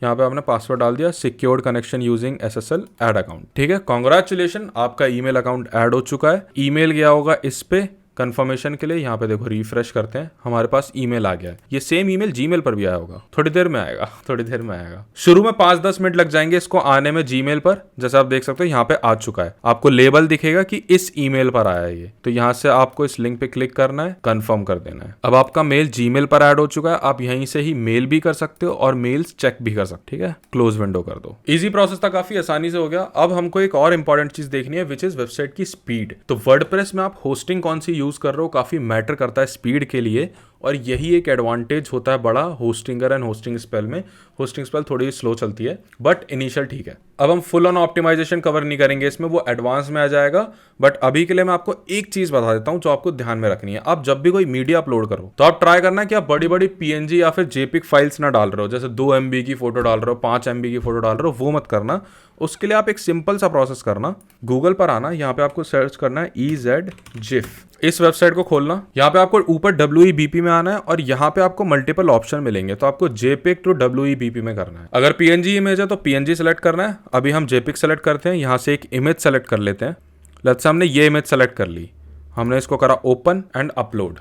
यहाँ पे आपने पासवर्ड डाल दिया, secured connection using SSL add account, ठीक है। कांग्रेचुलेशन, आपका ईमेल अकाउंट ऐड हो चुका है। ईमेल गया होगा इस पे कंफर्मेशन के लिए, यहाँ पे देखो रिफ्रेश करते हैं, हमारे पास ईमेल आ गया है। ये सेम ईमेल जीमेल पर भी आया होगा, थोड़ी देर में आएगा। शुरू में 5-10 मिनट लग जाएंगे इसको आने में जीमेल पर। जैसे आप देख सकते हो यहाँ पे आ चुका है, आपको लेबल दिखेगा कि इस ईमेल पर आया है ये, तो यहाँ से आपको इस लिंक पे क्लिक करना है, कंफर्म कर देना है। अब आपका मेल जीमेल पर ऐड हो चुका है, आप यहीं से ही मेल भी कर सकते हो और मेल्स चेक भी कर सकते हो, ठीक है। क्लोज विंडो कर दो। इजी प्रोसेस था, काफी आसानी से हो गया। अब हमको एक और इंपॉर्टेंट चीज देखनी है, विच इज वेबसाइट की स्पीड। तो वर्डप्रेस में आप होस्टिंग कौन सी यूज कर रहे हो काफी मैटर करता है स्पीड के लिए, और यही एक एडवांटेज होता है बड़ा होस्टिंगर एंड होस्टिंग स्पेल में। होस्टिंग स्पेल थोड़ी स्लो चलती है बट इनिशियल ठीक है। अब हम फुल ऑन ऑप्टिमाइजेशन कवर नहीं करेंगे इसमें, वो एडवांस में आ जाएगा। बट अभी के लिए मैं आपको एक चीज बता देता हूं जो आपको ध्यान में रखनी है। आप जब भी कोई मीडिया अपलोड करो तो आप ट्राई करना कि आप बड़ी बड़ी PNG या फिर JPEG फाइल्स ना डाल रहे हो, जैसे 2 MB की फोटो डाल रहे हो, 5 MB की फोटो डाल रहे हो, वो मत करना। उसके लिए आप एक सिंपल सा प्रोसेस करना, गूगल पर आना, यहाँ पे आपको सर्च करना है EZGIF। इस वेबसाइट को खोलना, यहाँ पे आपको ऊपर WEBP में आना है और यहाँ पे आपको मल्टीपल ऑप्शन मिलेंगे, तो आपको JPEG टू WEBP में करना है। अगर PNG इमेज है तो PNG सेलेक्ट करना है। अभी हम JPEG सेलेक्ट करते हैं, यहाँ से एक इमेज सेलेक्ट कर लेते हैं। लेट्स से हमने ये इमेज सेलेक्ट कर ली, हमने इसको करा ओपन एंड अपलोड।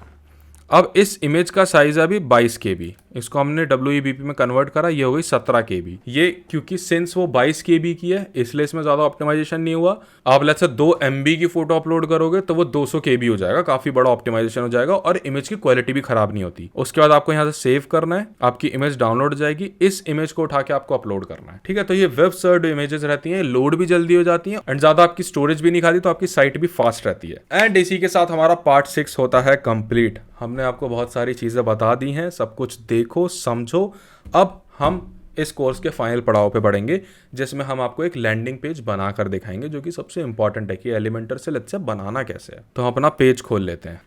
अब इस इमेज का साइज है अभी 22 KB, इसको हमने WEBP में कन्वर्ट करा, ये हो गई 17 KB। ये क्योंकि सिंस वो 22 KB की है इसलिए इसमें ज्यादा ऑप्टिमाइजेशन नहीं हुआ। आप लेट्स से 2 MB की फोटो अपलोड करोगे तो वो 200 KB हो जाएगा, काफी बड़ा ऑप्टिमाइजेशन हो जाएगा और इमेज की क्वालिटी भी खराब नहीं होती। उसके बाद आपको यहाँ से सेव करना है, आपकी इमेज डाउनलोड हो जाएगी, इस इमेज को उठा के आपको अपलोड करना है, ठीक है। तो ये वेब सर्व्ड इमेजेस रहती हैं, लोड भी जल्दी हो जाती हैं एंड ज्यादा आपकी स्टोरेज भी नहीं खाती, तो आपकी साइट भी फास्ट रहती है। एंड इसी के साथ हमारा पार्ट 6 होता है कंप्लीट। हमने आपको बहुत सारी चीजें बता दी हैं, सब कुछ देखो समझो। अब हम इस कोर्स के फाइनल पड़ाव पे बढ़ेंगे जिसमें हम आपको एक लैंडिंग पेज बनाकर दिखाएंगे, जो कि सबसे इंपॉर्टेंट है कि एलिमेंटर से लेट्स से बनाना कैसे है। तो हम अपना पेज खोल लेते हैं।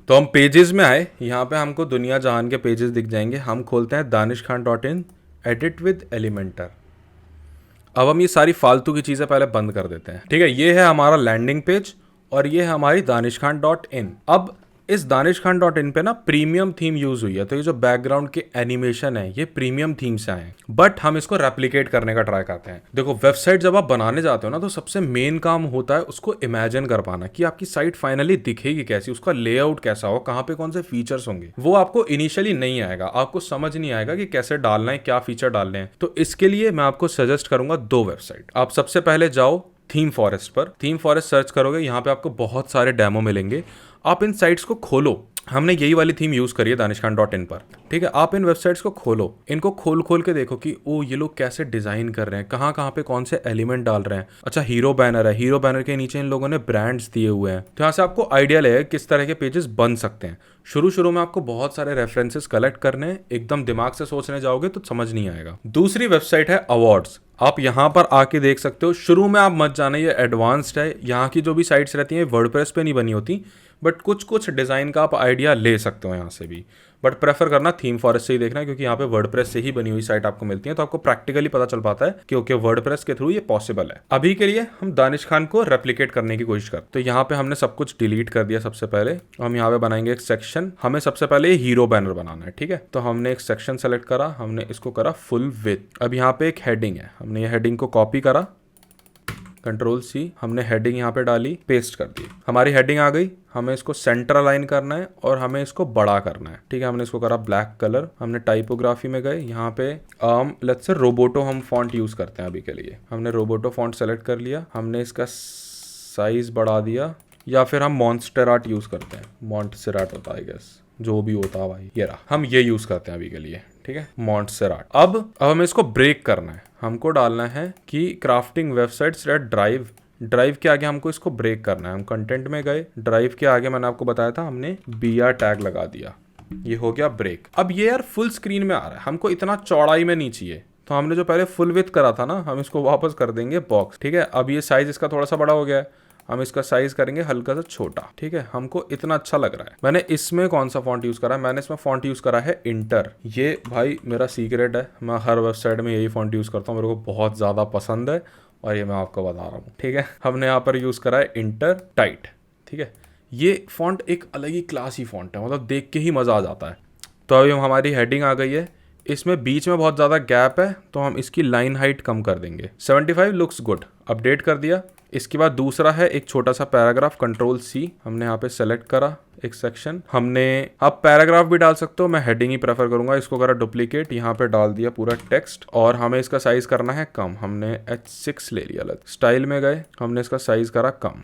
तो हम पेजेस में आए, यहाँ पे हमको दुनिया जहान के पेजेस दिख जाएंगे। हम खोलते हैं danishkhan.in एडिट विद एलिमेंटर। अब हम ये सारी फालतू की चीजें पहले बंद कर देते हैं, ठीक है। ये है हमारा लैंडिंग पेज और ये है हमारी danishkhan.in। अब इस danishkhan.in पे ना प्रीमियम थीम यूज हुई है, तो ये जो बैकग्राउंड के एनिमेशन है ये प्रीमियम थीम से आए हैं, बट हम इसको रेप्लिकेट करने का ट्राई करते हैं। देखो वेबसाइट जब आप बनाने जाते हो ना तो सबसे मेन काम होता है उसको इमेजिन कर पाना कि आपकी साइट फाइनली दिखेगी कैसी, उसका लेआउट कैसा हो, कहाँ पे कौन से फीचर्स होंगे। वो आपको इनिशियली नहीं आएगा, आपको समझ नहीं आएगा कि कैसे डालना है, क्या फीचर डालने हैं। तो इसके लिए मैं आपको सजेस्ट करूंगा 2 वेबसाइट। आप सबसे पहले जाओ थीम फॉरेस्ट पर, थीम फॉरेस्ट सर्च करोगे, यहाँ पे आपको बहुत सारे डेमो मिलेंगे। आप इन साइट्स को खोलो, हमने यही वाली थीम यूज करी है danishkhan.in पर, ठीक है। आप इन वेबसाइट्स को खोलो, इनको खोल के देखो कि ओ ये लोग कैसे डिजाइन कर रहे हैं, कहाँ कहाँ पे कौन से एलिमेंट डाल रहे हैं। अच्छा हीरो बैनर है, हीरो बैनर के नीचे इन लोगों ने ब्रांड्स दिए हुए हैं, तो यहाँ से आपको आइडिया लगेगा किस तरह के पेजेस बन सकते हैं। शुरू में आपको बहुत सारे रेफरेंसेस कलेक्ट करने हैं, एकदम दिमाग से सोचने जाओगे तो समझ नहीं आएगा। दूसरी वेबसाइट है अवार्ड्स, आप यहाँ पर आके देख सकते हो। शुरू में आप मत जाना, ये एडवांस्ड है। यहाँ की जो भी साइट्स रहती हैं वर्डप्रेस पे नहीं बनी होती, बट कुछ डिज़ाइन का आप आइडिया ले सकते हो यहाँ से भी, बट प्रेफर करना थीम फॉरेस्ट से ही देखना, क्योंकि यहाँ पे वर्डप्रेस से ही बनी हुई साइट आपको मिलती है, तो आपको प्रैक्टिकली पता चल पाता है कि ओके वर्डप्रेस के थ्रू ये पॉसिबल है। अभी के लिए हम दानिश खान को रेप्लिकेट करने की कोशिश करते। तो यहाँ पे हमने सब कुछ डिलीट कर दिया। सबसे पहले हम यहाँ पे बनाएंगे एक सेक्शन, हमें सबसे पहले हीरो बैनर बनाना है, ठीक है। तो हमने एक सेक्शन सेलेक्ट करा, हमने इसको करा फुल विथ। अब यहाँ पे एक हेडिंग है, हमने ये हेडिंग को कॉपी करा, कंट्रोल सी, हमने हेडिंग यहाँ पे डाली, पेस्ट कर दी, हमारी हेडिंग आ गई। हमें इसको सेंटर अलाइन करना है और हमें इसको बड़ा करना है। ठीक है, हमने इसको करा ब्लैक कलर। हमने टाइपोग्राफी में गए, यहाँ पे लेट्स से रोबोटो हम फॉन्ट यूज करते हैं अभी के लिए। हमने रोबोटो फॉन्ट सेलेक्ट कर लिया, हमने इसका साइज बढ़ा दिया, या फिर हम मॉन्स्टेराट यूज करते हैं, मॉन्टसेराट होता है गेस, जो भी होता है भाई, ये रहा, हम ये यूज करते हैं अभी के लिए। ठीक है, मॉन्टसेराट। अब हमें इसको ब्रेक करना है। हमको डालना है कि crafting websites red drive, drive के आगे हमको इसको ब्रेक करना है। हम कंटेंट में गए, ड्राइव के आगे मैंने आपको बताया था हमने BR टैग लगा दिया, ये हो गया ब्रेक। अब ये यार फुल स्क्रीन में आ रहा है, हमको इतना चौड़ाई में नहीं चाहिए, तो हमने जो पहले फुल विड्थ करा था ना, हम इसको वापस कर देंगे बॉक्स। ठीक है, अब ये साइज इसका थोड़ा सा बड़ा हो गया है, हम इसका साइज करेंगे हल्का सा छोटा। ठीक है, हमको इतना अच्छा लग रहा है। मैंने इसमें कौन सा फॉन्ट यूज करा है, मैंने इसमें फॉन्ट यूज करा है इंटर। ये भाई मेरा सीक्रेट है, मैं हर वेबसाइट में यही फॉन्ट यूज करता हूँ, मेरे को बहुत ज्यादा पसंद है और ये मैं आपको बता रहा हूँ। ठीक है, हमने यहाँ पर यूज करा है इंटर टाइट। ठीक है, ये फॉन्ट एक अलग ही क्लासी फॉन्ट है, मतलब देख के ही मजा आ जाता है। तो अभी हमारी हेडिंग आ गई है, इसमें बीच में बहुत ज़्यादा गैप है, तो हम इसकी लाइन हाइट कम कर देंगे। 75 लुक्स गुड, अपडेट कर दिया। इसके बाद दूसरा है एक छोटा सा पैराग्राफ, कंट्रोल सी, हमने यहाँ पे सेलेक्ट करा एक सेक्शन। हमने, आप पैराग्राफ भी डाल सकते हो, मैं हेडिंग ही प्रेफर करूंगा। इसको करा डुप्लीकेट, यहाँ पे डाल दिया पूरा टेक्स्ट, और हमें इसका साइज करना है कम। हमने H6 ले लिया। स्टाइल में गए, हमने इसका साइज करा कम।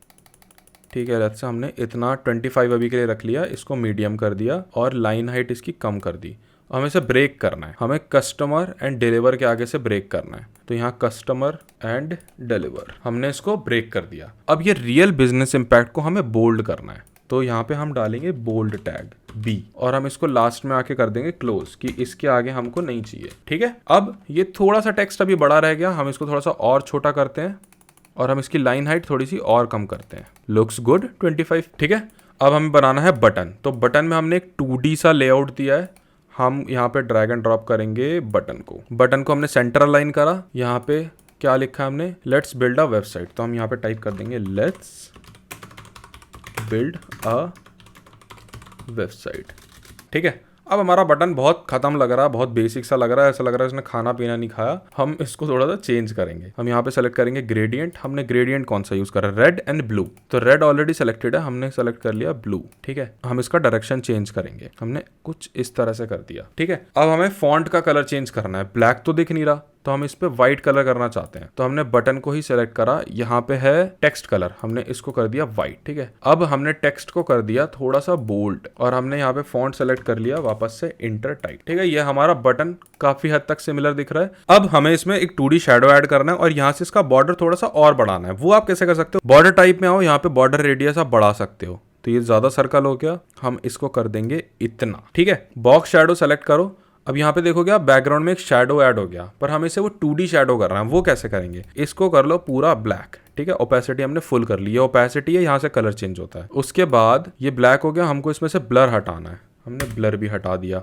ठीक है, से हमने इतना 25 अभी के लिए रख लिया, इसको मीडियम कर दिया और लाइन हाइट इसकी कम कर दी। हमें इसे ब्रेक करना है, हमें कस्टमर एंड डिलीवर के आगे से ब्रेक करना है। तो यहाँ कस्टमर एंड डिलीवर, हमने इसको ब्रेक कर दिया। अब ये रियल बिजनेस इंपैक्ट को हमें बोल्ड करना है, तो यहाँ पे हम डालेंगे बोल्ड टैग B, और हम इसको लास्ट में आके कर देंगे क्लोज, कि इसके आगे हमको नहीं चाहिए। ठीक है, अब ये थोड़ा सा टेक्स्ट अभी बड़ा रह गया, हम इसको थोड़ा सा और छोटा करते हैं और हम इसकी लाइन हाइट थोड़ी सी और कम करते हैं। Looks good 25। ठीक है, अब हमें बनाना है बटन। तो बटन में हमने एक 2D सा लेआउट दिया है, हम यहाँ पे ड्रैग एंड ड्रॉप करेंगे बटन को हमने सेंटर अलाइन करा। यहाँ पे क्या लिखा है हमने, लेट्स बिल्ड अ वेबसाइट, तो हम यहाँ पे टाइप कर देंगे लेट्स बिल्ड अ वेबसाइट। ठीक है, अब हमारा बटन बहुत खत्म लग रहा है, बहुत बेसिक सा लग रहा है, ऐसा लग रहा है इसने खाना पीना नहीं खाया। हम इसको थोड़ा सा चेंज करेंगे। हम यहाँ पे सेलेक्ट करेंगे ग्रेडियंट। हमने ग्रेडियंट कौन सा यूज करा, रेड एंड ब्लू, तो रेड ऑलरेडी सेलेक्टेड है, हमने सेलेक्ट कर लिया ब्लू। ठीक है, हम इसका डायरेक्शन चेंज करेंगे, हमने कुछ इस तरह से कर दिया। ठीक है, अब हमें फॉन्ट का कलर चेंज करना है, ब्लैक तो दिख नहीं रहा, तो हम इस पे व्हाइट कलर करना चाहते हैं, तो हमने बटन को ही सेलेक्ट करा। यहाँ पे है टेक्स्ट कलर, हमने इसको कर दिया व्हाइट। ठीक है, अब हमने टेक्स्ट को कर दिया थोड़ा सा बोल्ड, और हमने यहाँ पे फॉन्ट सेलेक्ट कर लिया वापस से इंटर टाइट। ठीक है, ये हमारा बटन काफी हद तक सिमिलर दिख रहा है। अब हमें इसमें एक 2D शैडो ऐड करना है और यहाँ से इसका बॉर्डर थोड़ा सा और बढ़ाना है। वो आप कैसे कर सकते हो, बॉर्डर टाइप में आओ, यहाँ पे बॉर्डर रेडियस आप बढ़ा सकते हो। तो ये ज्यादा सर्कल हो गया, हम इसको कर देंगे इतना। ठीक है, बॉक्स शैडो सेलेक्ट करो। अब यहाँ पे देखोगे आप बैकग्राउंड में एक शैडो ऐड हो गया, पर हम इसे वो 2D शैडो कर रहे हैं, वो कैसे करेंगे, इसको कर लो पूरा ब्लैक। ठीक है, ओपेसिटी हमने फुल कर ली है, ओपेसिटी है, यहाँ से कलर चेंज होता है। उसके बाद ये ब्लैक हो गया, हमको इसमें से ब्लर हटाना है, हमने ब्लर भी हटा दिया।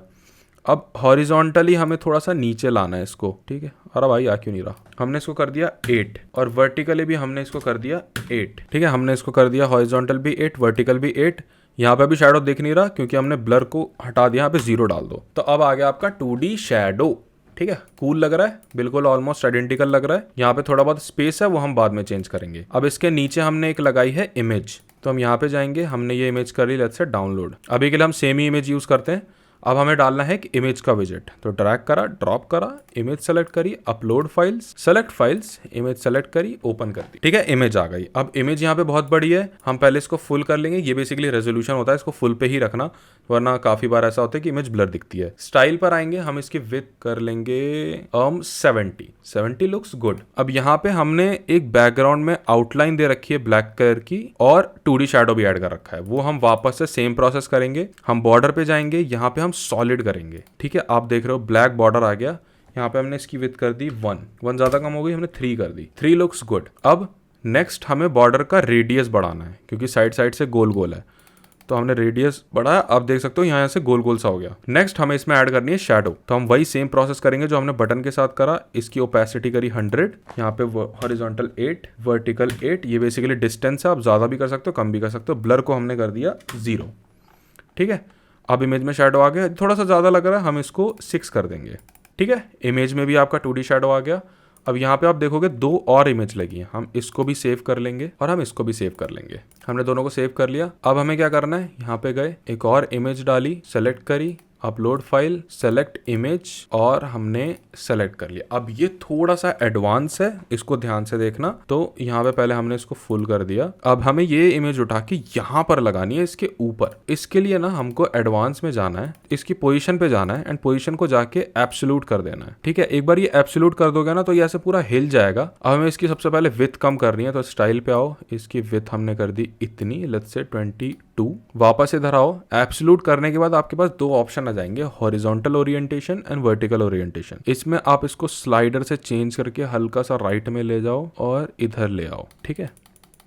अब हॉरिजॉन्टली हमें थोड़ा सा नीचे लाना है इसको। ठीक है, अरे भाई आ क्यों नहीं रहा, हमने इसको कर दिया 8, और वर्टिकली भी हमने इसको कर दिया 8। ठीक है, हमने इसको कर दिया हॉरिजॉन्टल भी 8, वर्टिकल भी 8। यहाँ पे भी शैडो दिख नहीं रहा क्योंकि हमने ब्लर को हटा दिया, यहाँ पे 0 डाल दो। तो अब आ गया आपका 2D शैडो। ठीक है, कूल लग रहा है, बिल्कुल ऑलमोस्ट आइडेंटिकल लग रहा है। यहाँ पे थोड़ा बहुत स्पेस है, वो हम बाद में चेंज करेंगे। अब इसके नीचे हमने एक लगाई है इमेज, तो हम यहाँ पे जाएंगे, हमने ये इमेज कर ली, लेट्स से डाउनलोड। अभी के लिए हम सेम ही इमेज यूज करते हैं। अब हमें डालना है एक इमेज का विजेट, तो ड्रैग करा, ड्रॉप करा, इमेज सेलेक्ट करी, upload files, select files, image select करी, ओपन कर दी। ठीक है, इमेज आ गई। अब इमेज यहाँ पे बहुत बड़ी है, हम पहले इसको फुल कर लेंगे। ये बेसिकली रेजोल्यूशन होता है, इसको फुल पे ही रखना, वरना काफी बार ऐसा होता है कि इमेज ब्लर दिखती है। स्टाइल पर आएंगे, हम इसकी विड्थ कर लेंगे 70 लुक्स गुड। अब यहाँ पे हमने एक बैकग्राउंड में आउटलाइन दे रखी है ब्लैक कलर की, और 2D शैडो भी ऐड कर रखा है, वो हम वापस से सेम प्रोसेस करेंगे। हम बॉर्डर पे जाएंगे, यहाँ पे हम सॉलिड करेंगे। ठीक है, आप देख रहे हो ब्लैक बॉर्डर आ गया। यहाँ पे हमने इसकी विड्थ कर दी 1 ज्यादा कम हो गई, हमने 3 कर दी, 3 लुक्स गुड। अब नेक्स्ट हमें बॉर्डर का रेडियस बढ़ाना है, क्योंकि साइड साइड से गोल गोल है, तो हमने रेडियस बढ़ाया। आप देख सकते हो यहाँ से गोल गोल सा हो गया। नेक्स्ट हमें इसमें ऐड करनी है शैडो, तो हम वही सेम प्रोसेस करेंगे जो हमने बटन के साथ करा। इसकी ओपेसिटी करी 100, यहाँ पे हॉरिजॉन्टल 8, वर्टिकल 8, ये बेसिकली डिस्टेंस है, आप ज्यादा भी कर सकते हो, कम भी कर सकते हो। ब्लर को हमने कर दिया 0। ठीक है, अब इमेज में शैडो आ गया, थोड़ा सा ज़्यादा लग रहा है, हम इसको 6 कर देंगे। ठीक है, इमेज में भी आपका 2D शैडो आ गया। अब यहाँ पे आप देखोगे 2 और इमेज लगी हैं। हम इसको भी सेव कर लेंगे और हम इसको भी सेव कर लेंगे। हमने दोनों को सेव कर लिया। अब हमें क्या करना है, यहाँ पे गए, एक और इमेज डाली, सेलेक्ट करी, अपलोड फाइल, सेलेक्ट इमेज और हमने सेलेक्ट कर लिया। अब ये थोड़ा सा एडवांस है, इसको ध्यान से देखना। तो यहाँ पे पहले हमने इसको फुल कर दिया। अब हमें ये इमेज उठा के यहाँ पर लगानी है, इसके ऊपर। इसके लिए ना हमको एडवांस में जाना है, इसकी पोजीशन पे जाना है एंड पोजीशन को जाके एब्सोल्यूट कर देना है। ठीक है, एक बार ये एब्सोल्यूट कर दोगे ना तो ये ऐसे पूरा हिल जाएगा। अब हमें इसकी सबसे पहले विड्थ कम करनी है, तो स्टाइल पे आओ, इसकी विड्थ हमने कर दी इतनी, लेट्स से 22। वापस इधर आओ, एब्सोल्यूट करने के बाद आपके पास 2 ऑप्शन आ जाएंगे, horizontal orientation and vertical orientation. इसमें आप इसको स्लाइडर से चेंज करके हल्का सा राइट में ले जाओ और इधर ले आओ। ठीक है,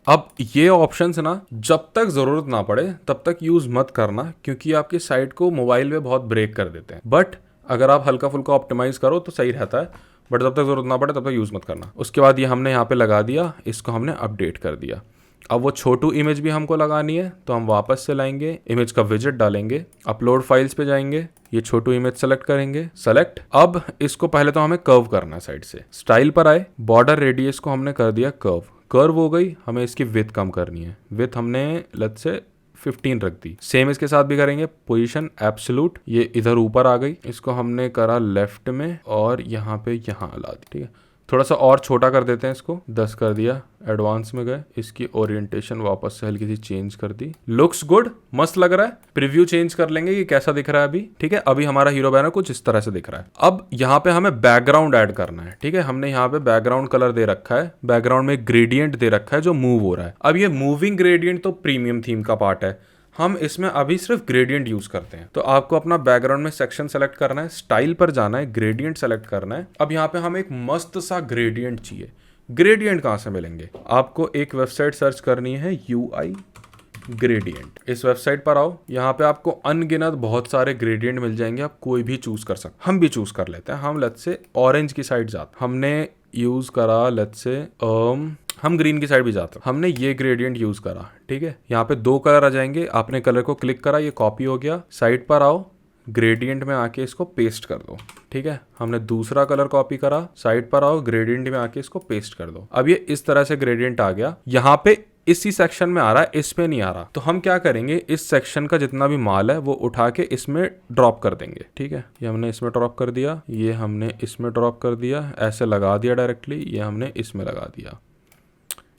अब ये ऑप्शंस ना जब तक जरूरत ना पड़े तब तक यूज मत करना, क्योंकि आपकी साइट को मोबाइल में बहुत ब्रेक कर देते हैं। बट अगर आप हल्का फुल्का ऑप्टिमाइज करो तो सही रहता है, बट जब तक जरूरत ना पड़े तब तक यूज मत करना। उसके बाद ये हमने यहाँ पे लगा दिया, इसको हमने अपडेट कर दिया। अब वो छोटू इमेज भी हमको लगानी है, तो हम वापस से लाएंगे, इमेज का विजेट डालेंगे, अपलोड फाइल्स पे जाएंगे, ये छोटू इमेज सेलेक्ट करेंगे, सेलेक्ट। अब इसको पहले तो हमें कर्व करना है साइड से। स्टाइल पर आए, बॉर्डर रेडियस को हमने कर दिया कर्व। कर्व हो गई, हमें इसकी विड्थ कम करनी है। विड्थ हमने लेट्स से 15 रख दी। सेम इसके साथ भी करेंगे, पोजीशन एब्सोल्यूट, ये इधर ऊपर आ गई, इसको हमने करा लेफ्ट में और यहाँ पे यहाँ ला दी। ठीक है, थोड़ा सा और छोटा कर देते हैं, इसको 10 कर दिया। एडवांस में गए, इसकी ओरिएंटेशन वापस से हल्की सी चेंज कर दी। लुक्स गुड, मस्त लग रहा है। प्रीव्यू चेंज कर लेंगे कि कैसा दिख रहा है अभी। ठीक है, अभी हमारा हीरो बैनर कुछ इस तरह से दिख रहा है। अब यहाँ पे हमें बैकग्राउंड ऐड करना है। ठीक है, हमने यहाँ पे बैकग्राउंड कलर दे रखा है, बैकग्राउंड में ग्रेडियंट दे रखा है जो मूव हो रहा है। अब ये मूविंग ग्रेडियंट तो प्रीमियम थीम का पार्ट है, हम इसमें अभी सिर्फ ग्रेडियंट यूज करते हैं। तो आपको अपना बैकग्राउंड में सेक्शन सेलेक्ट करना है, स्टाइल पर जाना है, ग्रेडियंट सेलेक्ट करना है। अब यहाँ पे हमें एक मस्त सा ग्रेडियंट चाहिए। ग्रेडियंट कहाँ से मिलेंगे? आपको एक वेबसाइट सर्च करनी है, UI ग्रेडियंट। इस वेबसाइट पर आओ, यहाँ पे आपको अनगिनत बहुत सारे ग्रेडियंट मिल जाएंगे, आप कोई भी चूज कर सकते। हम भी चूज कर लेते हैं। हम लेट्स से ऑरेंज की साइड जाते, हमने यूज करा लेट्स से हम ग्रीन की साइड भी जाते हैं, हमने ये ग्रेडियंट यूज करा। ठीक है, यहाँ पे 2 कलर आ जाएंगे, आपने कलर को क्लिक करा, ये कॉपी हो गया। साइड पर आओ, ग्रेडियंट में आके इसको पेस्ट कर दो। ठीक है, हमने दूसरा कलर कॉपी करा, साइड पर आओ, ग्रेडियंट में आके इसको पेस्ट कर दो। अब ये इस तरह से ग्रेडियंट आ गया। यहाँ पे इसी सेक्शन में आ रहा है, इस पे नहीं आ रहा। तो हम क्या करेंगे, इस सेक्शन का जितना भी माल है वो उठा के इसमें ड्रॉप कर देंगे। ठीक है, ये हमने इसमें ड्रॉप कर दिया, ये हमने इसमें ड्रॉप कर दिया, ऐसे लगा दिया डायरेक्टली, ये हमने इसमें लगा दिया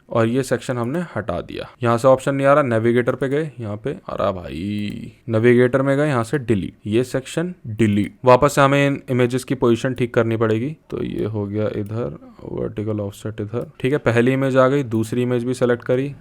और ये सेक्शन हमने हटा दिया। यहाँ से ऑप्शन नहीं आ रहा, नेविगेटर पे गए, यहाँ पे आ रहा भाई, नेविगेटर में गए, यहाँ से डिलीट, ये सेक्शन डिलीट। वापस से हमें इन इमेजेस की पोजीशन ठीक करनी पड़ेगी। तो ये हो गया इधर, वर्टिकल ऑफसेट इधर। ठीक है, पहली इमेज आ गई, दूसरी इमेज भी सेलेक्ट करी,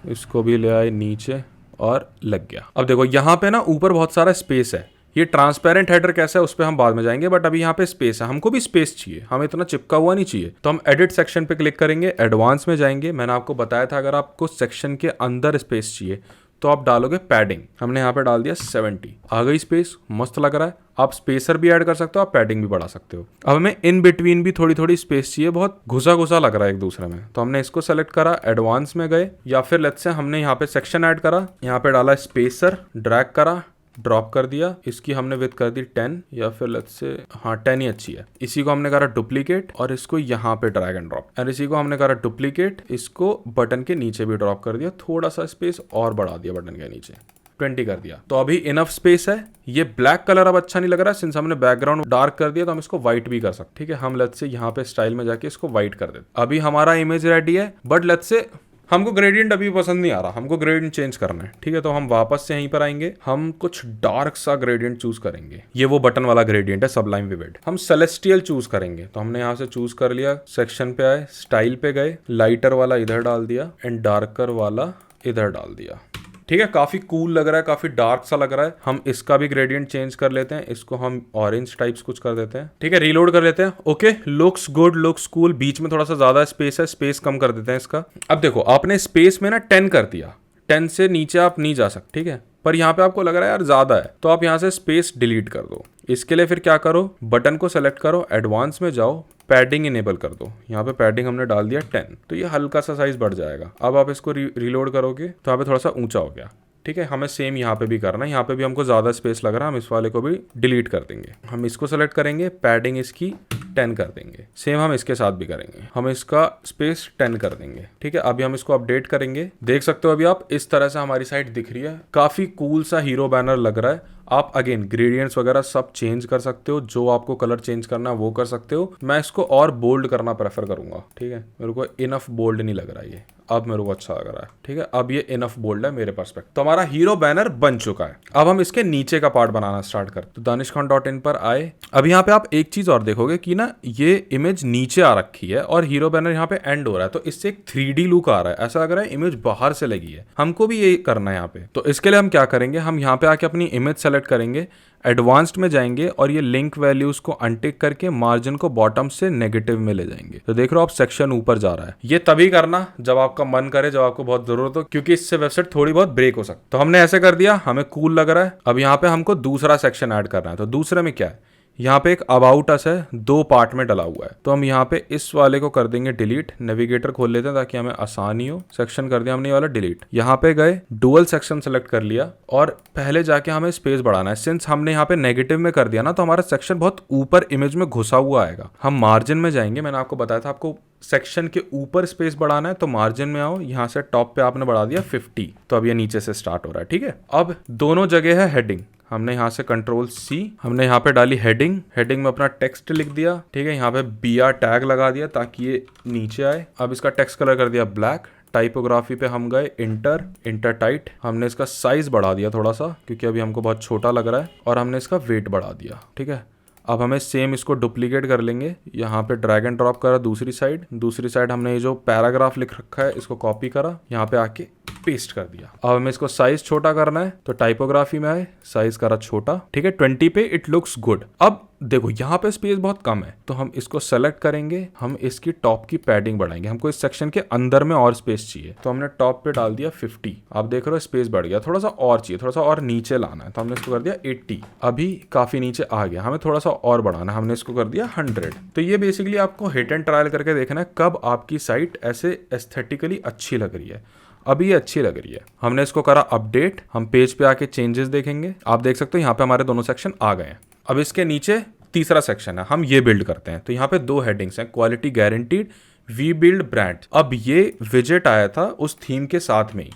इसको भी ले आए नीचे और लग गया। अब देखो यहाँ पे ना ऊपर बहुत सारा स्पेस है। ये ट्रांसपेरेंट हेडर कैसा है उस पर हम बाद में जाएंगे, बट अभी यहाँ पे स्पेस है, हमको भी स्पेस चाहिए, हमें इतना चिपका हुआ नहीं चाहिए। तो हम एडिट सेक्शन पे क्लिक करेंगे, एडवांस में जाएंगे। मैंने आपको बताया था अगर आपको सेक्शन के अंदर स्पेस चाहिए तो आप डालोगे पैडिंग। हमने यहाँ पे डाल दिया 70, आ गई स्पेस, मस्त लग रहा है। आप स्पेसर भी ऐड कर सकते हो, आप पैडिंग भी बढ़ा सकते हो। अब हमें इन बिटवीन भी थोड़ी थोड़ी स्पेस चाहिए, बहुत घुसा घुसा लग रहा है एक दूसरे में। तो हमने इसको सेलेक्ट करा, एडवांस में गए, या फिर लेट्स से हमने यहाँ पे सेक्शन ऐड करा, यहाँ पे डाला स्पेसर, ड्रैग करा, ड्रॉप कर दिया, इसकी हमने विड्थ कर दी 10, या फिर लेट्स से 10 ही अच्छी है। इसी को हमने करा डुप्लीकेट और इसको यहाँ पे ड्रैग एंड ड्रॉप, और इसी को हमने करा डुप्लीकेट, इसको बटन के नीचे भी ड्रॉप कर दिया, थोड़ा सा स्पेस और बढ़ा दिया बटन के नीचे, 20 कर दिया। तो अभी इनफ स्पेस है। ये ब्लैक कलर अब अच्छा नहीं लग रहा, सिंस हमने बैकग्राउंड डार्क कर दिया तो हम इसको व्हाइट भी कर सकते। ठीक है, हम लेट्स से यहाँ पे स्टाइल में जाके इसको व्हाइट कर देते। अभी हमारा इमेज रेडी है, बट लेट्स से हमको ग्रेडियंट अभी पसंद नहीं आ रहा, हमको ग्रेडियंट चेंज करना है। ठीक है, तो हम वापस से यहीं पर आएंगे, हम कुछ डार्क सा ग्रेडियंट चूज करेंगे। ये वो बटन वाला ग्रेडियंट है, सबलाइम विविड। हम सेलेस्टियल चूज करेंगे, तो हमने यहाँ से चूज कर लिया, सेक्शन पे आए, स्टाइल पे गए, लाइटर वाला इधर डाल दिया एंड डार्कर वाला इधर डाल दिया। ठीक है, काफी कूल लग रहा है, काफी डार्क सा लग रहा है। हम इसका भी ग्रेडियंट चेंज कर लेते हैं, इसको हम ऑरेंज टाइप्स कुछ कर देते हैं। ठीक है, रीलोड कर लेते हैं। Okay, looks good, looks cool. बीच में थोड़ा सा ज्यादा स्पेस है, स्पेस कम कर देते हैं इसका। अब देखो, आपने स्पेस में ना 10 कर दिया, 10 से नीचे आप नहीं जा सकते। ठीक है, पर यहाँ पे आपको लग रहा है यार ज्यादा है, तो आप यहाँ से स्पेस डिलीट कर दो। इसके लिए फिर क्या करो, बटन को सेलेक्ट करो, एडवांस में जाओ, पैडिंग इनेबल कर दो। यहाँ पे पैडिंग हमने डाल दिया 10, तो ये हल्का सा साइज बढ़ जाएगा। अब आप इसको रीलोड करोगे तो यहाँ पे थोड़ा सा ऊंचा हो गया। ठीक है, हमें सेम यहाँ पे भी करना है, यहाँ पे भी हमको ज्यादा स्पेस लग रहा है, हम इस वाले को भी डिलीट कर देंगे। हम इसको सेलेक्ट करेंगे, पैडिंग इसकी 10 कर देंगे। सेम हम इसके साथ भी करेंगे, हम इसका स्पेस 10 कर देंगे। ठीक है, अभी हम इसको अपडेट करेंगे। देख सकते हो अभी आप इस तरह से हमारी साइट दिख रही है, काफी कूल सा हीरो बैनर लग रहा है। आप अगेन ग्रेडियंट्स वगैरह सब चेंज कर सकते हो, जो आपको कलर चेंज करना है वो कर सकते हो। मैं इसको और बोल्ड करना प्रेफर करूंगा। ठीक है, मेरे को इनफ बोल्ड नहीं लग रहा है ये, अब मेरे को अच्छा लग रहा है। ठीक है, अब ये इनफ बोल्ड है मेरे पर्सपेक्टिव। तो हमारा हीरो बैनर बन चुका है। अब हम इसके नीचे का पार्ट बनाना स्टार्ट करते। तो danishkhan.in पर आए। अब यहाँ पे आप एक चीज और देखोगे कि ना ये इमेज नीचे आ रखी है और हीरो बैनर यहाँ पे एंड हो रहा है, तो इससे एक 3D लुक आ रहा है। ऐसा लग रहा है इमेज बाहर से लगी है। हमको भी ये करना है यहाँ पे। तो इसके लिए हम क्या करेंगे, हम यहाँ पे आके अपनी इमेज सेलेक्ट करेंगे, एडवांस्ड में जाएंगे और ये लिंक वैल्यूज को अनटिक करके मार्जिन को बॉटम से नेगेटिव में ले जाएंगे। तो देख रहे हो आप सेक्शन ऊपर जा रहा है। ये तभी करना जब आपका मन करे, जब आपको बहुत जरूरत हो, क्योंकि इससे वेबसाइट थोड़ी बहुत ब्रेक हो सकती है। तो हमने ऐसे कर दिया, हमें कूल लग रहा है। अब यहाँ पे हमको दूसरा सेक्शन ऐड करना है। तो दूसरे में क्या है, यहाँ पे एक अबाउट अस है, 2 पार्ट में डला हुआ है। तो हम यहाँ पे इस वाले को कर देंगे डिलीट। नेविगेटर खोल लेते हैं ताकि हमें आसानी हो। सेक्शन कर दिया हमने ये वाला डिलीट। यहाँ पे गए, डुअल सेक्शन सेलेक्ट कर लिया और पहले जाके हमें स्पेस बढ़ाना है। सिंस हमने यहाँ पे नेगेटिव में कर दिया ना, तो हमारा सेक्शन बहुत ऊपर इमेज में घुसा हुआ आएगा। हम मार्जिन में जाएंगे, मैंने आपको बताया था आपको सेक्शन के ऊपर स्पेस बढ़ाना है। तो मार्जिन में आओ, यहाँ से टॉप पे आपने बढ़ा दिया 50। तो अब ये नीचे से स्टार्ट हो रहा है। ठीक है, अब दोनों जगह है हेडिंग। हमने यहाँ से Ctrl+C, हमने यहाँ पे डाली हेडिंग। हेडिंग में अपना टेक्स्ट लिख दिया। ठीक है, यहाँ पे BR टैग लगा दिया ताकि ये नीचे आए। अब इसका टेक्स्ट कलर कर दिया ब्लैक। टाइपोग्राफी पे हम गए इंटर टाइट। हमने इसका साइज बढ़ा दिया थोड़ा सा, क्योंकि अभी हमको बहुत छोटा लग रहा है, और हमने इसका वेट बढ़ा दिया। ठीक है, अब हमें सेम इसको डुप्लीकेट कर लेंगे। यहाँ पे ड्रैग एंड ड्रॉप करा दूसरी साइड हमने ये जो पैराग्राफ लिख रखा है इसको कॉपी करा, यहाँ पे आके पेस्ट कर दिया। अब हमें इसको साइज छोटा करना है, तो टाइपोग्राफी में आए, साइज करा छोटा। ठीक है, 20 पे इट लुक्स गुड। अब देखो यहाँ पे स्पेस बहुत कम है, तो हम इसको सेलेक्ट करेंगे, हम इसकी टॉप की पैडिंग बढ़ाएंगे। हमको इस सेक्शन के अंदर में और स्पेस चाहिए, तो हमने टॉप पे डाल दिया 50। आप देख रहे हो स्पेस बढ़ गया। थोड़ा सा और चाहिए, थोड़ा सा और नीचे लाना है, तो हमने इसको कर दिया 80। अभी काफी नीचे आ गया, हमें थोड़ा सा और बढ़ाना है, हमने इसको कर दिया 100। तो ये बेसिकली आपको हिट एंड ट्रायल करके देखना है कब आपकी साइट ऐसे एस्थेटिकली अच्छी लग रही है। अभी ये अच्छी लग रही है। हमने इसको करा अपडेट। हम पेज पे आके चेंजेस देखेंगे। आप देख सकते हो यहाँ पे हमारे दोनों सेक्शन आ गए हैं। अब इसके नीचे तीसरा सेक्शन है, हम ये बिल्ड करते हैं। तो यहाँ पे 2 हेडिंग्स हैं, quality guaranteed, we build brand. अब ये विजेट आया था उस थीम के साथ में ही,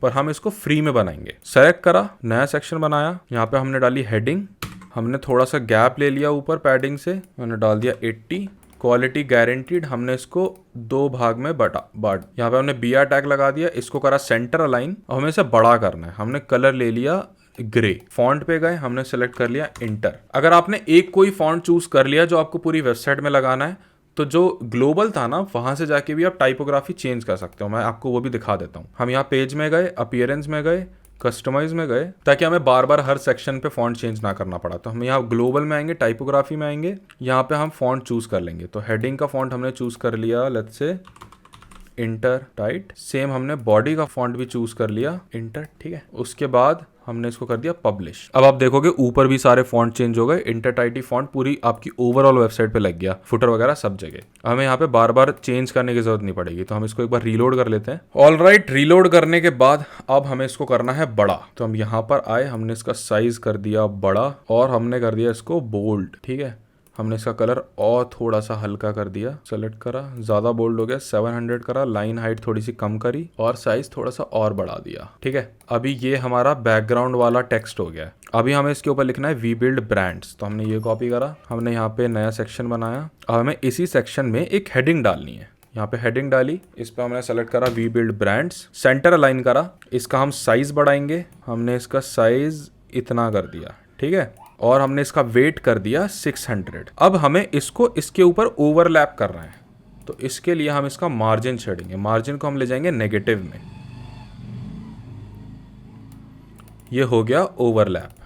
पर हम इसको फ्री में बनाएंगे। सेलेक्ट करा, नया सेक्शन बनाया। यहाँ पे हमने डाली हेडिंग, हमने थोड़ा सा गैप ले लिया ऊपर पैडिंग से, मैंने डाल दिया 80। क्वालिटी गारंटीड, हमने इसको 2 भाग में बांट। यहाँ पे हमने BR टैग लगा दिया, इसको करा सेंटर अलाइन। और हमें इसे बड़ा करना है। हमने कलर ले लिया ग्रे। फॉन्ट पे गए, हमने सेलेक्ट कर लिया इंटर। अगर आपने एक कोई फॉन्ट चूज कर लिया जो आपको पूरी वेबसाइट में लगाना है, तो जो ग्लोबल था ना, वहां से जाके भी आप टाइपोग्राफी चेंज कर सकते हो। मैं आपको वो भी दिखा देता हूँ। हम यहाँ पेज में गए, अपीयरेंस में गए, कस्टमाइज में गए, ताकि हमें बार बार हर सेक्शन पे फॉन्ट चेंज ना करना पड़ा। तो हम यहाँ ग्लोबल में आएंगे, टाइपोग्राफी में आएंगे, यहाँ पे हम फॉन्ट चूज कर लेंगे। तो हेडिंग का फॉन्ट हमने चूज कर लिया, let's say inter tight. Same हमने बॉडी का फॉन्ट भी चूज कर लिया, इंटर। ठीक है, उसके बाद हमने इसको कर दिया पब्लिश। अब आप देखोगे ऊपर भी सारे फॉन्ट चेंज हो गए। इंटरटाइटी फॉन्ट पूरी आपकी ओवरऑल वेबसाइट पे लग गया, फुटर वगैरह सब जगह। हमें यहाँ पे बार बार चेंज करने की जरूरत नहीं पड़ेगी। तो हम इसको एक बार रीलोड कर लेते हैं। ऑल राइट, रीलोड करने के बाद अब हमें इसको करना है बड़ा। तो हम यहाँ पर आए, हमने इसका साइज कर दिया बड़ा और हमने कर दिया इसको बोल्ड। ठीक है, हमने इसका कलर और थोड़ा सा हल्का कर दिया, सेलेक्ट करा, ज्यादा बोल्ड हो गया, 700 करा, लाइन हाइट थोड़ी सी कम करी और साइज थोड़ा सा और बढ़ा दिया। ठीक है, अभी ये हमारा बैकग्राउंड वाला टेक्स्ट हो गया है। अभी हमें इसके ऊपर लिखना है वी बिल्ड ब्रांड्स। तो हमने ये कॉपी करा, हमने यहाँ पे नया सेक्शन बनाया। अब हमें इसी सेक्शन में एक हेडिंग डालनी है। यहाँ पे हेडिंग डाली, इस पे हमने सेलेक्ट करा we build brands, center align करा। इसका हम साइज बढ़ाएंगे, हमने इसका साइज इतना कर दिया। ठीक है, और हमने इसका वेट कर दिया 600। अब हमें इसको इसके ऊपर ओवरलैप करना है। तो इसके लिए हम इसका मार्जिन छेड़ेंगे। मार्जिन को हम ले जाएंगे नेगेटिव में। ये हो गया ओवरलैप।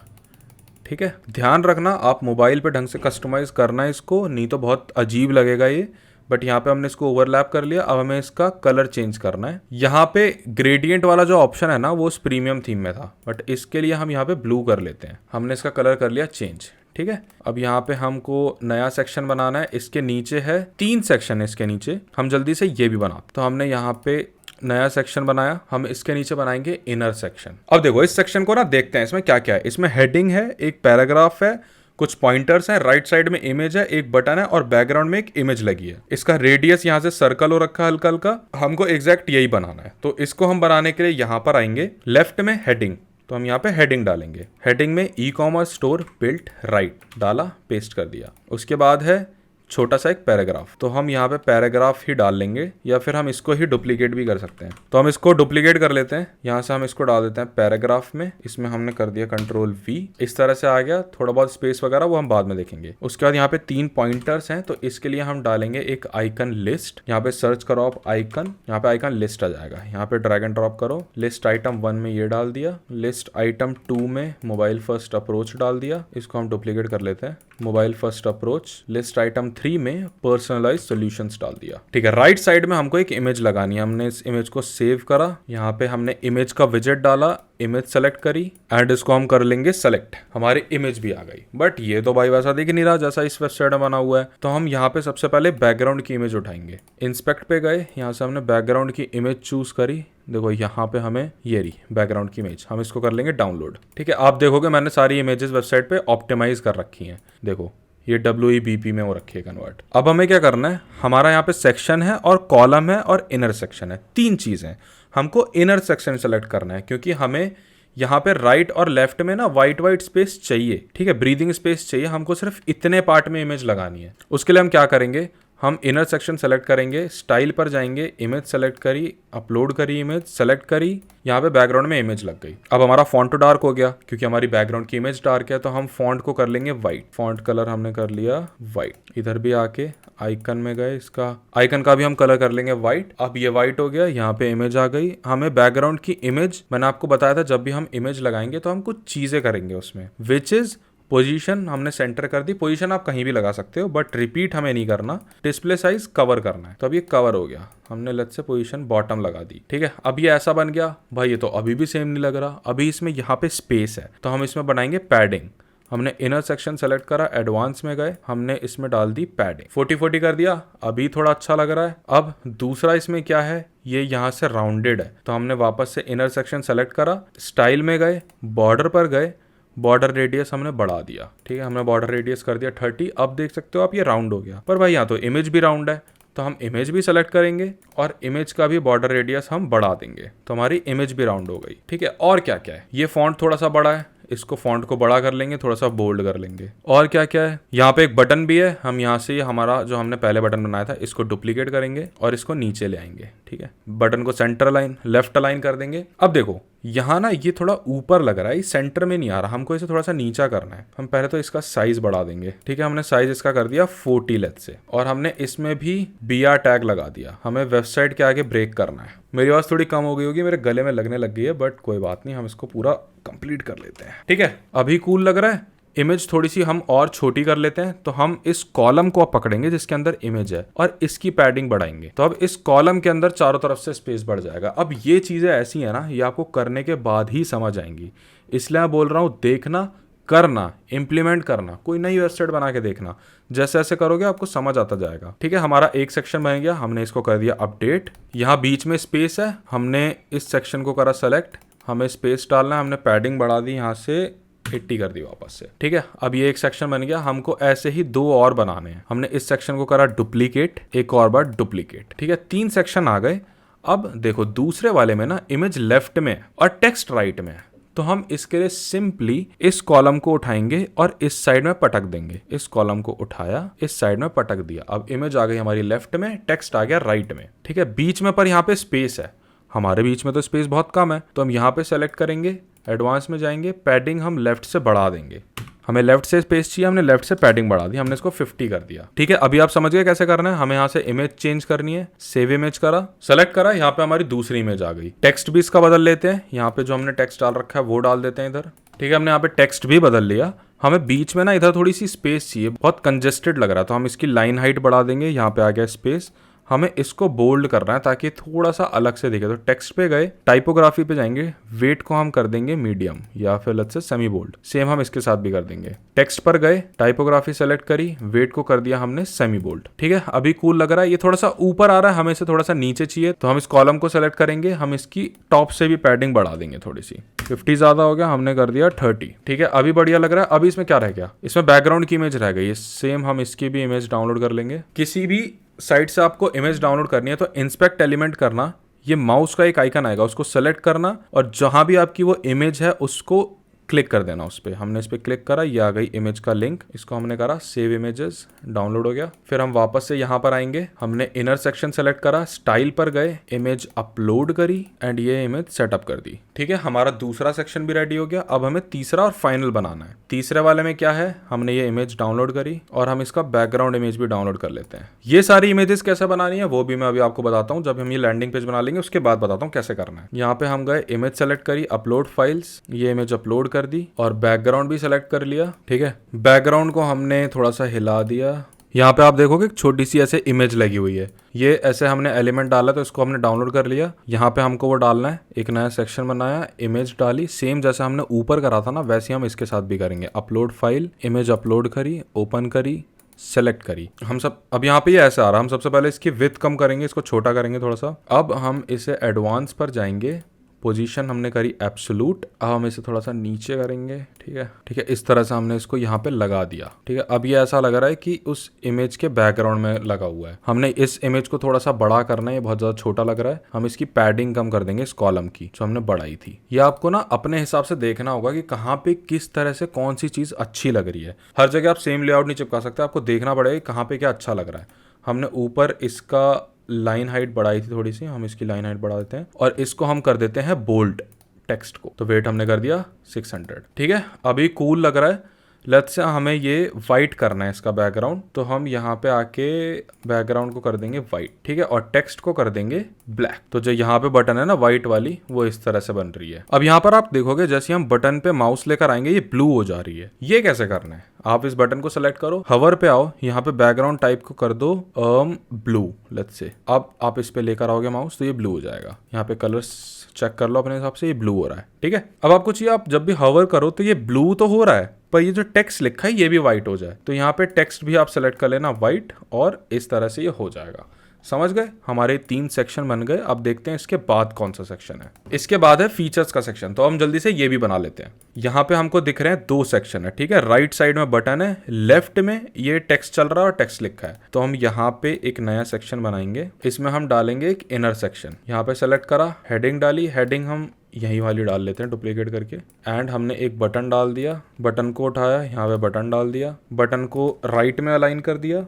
ठीक है, ध्यान रखना आप मोबाइल पे ढंग से कस्टमाइज करना है इसको, नहीं तो बहुत अजीब लगेगा ये। बट यहाँ पे हमने इसको ओवरलैप कर लिया। अब हमें इसका कलर चेंज करना है। यहाँ पे ग्रेडियंट वाला जो ऑप्शन है ना, वो उस प्रीमियम थीम में था, बट इसके लिए हम यहाँ पे ब्लू कर लेते हैं। हमने इसका कलर कर लिया चेंज। ठीक है, अब यहाँ पे हमको नया सेक्शन बनाना है। इसके नीचे है 3 सेक्शन है, इसके नीचे हम जल्दी से ये भी बना। तो हमने यहाँ पे नया सेक्शन बनाया, हम इसके नीचे बनाएंगे इनर सेक्शन। अब देखो इस सेक्शन को ना देखते हैं, इसमें क्या क्या है। इसमें हेडिंग है, एक पैराग्राफ है, कुछ पॉइंटर्स हैं, राइट साइड में इमेज है, एक बटन है और बैकग्राउंड में एक इमेज लगी है। इसका रेडियस यहाँ से सर्कल हो रखा है हल्का हल्का, हमको एग्जैक्ट यही बनाना है। तो इसको हम बनाने के लिए यहाँ पर आएंगे, लेफ्ट में हेडिंग, तो हम यहाँ पे हेडिंग डालेंगे। हेडिंग में e commerce store built right डाला, पेस्ट कर दिया। उसके बाद है छोटा सा एक पैराग्राफ, तो हम यहाँ पे पैराग्राफ ही डाल लेंगे या फिर हम इसको ही डुप्लीकेट भी कर सकते हैं। तो हम इसको डुप्लीकेट कर लेते हैं, यहाँ से हम इसको डाल देते हैं पैराग्राफ में। इसमें हमने कर दिया कंट्रोल V, इस तरह से आ गया। थोड़ा बहुत स्पेस वगैरह वो हम बाद में देखेंगे। उसके बाद यहाँ पे 3 पॉइंटर्स हैं, तो इसके लिए हम डालेंगे एक आइकन लिस्ट। यहाँ पे सर्च करो आप आइकन, यहाँ पे आइकन लिस्ट आ जाएगा। यहाँ पे ड्रैग एंड ड्रॉप करो, लिस्ट आइटम 1 में ये डाल दिया, लिस्ट आइटम 2 में मोबाइल फर्स्ट अप्रोच डाल दिया। इसको हम डुप्लीकेट कर लेते हैं, mobile first approach. List item 3 में पर्सनलाइज सॉल्यूशंस डाल दिया। ठीक है, राइट साइड में हमको एक इमेज लगानी है। हमने इस इमेज को सेव करा, यहाँ पे हमने इमेज का विजेट डाला, इमेज सेलेक्ट करी एंड इसको हम कर लेंगे सेलेक्ट। हमारी इमेज भी आ गई, बट ये तो भाई वैसा दिख नहीं रहा जैसा इस वेबसाइट में बना हुआ है। तो हम यहाँ पे सबसे पहले बैकग्राउंड की इमेज उठाएंगे। इंस्पेक्ट पे गए, यहाँ से हमने बैकग्राउंड की इमेज चूज करी। देखो यहाँ पे हमें ये रही बैकग्राउंड की इमेज, हम इसको कर लेंगे डाउनलोड। ठीक है, आप देखोगे मैंने सारी इमेजेस वेबसाइट पे ऑप्टिमाइज कर रखी हैं। देखो ये WEBP में हो रखी है कन्वर्ट। अब हमें क्या करना है, हमारा यहाँ पे सेक्शन है और कॉलम है और इनर सेक्शन है, 3 चीजें। हमको इनर सेक्शन सेलेक्ट करना है क्योंकि हमें यहाँ पे राइट और लेफ्ट में ना वाइट स्पेस चाहिए। ठीक है, ब्रीदिंग स्पेस चाहिए, हमको सिर्फ इतने पार्ट में इमेज लगानी है। उसके लिए हम क्या करेंगे, हम इनर सेक्शन सेलेक्ट करेंगे, स्टाइल पर जाएंगे, इमेज सेलेक्ट करी, अपलोड करी, इमेज सेलेक्ट करी, यहाँ पे बैकग्राउंड में इमेज लग गई। अब हमारा फॉन्ट तो डार्क हो गया क्योंकि हमारी बैकग्राउंड की इमेज डार्क है, तो हम फॉन्ट को कर लेंगे वाइट। फॉन्ट कलर हमने कर लिया वाइट। इधर भी आके आइकन में गए, इसका आइकन का भी हम कलर कर लेंगे वाइट। अब ये वाइट हो गया, यहाँ पे इमेज आ गई। हमें बैकग्राउंड की इमेज, मैंने आपको बताया था जब भी हम इमेज लगाएंगे तो हम कुछ चीजें करेंगे उसमें, विच इज पोजीशन हमने सेंटर कर दी। पोजीशन आप कहीं भी लगा सकते हो बट रिपीट हमें नहीं करना। डिस्प्ले साइज कवर करना है, तो अब ये कवर हो गया। हमने लेट्स से पोजीशन बॉटम लगा दी। ठीक है, अब ये ऐसा बन गया। भाई ये तो अभी भी सेम नहीं लग रहा। अभी इसमें यहाँ पे स्पेस है तो हम इसमें बनाएंगे पैडिंग। हमने इनर सेक्शन सेलेक्ट करा, एडवांस में गए, हमने इसमें डाल दी पैडिंग, 40-40 कर दिया। अभी थोड़ा अच्छा लग रहा है। अब दूसरा इसमें क्या है, ये यहाँ से राउंडेड है, तो हमने वापस से इनर सेक्शन सेलेक्ट करा, स्टाइल में गए, बॉर्डर पर गए, बॉर्डर रेडियस हमने बढ़ा दिया। ठीक है, हमने बॉर्डर रेडियस कर दिया 30। अब देख सकते हो आप ये राउंड हो गया। पर भाई यहाँ तो इमेज भी राउंड है, तो हम इमेज भी सेलेक्ट करेंगे और इमेज का भी बॉर्डर रेडियस हम बढ़ा देंगे, तो हमारी इमेज भी राउंड हो गई। ठीक है, और क्या क्या है, ये फॉन्ट थोड़ा सा बड़ा है, इसको फॉन्ट को बड़ा कर लेंगे, थोड़ा सा बोल्ड कर लेंगे। और क्या क्या है, यहाँ पे एक बटन भी है। हम यहाँ से हमारा जो हमने पहले बटन बनाया था इसको डुप्लीकेट करेंगे और इसको नीचे ले आएंगे। ठीक है, बटन को सेंटर अलाइन, लेफ्ट अलाइन कर देंगे। अब देखो यहाँ ना ये थोड़ा ऊपर लग रहा है, सेंटर में नहीं आ रहा, हमको इसे थोड़ा सा नीचा करना है। हम पहले तो इसका साइज बढ़ा देंगे। ठीक है, हमने साइज इसका कर दिया 40 लेट से, और हमने इसमें भी BR टैग लगा दिया। हमें वेबसाइट के आगे ब्रेक करना है। मेरी आवाज थोड़ी कम हो गई होगी, मेरे गले में लगने लग गई है, बट कोई बात नहीं, हम इसको पूरा कंप्लीट कर लेते हैं। ठीक है, अभी कूल लग रहा है। इमेज थोड़ी सी हम और छोटी कर लेते हैं, तो हम इस कॉलम को पकड़ेंगे जिसके अंदर इमेज है और इसकी पैडिंग बढ़ाएंगे, तो अब इस कॉलम के अंदर चारों तरफ से स्पेस बढ़ जाएगा। अब ये चीजें ऐसी है ना, ये आपको करने के बाद ही समझ आएंगी, इसलिए मैं बोल रहा हूँ देखना, करना, इम्प्लीमेंट करना, कोई नई वेबसाइट बना के देखना। जैसे ऐसे करोगे आपको समझ आता जाएगा। ठीक है, हमारा एक सेक्शन बन गया, हमने इसको कर दिया अपडेट। यहाँ बीच में स्पेस है, हमने इस सेक्शन को करा सेलेक्ट, हमें स्पेस डालना है, हमने पैडिंग बढ़ा दी यहाँ से 80 कर दी वापस से। ठीक है, अब ये एक सेक्शन बन गया। हमको ऐसे ही 2 और बनाने हैं। हमने इस सेक्शन को करा डुप्लीकेट, एक और बार डुप्लीकेट। ठीक है, 3 सेक्शन आ गए। अब देखो दूसरे वाले में ना इमेज लेफ्ट में और टेक्स्ट राइट में है, तो हम इसके लिए सिंपली इस कॉलम को उठाएंगे और इस साइड में पटक देंगे। इस कॉलम को उठाया, इस साइड में पटक दिया। अब इमेज आ गई हमारी लेफ्ट में, टेक्स्ट आ गया राइट में। ठीक है, बीच में पर यहाँ पे स्पेस है, हमारे बीच में तो स्पेस बहुत कम है, तो हम यहाँ पे सेलेक्ट करेंगे, एडवांस में जाएंगे, पैडिंग हम लेफ्ट से बढ़ा देंगे। हमें लेफ्ट से स्पेस चाहिए, हमने लेफ्ट से पैडिंग बढ़ा दी, हमने इसको 50 कर दिया। ठीक है, अभी आप समझ गए कैसे करना है। हमें यहाँ से इमेज चेंज करनी है, सेव इमेज करा, सेलेक्ट करा, यहाँ पे हमारी दूसरी इमेज आ गई। टेक्स्ट भी इसका बदल लेते हैं, यहाँ पे जो हमने टेक्स्ट डाल रखा है वो डाल देते हैं इधर। ठीक है, हमने यहाँ पे टेक्स्ट भी बदल लिया। हमें बीच में ना इधर थोड़ी सी स्पेस चाहिए, बहुत कंजेस्टेड लग रहा है, तो हम इसकी लाइन हाइट बढ़ा देंगे। यहाँ पे आ गया स्पेस, हमें इसको बोल्ड करना है ताकि थोड़ा सा अलग से दिखे। तो टेक्स्ट पे गए, टाइपोग्राफी पे जाएंगे, वेट को हम कर देंगे मीडियम या फिर let's say semi bold. Same हम इसके साथ भी कर देंगे। टेक्स्ट पर गए, टाइपोग्राफी सेलेक्ट करी, वेट को कर दिया हमने सेमी बोल्ड। ठीक है, अभी कूल लग रहा है। ये थोड़ा सा ऊपर आ रहा है, हमें इसे थोड़ा सा नीचे चाहिए, तो हम इस कॉलम को सेलेक्ट करेंगे। हम इसकी टॉप से भी पैडिंग बढ़ा देंगे थोड़ी सी। 50 ज्यादा हो गया, हमने कर दिया 30। ठीक है, अभी बढ़िया लग रहा है। अभी इसमें क्या रह गया, इसमें बैकग्राउंड की इमेज रह गई। सेम हम इसकी भी इमेज डाउनलोड कर लेंगे। किसी भी साइट से आपको इमेज डाउनलोड करनी है तो इंस्पेक्ट एलिमेंट करना, ये माउस का एक आइकन आएगा, उसको सेलेक्ट करना और जहां भी आपकी वो इमेज है उसको क्लिक कर देना उस पर। हमने इस पर क्लिक करा, ये आ गई इमेज का लिंक। इसको हमने करा सेव इमेजेस, डाउनलोड हो गया। फिर हम वापस से यहाँ पर आएंगे, हमने इनर सेक्शन सेलेक्ट करा, स्टाइल पर गए, इमेज अपलोड करी एंड ये इमेज सेटअप कर दी। ठीक है, हमारा दूसरा सेक्शन भी रेडी हो गया। अब हमें तीसरा और फाइनल बनाना है। तीसरे वाले में क्या है, हमने ये इमेज डाउनलोड करी और हम इसका बैकग्राउंड इमेज भी डाउनलोड कर लेते हैं। ये सारी इमेजेस कैसे बनानी है वो भी मैं अभी आपको बताता हूँ। जब हम ये लैंडिंग पेज बना लेंगे उसके बाद बताता हूँ कैसे करना है। यहाँ पे हम गए, इमेज सेलेक्ट करी, अपलोड फाइल्स, ये इमेज अपलोड कर दी और बैकग्राउंड भी सेलेक्ट कर लिया। ठीक है, बैकग्राउंड को हमने थोड़ा सा हिला दिया। यहाँ पे आप देखोगे एक छोटी सी ऐसे इमेज लगी हुई है। ये ऐसे हमने एलिमेंट डाला तो इसको हमने डाउनलोड कर लिया। यहाँ पे हमको वो डालना है, एक नया सेक्शन बनाया, इमेज डाली, सेम जैसे हमने ऊपर करा था ना वैसे हम इसके साथ भी करेंगे। अपलोड फाइल, इमेज अपलोड करी, ओपन करी, सेलेक्ट करी। हम सब अब यहाँ पे ये ऐसा आ रहा है। हम सबसे पहले इसकी विड्थ कम करेंगे, इसको छोटा करेंगे थोड़ा सा। अब हम इसे एडवांस पर जाएंगे, पोजीशन हमने करी एब्सोल्यूट। अब हम इसे थोड़ा सा नीचे करेंगे। ठीक है, इस तरह से हमने इसको यहाँ पे लगा दिया। ठीक है, अब ये ऐसा लग रहा है कि उस इमेज के बैकग्राउंड में लगा हुआ है। हमने इस इमेज को थोड़ा सा बड़ा करना है, ये बहुत ज्यादा छोटा लग रहा है। हम इसकी पैडिंग कम कर देंगे इस कॉलम की जो हमने बढ़ाई थी। ये आपको ना अपने हिसाब से देखना होगा कि कहाँ पे किस तरह से कौन सी चीज अच्छी लग रही है। हर जगह आप सेम लेआउट नहीं चिपका सकते, आपको देखना पड़ेगा कहाँ पे क्या अच्छा लग रहा है। हमने ऊपर इसका लाइन हाइट बढ़ाई थी थोड़ी सी, हम इसकी लाइन हाइट बढ़ा देते हैं और इसको हम कर देते हैं बोल्ड टेक्स्ट को। तो वेट हमने कर दिया 600। ठीक है, अभी कूल लग रहा है। लेट्स से हमें ये वाइट करना है इसका बैकग्राउंड, तो हम यहाँ पे आके बैकग्राउंड को कर देंगे वाइट। ठीक है, और टेक्स्ट को कर देंगे ब्लैक। तो जो यहाँ पे बटन है ना वाइट वाली, वो इस तरह से बन रही है। अब यहाँ पर आप देखोगे जैसे हम बटन पे माउस लेकर आएंगे ये ब्लू हो जा रही है। ये कैसे करना है, आप इस बटन को सेलेक्ट करो, हवर पे आओ, यहाँ पे बैकग्राउंड टाइप को कर दो ब्लू लेट्स से। अब आप इस पे लेकर आओगे माउस तो ये ब्लू हो जाएगा। यहाँ पे कलर्स चेक कर लो अपने हिसाब से, ये ब्लू हो रहा है। ठीक है, अब आपको चाहिए आप जब भी हवर करो तो ये ब्लू तो हो रहा है पर ये जो टेक्स्ट लिखा है ये भी व्हाइट हो जाए। तो यहाँ पे टेक्स्ट भी आप सेलेक्ट कर लेना व्हाइट और इस तरह से ये हो जाएगा। समझ गए, हमारे 3 सेक्शन बन गए। अब देखते हैं इसके बाद कौन सा सेक्शन है। इसके बाद है फीचर्स का सेक्शन, तो हम जल्दी से ये भी बना लेते हैं। यहाँ पे हमको दिख रहे हैं 2 सेक्शन है। ठीक है, राइट साइड में बटन है, लेफ्ट में ये टेक्स्ट चल रहा है और टेक्स्ट लिखा है। तो हम यहाँ पे एक नया सेक्शन बनाएंगे, इसमें हम डालेंगे एक इनर सेक्शन। यहाँ पे सेलेक्ट करा, हेडिंग डाली, हेडिंग हम यही वाली डाल लेते हैं डुप्लीकेट करके। एंड हमने एक बटन डाल दिया, बटन को उठाया, यहाँ पे बटन डाल दिया, बटन को राइट में अलाइन कर दिया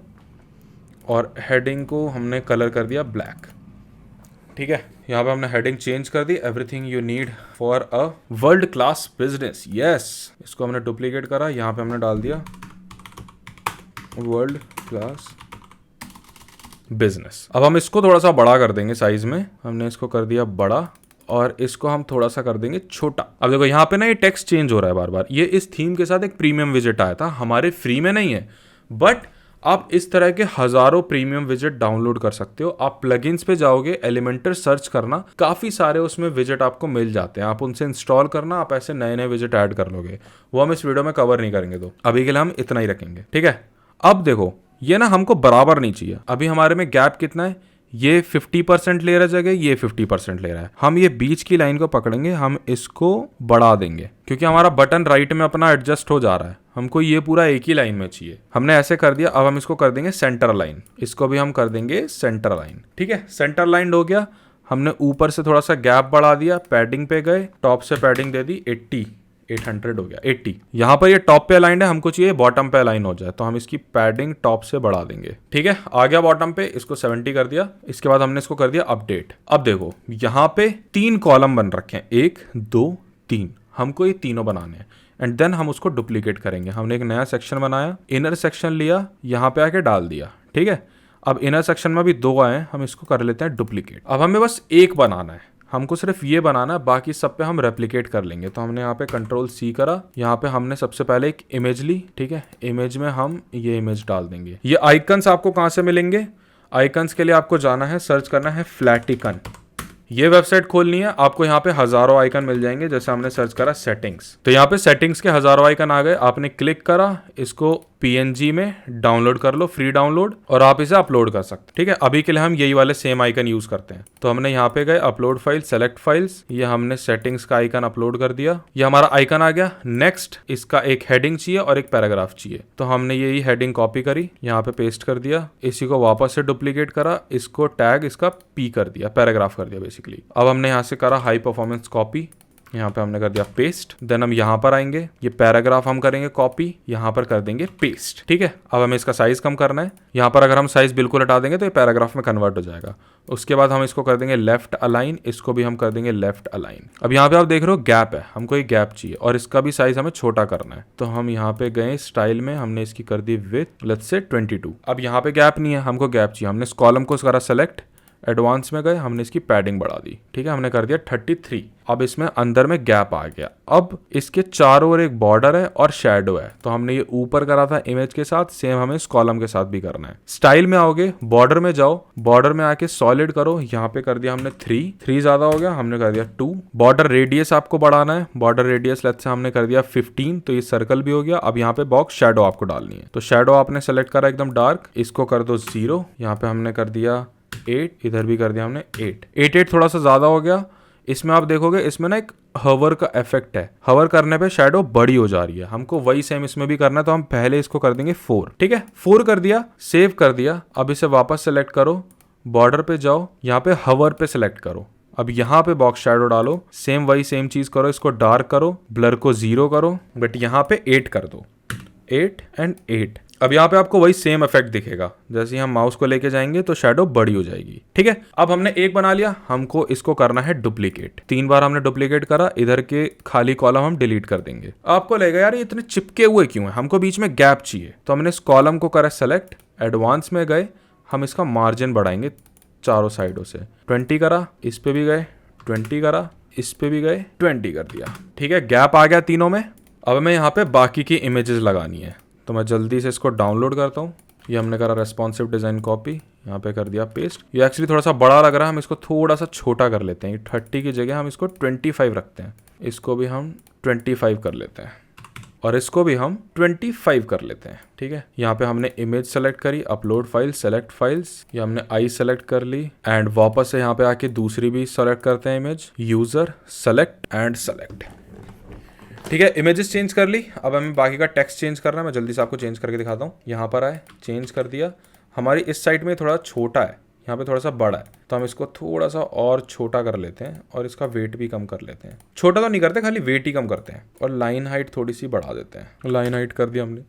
और हेडिंग को हमने कलर कर दिया ब्लैक। ठीक है, यहाँ पे हमने हेडिंग चेंज कर दी, everything you need for a world class business. Yes, इसको हमने डुप्लीकेट करा, यहाँ पे हमने डाल दिया वर्ल्ड क्लास बिजनेस। अब हम इसको थोड़ा सा बड़ा कर देंगे साइज में। हमने इसको कर दिया बड़ा और इसको हम थोड़ा सा कर देंगे छोटा। अब देखो यहाँ पे ना ये टेक्स्ट चेंज हो रहा है बार बार। ये इस थीम के साथ एक प्रीमियम विजिट आया था, हमारे फ्री में नहीं है, बट आप इस तरह के हजारों प्रीमियम विजिट डाउनलोड कर सकते हो। आप प्लगइन्स पे जाओगे, एलिमेंटर सर्च करना, काफी सारे उसमें विजिट आपको मिल जाते हैं, आप उनसे इंस्टॉल करना, आप ऐसे नए नए विजिट ऐड कर लोगे। वो हम इस वीडियो में कवर नहीं करेंगे, तो अभी के लिए हम इतना ही रखेंगे। ठीक है, अब देखो ये ना हमको बराबर नहीं चाहिए। अभी हमारे में गैप कितना है, ये 50% ले रहा है जगह, ये 50% ले रहा है। हम ये बीच की लाइन को पकड़ेंगे, हम इसको बढ़ा देंगे क्योंकि हमारा बटन राइट में अपना एडजस्ट हो जा रहा है, हमको ये पूरा एक ही लाइन में चाहिए। हमने ऐसे कर दिया। अब हम इसको कर देंगे सेंटर लाइन, इसको भी हम कर देंगे सेंटर लाइन। ठीक है, सेंटर लाइन हो गया। हमने ऊपर से थोड़ा सा गैप बढ़ा दिया, पैडिंग पे गए, टॉप से पैडिंग दे दी 80, 800 हो गया 80। यहाँ पर ये टॉप पे अलाइंड है, हमको चाहिए बॉटम पे अलाइन हो जाए, तो हम इसकी पैडिंग टॉप से बढ़ा देंगे। ठीक है, आ गया बॉटम पे, इसको 70 कर दिया। इसके बाद हमने इसको कर दिया अपडेट। अब देखो यहाँ पे 3 कॉलम बन रखे हैं, 1 2 3, हमको ये तीनों बनाने हैं एंड देन हम उसको डुप्लीकेट करेंगे। हमने एक नया सेक्शन बनाया, इनर सेक्शन लिया, यहाँ पे आके डाल दिया। ठीक है, अब इनर सेक्शन में भी 2 आए, हम इसको कर लेते हैं डुप्लीकेट। अब हमें बस एक बनाना है, हमको सिर्फ ये बनाना है, बाकी सब पे हम रेप्लिकेट कर लेंगे। तो हमने यहाँ पे Ctrl+C करा, यहाँ पे हमने सबसे पहले एक इमेज ली। ठीक है, इमेज में हम ये इमेज डाल देंगे। ये आइकन्स आपको कहाँ से मिलेंगे, आइकन्स के लिए आपको जाना है, सर्च करना है फ्लैटिकन। ये वेबसाइट खोलनी है आपको। यहाँ पे हजारों आइकन मिल जाएंगे। जैसे हमने सर्च करा सेटिंग्स, तो यहाँ पे सेटिंग्स के हजारों आइकन आ गए। आपने क्लिक करा, इसको PNG में डाउनलोड कर लो, फ्री डाउनलोड, और आप इसे अपलोड कर सकते हैं। ठीक है, अभी के लिए हम यही वाले सेम आइकन यूज करते हैं। तो हमने यहाँ पे गए अपलोड फाइल, सेलेक्ट फाइल्स, ये हमने सेटिंग्स का आइकन अपलोड कर दिया। ये हमारा आइकन आ गया। नेक्स्ट इसका एक हेडिंग चाहिए और एक पैराग्राफ चाहिए। तो हमने यही हेडिंग कॉपी करी, यहाँ पे पेस्ट कर दिया, इसी को वापस से डुप्लीकेट करा, इसको टैग इसका P कर दिया, पैराग्राफ कर दिया बेसिकली। अब हमने यहाँ से करा हाई परफॉर्मेंस कॉपी, यहाँ पे हमने कर दिया पेस्ट। देन हम यहाँ पर आएंगे, ये पैराग्राफ हम करेंगे कॉपी, यहाँ पर कर देंगे पेस्ट। ठीक है, अब हमें इसका साइज कम करना है। यहाँ पर अगर हम साइज बिल्कुल हटा देंगे तो ये पैराग्राफ में कन्वर्ट हो जाएगा। उसके बाद हम इसको कर देंगे लेफ्ट अलाइन, इसको भी हम कर देंगे लेफ्ट अलाइन। अब यहाँ पे आप देख रहे हो गैप है, हमको एक गैप चाहिए और इसका भी साइज हमें छोटा करना है। तो हम यहाँ पे गए स्टाइल में, हमने इसकी कर दी विड्थ, लेट्स से 22। अब यहाँ पे गैप नहीं है, हमको गैप चाहिए। हमने इस कॉलम को करा सेलेक्ट, एडवांस में गए, हमने इसकी पैडिंग बढ़ा दी। ठीक है, हमने कर दिया 33। अब इसमें अंदर में गैप आ गया। अब इसके चारों ओर एक बॉर्डर है और शेडो है। तो हमने ये ऊपर करा था इमेज के साथ, सेम हमें इस कॉलम के साथ भी करना है। स्टाइल में आओगे, बॉर्डर में जाओ, बॉर्डर में आके सॉलिड करो, यहाँ पे कर दिया हमने 3 ज्यादा हो गया, हमने कर दिया 2। बॉर्डर रेडियस आपको बढ़ाना है, बॉर्डर रेडियस लेट्स से हमने कर दिया 15, तो ये सर्कल भी हो गया। अब यहाँ पे बॉक्स शेडो आपको डालनी है, तो शेडो आपने सेलेक्ट करा एकदम डार्क, इसको कर दो 0, यहाँ पे हमने कर दिया 8, इधर भी कर दिया हमने 8 थोड़ा सा ज्यादा हो गया। इसमें आप देखोगे इसमें ना एक हवर का इफेक्ट है, हवर करने पे शैडो बड़ी हो जा रही है। हमको वही सेम इसमें भी करना है, तो हम पहले इसको कर देंगे 4। ठीक है, 4 कर दिया, सेव कर दिया। अब इसे वापस सेलेक्ट करो, बॉर्डर पे जाओ, यहाँ पे हवर पे सेलेक्ट करो। अब यहाँ पे बॉक्स शैडो डालो, सेम वही सेम चीज करो, इसको डार्क करो, ब्लर को 0 करो, बट यहाँ पे 8 कर दो, 8 and 8। अब यहाँ पे आपको वही सेम इफेक्ट दिखेगा। जैसे ही हम माउस को लेके जाएंगे तो शैडो बड़ी हो जाएगी। ठीक है, अब हमने एक बना लिया, हमको इसको करना है डुप्लीकेट। 3 बार हमने डुप्लीकेट करा, इधर के खाली कॉलम हम डिलीट कर देंगे। आपको लगेगा यार ये इतने चिपके हुए क्यों है, हमको बीच में गैप चाहिए। तो हमने इस कॉलम को करा सेलेक्ट, एडवांस में गए, हम इसका मार्जिन बढ़ाएंगे चारों साइडों से, 20 करा, इस पे भी गए 20 करा, इस पे भी गए 20 कर दिया। ठीक है, गैप आ गया तीनों में। अब हमें यहाँ पे बाकी की इमेजेस लगानी है, तो मैं जल्दी से इसको डाउनलोड करता हूँ। ये हमने करा रेस्पॉन्सिव डिजाइन कॉपी, यहाँ पे कर दिया पेस्ट। ये एक्चुअली थोड़ा सा बड़ा लग रहा है, हम इसको थोड़ा सा छोटा कर लेते हैं। 30 की जगह हम इसको 25 रखते हैं, इसको भी हम 25 कर लेते हैं, और इसको भी हम 25 कर लेते हैं। ठीक है, यहाँ पे हमने इमेज सेलेक्ट करी, अपलोड फाइल, सेलेक्ट फाइल्स, ये हमने आई सेलेक्ट कर ली, एंड वापस से यहाँ पे आके दूसरी भी सेलेक्ट करते हैं image, user select and select. ठीक है, इमेजेस चेंज कर ली। अब हमें बाकी का टेक्स्ट चेंज करना है, मैं जल्दी से आपको चेंज करके दिखाता हूँ। यहाँ पर आए, चेंज कर दिया। हमारी इस साइड में थोड़ा छोटा है, यहाँ पे थोड़ा सा बड़ा है, तो हम इसको थोड़ा सा और छोटा कर लेते हैं और इसका वेट भी कम कर लेते हैं। छोटा तो नहीं करते, खाली वेट ही कम करते हैं, और लाइन हाइट थोड़ी सी बढ़ा देते हैं। लाइन हाइट कर दिया हमने,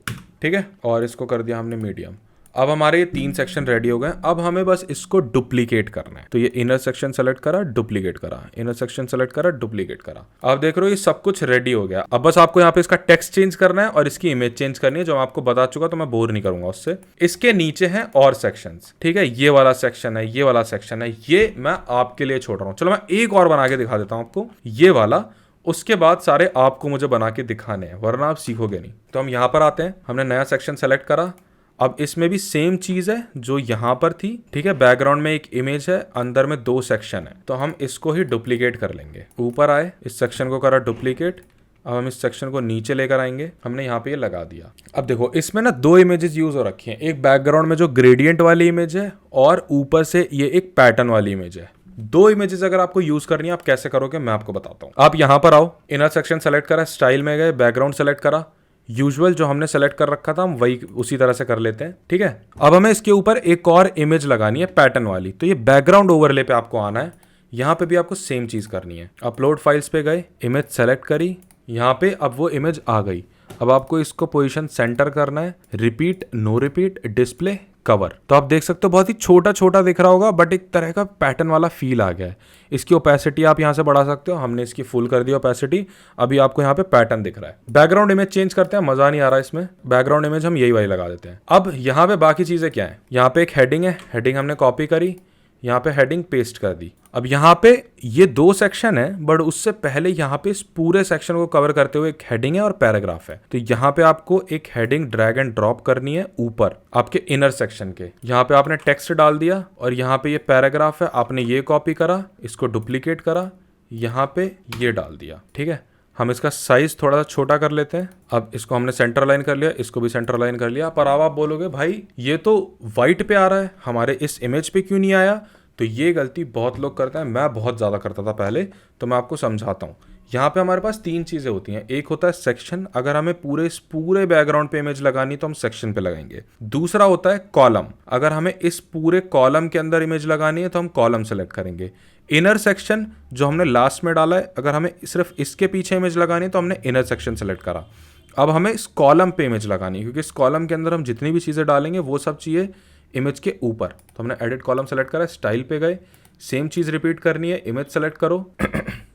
ठीक है, और इसको कर दिया हमने मीडियम। अब हमारे ये 3 सेक्शन रेडी हो गए। अब हमें बस इसको डुप्लीकेट करना है। तो ये इनर सेक्शन सेलेक्ट करा, डुप्लीकेट करा, इनर सेक्शन सेलेक्ट करा, डुप्लीकेट करा। आप देख रहे हो ये सब कुछ रेडी हो गया। अब बस आपको यहाँ पे इसका टेक्स्ट चेंज करना है और इसकी इमेज चेंज करनी है, जो मैं आपको बता चुका, तो मैं बोर नहीं करूंगा उससे। इसके नीचे हैं और सेक्शंस। ठीक है, ये वाला सेक्शन है, ये वाला सेक्शन है, ये मैं आपके लिए छोड़ रहा हूँ। चलो मैं एक और बना के दिखा देता हूँ आपको, ये वाला। उसके बाद सारे आपको मुझे बना के दिखाने हैं, वरना आप सीखोगे नहीं। तो हम यहाँ पर आते हैं, हमने नया सेक्शन सेलेक्ट करा। अब इसमें भी सेम चीज है जो यहाँ पर थी। ठीक है, बैकग्राउंड में एक इमेज है, अंदर में 2 सेक्शन है, तो हम इसको ही डुप्लीकेट कर लेंगे। ऊपर आए, इस सेक्शन को करा डुप्लीकेट। अब हम इस सेक्शन को नीचे लेकर आएंगे, हमने यहाँ पे ये लगा दिया। अब देखो इसमें ना 2 इमेजेस यूज हो रखी हैं, एक बैकग्राउंड में जो ग्रेडियंट वाली इमेज है, और ऊपर से ये एक पैटर्न वाली इमेज है। 2 इमेजेस अगर आपको यूज करनी है, आप कैसे करोगे मैं आपको बताता हूँ। आप यहाँ पर आओ, इनर सेक्शन सेलेक्ट करा, स्टाइल में गए, बैकग्राउंड सेलेक्ट करा, यूजुअल जो हमने सेलेक्ट कर रखा था हम वही उसी तरह से कर लेते हैं। ठीक है, अब हमें इसके ऊपर एक और इमेज लगानी है पैटर्न वाली, तो ये बैकग्राउंड ओवरले पे आपको आना है। यहाँ पे भी आपको सेम चीज करनी है। अपलोड फाइल्स पे गए, इमेज सेलेक्ट करी, यहाँ पे अब वो इमेज आ गई। अब आपको इसको पोजीशन सेंटर करना है, repeat, no repeat, display, cover. तो आप देख सकते हो बहुत ही छोटा छोटा दिख रहा होगा, बट एक तरह का पैटर्न वाला फील आ गया है। इसकी ओपेसिटी आप यहाँ से बढ़ा सकते हो, हमने इसकी फुल कर दी ओपेसिटी। अभी आपको यहाँ पे पैटर्न दिख रहा है। बैकग्राउंड इमेज चेंज करते हैं, मजा नहीं आ रहा इसमें। बैकग्राउंड इमेज हम यही वाली लगा देते हैं। अब यहाँ पे बाकी चीजें क्या है, यहाँ पे एक हेडिंग है, हेडिंग हमने कॉपी करी, यहाँ पे हेडिंग पेस्ट कर दी। अब यहाँ पे ये 2 सेक्शन है, बट उससे पहले यहाँ पे इस पूरे सेक्शन को कवर करते हुए एक हेडिंग है और पैराग्राफ है। तो यहाँ पे आपको एक हेडिंग ड्रैग एंड ड्रॉप करनी है ऊपर आपके इनर सेक्शन के। यहाँ पे आपने टेक्स्ट डाल दिया और यहाँ पे ये पैराग्राफ है, आपने ये कॉपी करा, इसको डुप्लीकेट करा, यहाँ पे ये डाल दिया। ठीक है, हम इसका साइज थोड़ा सा छोटा कर लेते हैं। अब इसको हमने सेंटर लाइन कर लिया, इसको भी सेंटर लाइन कर लिया। पर अब आप बोलोगे भाई ये तो वाइट पे आ रहा है, हमारे इस इमेज पे क्यों नहीं आया? तो ये गलती बहुत लोग करते हैं, मैं बहुत ज़्यादा करता था पहले, तो मैं आपको समझाता हूँ। यहाँ पे हमारे पास 3 चीज़ें होती हैं। एक होता है सेक्शन, अगर हमें इस पूरे बैकग्राउंड पे इमेज लगानी तो हम सेक्शन पे लगाएंगे। दूसरा होता है कॉलम, अगर हमें इस पूरे कॉलम के अंदर इमेज लगानी है तो हम कॉलम सेलेक्ट करेंगे। इनर सेक्शन जो हमने लास्ट में डाला है, अगर हमें सिर्फ इसके पीछे इमेज लगानी है तो हमने इनर सेक्शन सेलेक्ट करा। अब हमें इस कॉलम पे इमेज लगानी है, क्योंकि इस कॉलम के अंदर हम जितनी भी चीज़ें डालेंगे वो सब चाहिए इमेज के ऊपर। तो हमने एडिट कॉलम सेलेक्ट करा, स्टाइल पे गए, सेम चीज़ रिपीट करनी है, इमेज सेलेक्ट करो।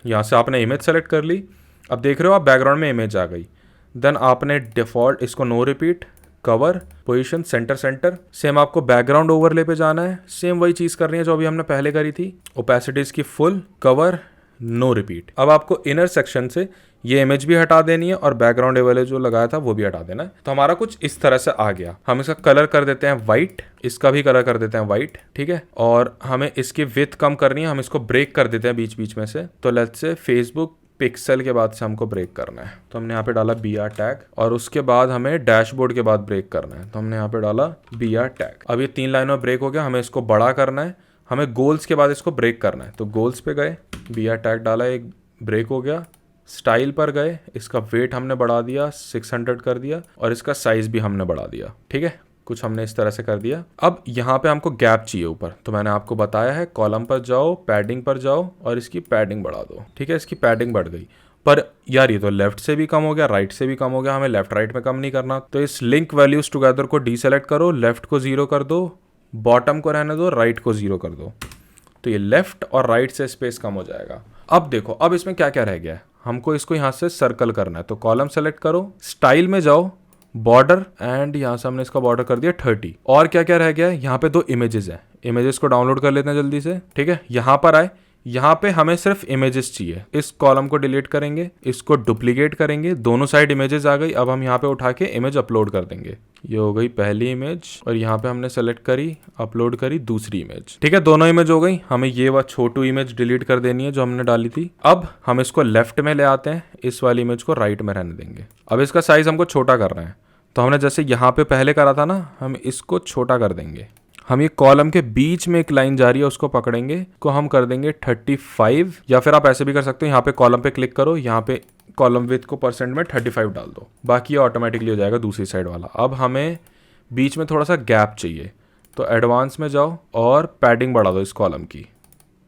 यहाँ से आपने इमेज सेलेक्ट कर ली। अब देख रहे हो आप बैकग्राउंड में इमेज आ गई। देन आपने डिफॉल्ट इसको no repeat, cover, position, center center. Same आपको बैकग्राउंड ओवरले पे जाना है, सेम वही चीज़ करनी है जो अभी हमने पहले करी थी। ओपेसिटी इसकी फुल, कवर, नो रिपीट। अब आपको इनर सेक्शन से ये इमेज भी हटा देनी है और बैकग्राउंड वाले जो लगाया था वो भी हटा देना है। तो हमारा कुछ इस तरह से आ गया। हम इसका कलर कर देते हैं वाइट, इसका भी कलर कर देते हैं वाइट। ठीक है, और हमें इसकी विड्थ कम करनी है, हम इसको ब्रेक कर देते हैं बीच बीच में से। तो लेट्स से फेसबुक पिक्सल के बाद से हमको ब्रेक करना है, तो हमने यहाँ पे डाला BR टैग, और उसके बाद हमें डैशबोर्ड के बाद ब्रेक करना है, तो हमने यहाँ पे डाला BR टैग। अब ये 3 लाइनों में ब्रेक हो गया, हमें इसको बड़ा करना है, हमें गोल्स के बाद इसको ब्रेक करना है। तो गोल्स पे गए, BR टैग डाला, एक ब्रेक हो गया। स्टाइल पर गए, इसका वेट हमने बढ़ा दिया, 600 कर दिया, और इसका साइज भी हमने बढ़ा दिया। ठीक है, कुछ हमने इस तरह से कर दिया। अब यहाँ पे हमको गैप चाहिए ऊपर, तो मैंने आपको बताया है कॉलम पर जाओ, पैडिंग पर जाओ और इसकी पैडिंग बढ़ा दो। ठीक है, इसकी पैडिंग बढ़ गई। पर यार ये तो लेफ्ट से भी कम हो गया, राइट से भी कम हो गया, हमें लेफ्ट राइट में कम नहीं करना। तो इस लिंक वैल्यूज टुगेदर को डीसेलेक्ट करो, लेफ्ट को 0 कर दो, बॉटम को रहने दो, राइट को 0 कर दो। तो ये लेफ्ट और राइट से स्पेस कम हो जाएगा। अब देखो, अब इसमें क्या क्या रह गया है, हमको इसको यहाँ से सर्कल करना है। तो कॉलम सेलेक्ट करो, स्टाइल में जाओ, बॉर्डर, एंड यहाँ से हमने इसका बॉर्डर कर दिया 30। और क्या क्या रह गया है, यहाँ पे 2 इमेजेस है, इमेजेस को डाउनलोड कर लेते हैं जल्दी से। ठीक है, यहाँ पर आए, यहाँ पे हमें सिर्फ इमेजेस चाहिए। इस कॉलम को डिलीट करेंगे, इसको डुप्लीकेट करेंगे, दोनों साइड इमेजेस आ गई। अब हम यहाँ पे उठा के इमेज अपलोड कर देंगे। ये हो गई पहली इमेज, और यहाँ पे हमने सेलेक्ट करी, अपलोड करी दूसरी इमेज। ठीक है, दोनों इमेज हो गई। हमें ये वह छोटी इमेज डिलीट कर देनी है जो हमने डाली थी। अब हम इसको लेफ्ट में ले आते हैं, इस वाली इमेज को राइट में रहने देंगे। अब इसका साइज हमको छोटा करना है, तो हमने जैसे यहाँ पे पहले करा था ना, हम इसको छोटा कर देंगे। हम ये कॉलम के बीच में एक लाइन जा रही है उसको पकड़ेंगे, को हम कर देंगे 35, या फिर आप ऐसे भी कर सकते हो, यहाँ पे कॉलम पे क्लिक करो, यहाँ पे कॉलम विड्थ को परसेंट में 35 डाल दो, बाकी ये ऑटोमेटिकली हो जाएगा दूसरी साइड वाला। अब हमें बीच में थोड़ा सा गैप चाहिए, तो एडवांस में जाओ और पैडिंग बढ़ा दो इस कॉलम की।